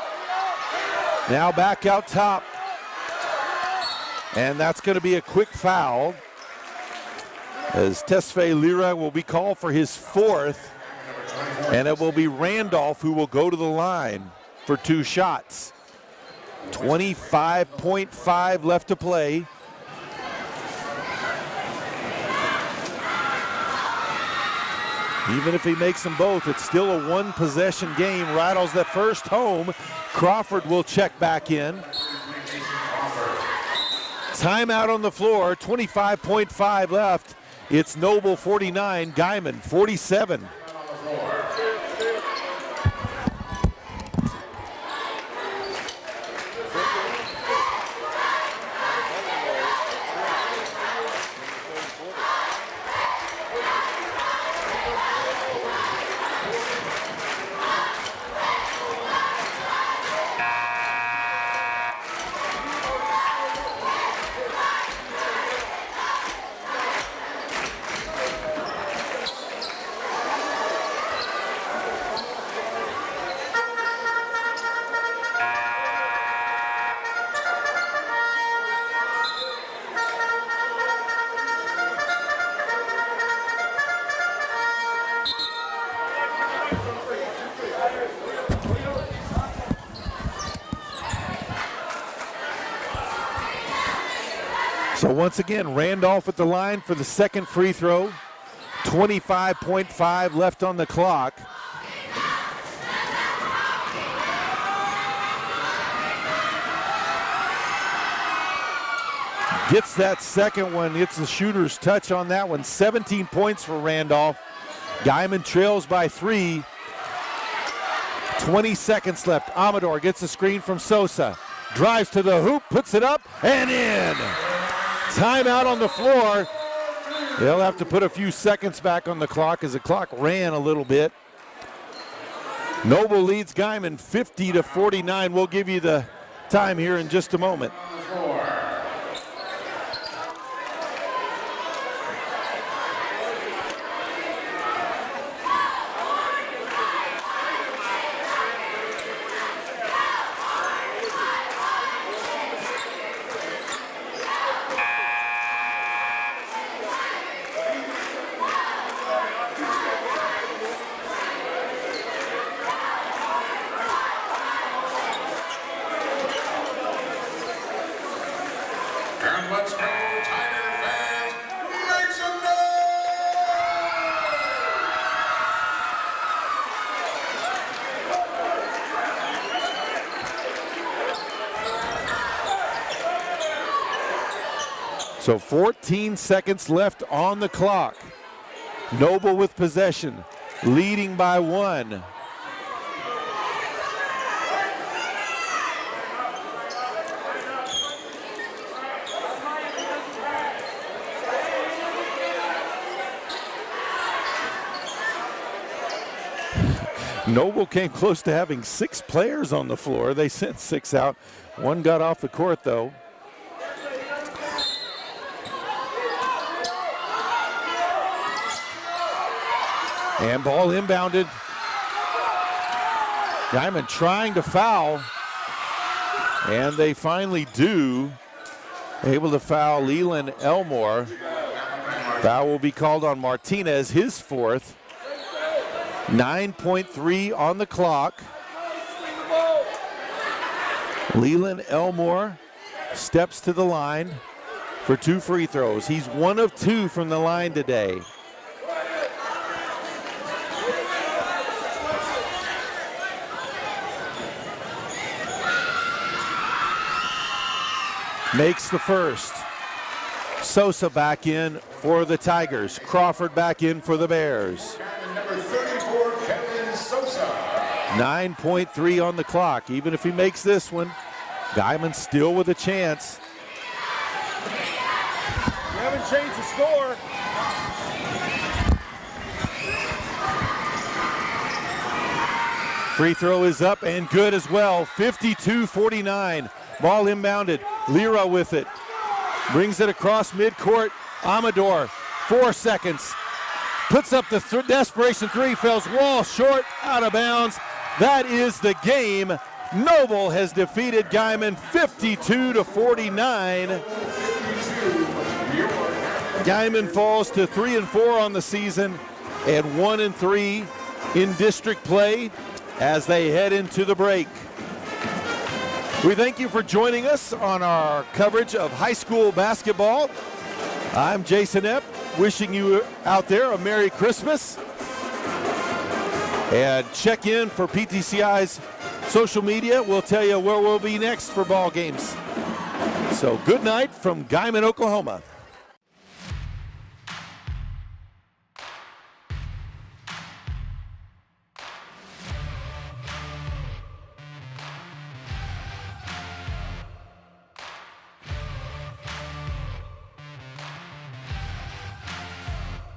Now back out top. And that's going to be a quick foul, as Tesfaye Lira will be called for his 4th. And it will be Randolph who will go to the line for 2 shots. 25.5 left to play. Even if he makes them both, it's still a 1-possession game. Rattles that first home. Crawford will check back in. Timeout on the floor, 25.5 left. It's Noble 49, Guymon 47. So once again, Randolph at the line for the second free throw. 25.5 left on the clock. Gets that second one, gets the shooter's touch on that one. 17 points for Randolph. Guymon trails by 3. 20 seconds left. Amador gets a screen from Sosa. Drives to the hoop, puts it up, and in. Timeout on the floor. They'll have to put a few seconds back on the clock as the clock ran a little bit. Noble leads Guymon 50-49. We'll give you the time here in just a moment. And let's go, Tiger fans, make some noise! So 14 seconds left on the clock. Noble with possession, leading by 1. Noble came close to having 6 players on the floor. They sent 6 out. 1 got off the court, though. And ball inbounded. Guymon trying to foul. And they finally do. Able to foul Leland Elmore. Foul will be called on Martinez, his fourth. 9.3 on the clock. Leland Elmore steps to the line for 2 free throws. He's 1 of 2 from the line today. Makes the first. Sosa back in for the Tigers. Crawford back in for the Bears. Number 34, Kevin Sosa. 9.3 on the clock. Even if he makes this one, Guymon still with a chance. You haven't changed the score. Free throw is up and good as well. 52-49. Ball inbounded. Lira with it. Brings it across midcourt. Amador, 4 seconds. Puts up the desperation three. Falls wall short, out of bounds. That is the game. Noble has defeated Guymon 52-49. Guymon falls to 3-4 on the season and 1-3 in district play as they head into the break. We thank you for joining us on our coverage of high school basketball. I'm Jason Epp, wishing you out there a Merry Christmas. And check in for PTCI's social media. We'll tell you where we'll be next for ball games. So good night from Guymon, Oklahoma.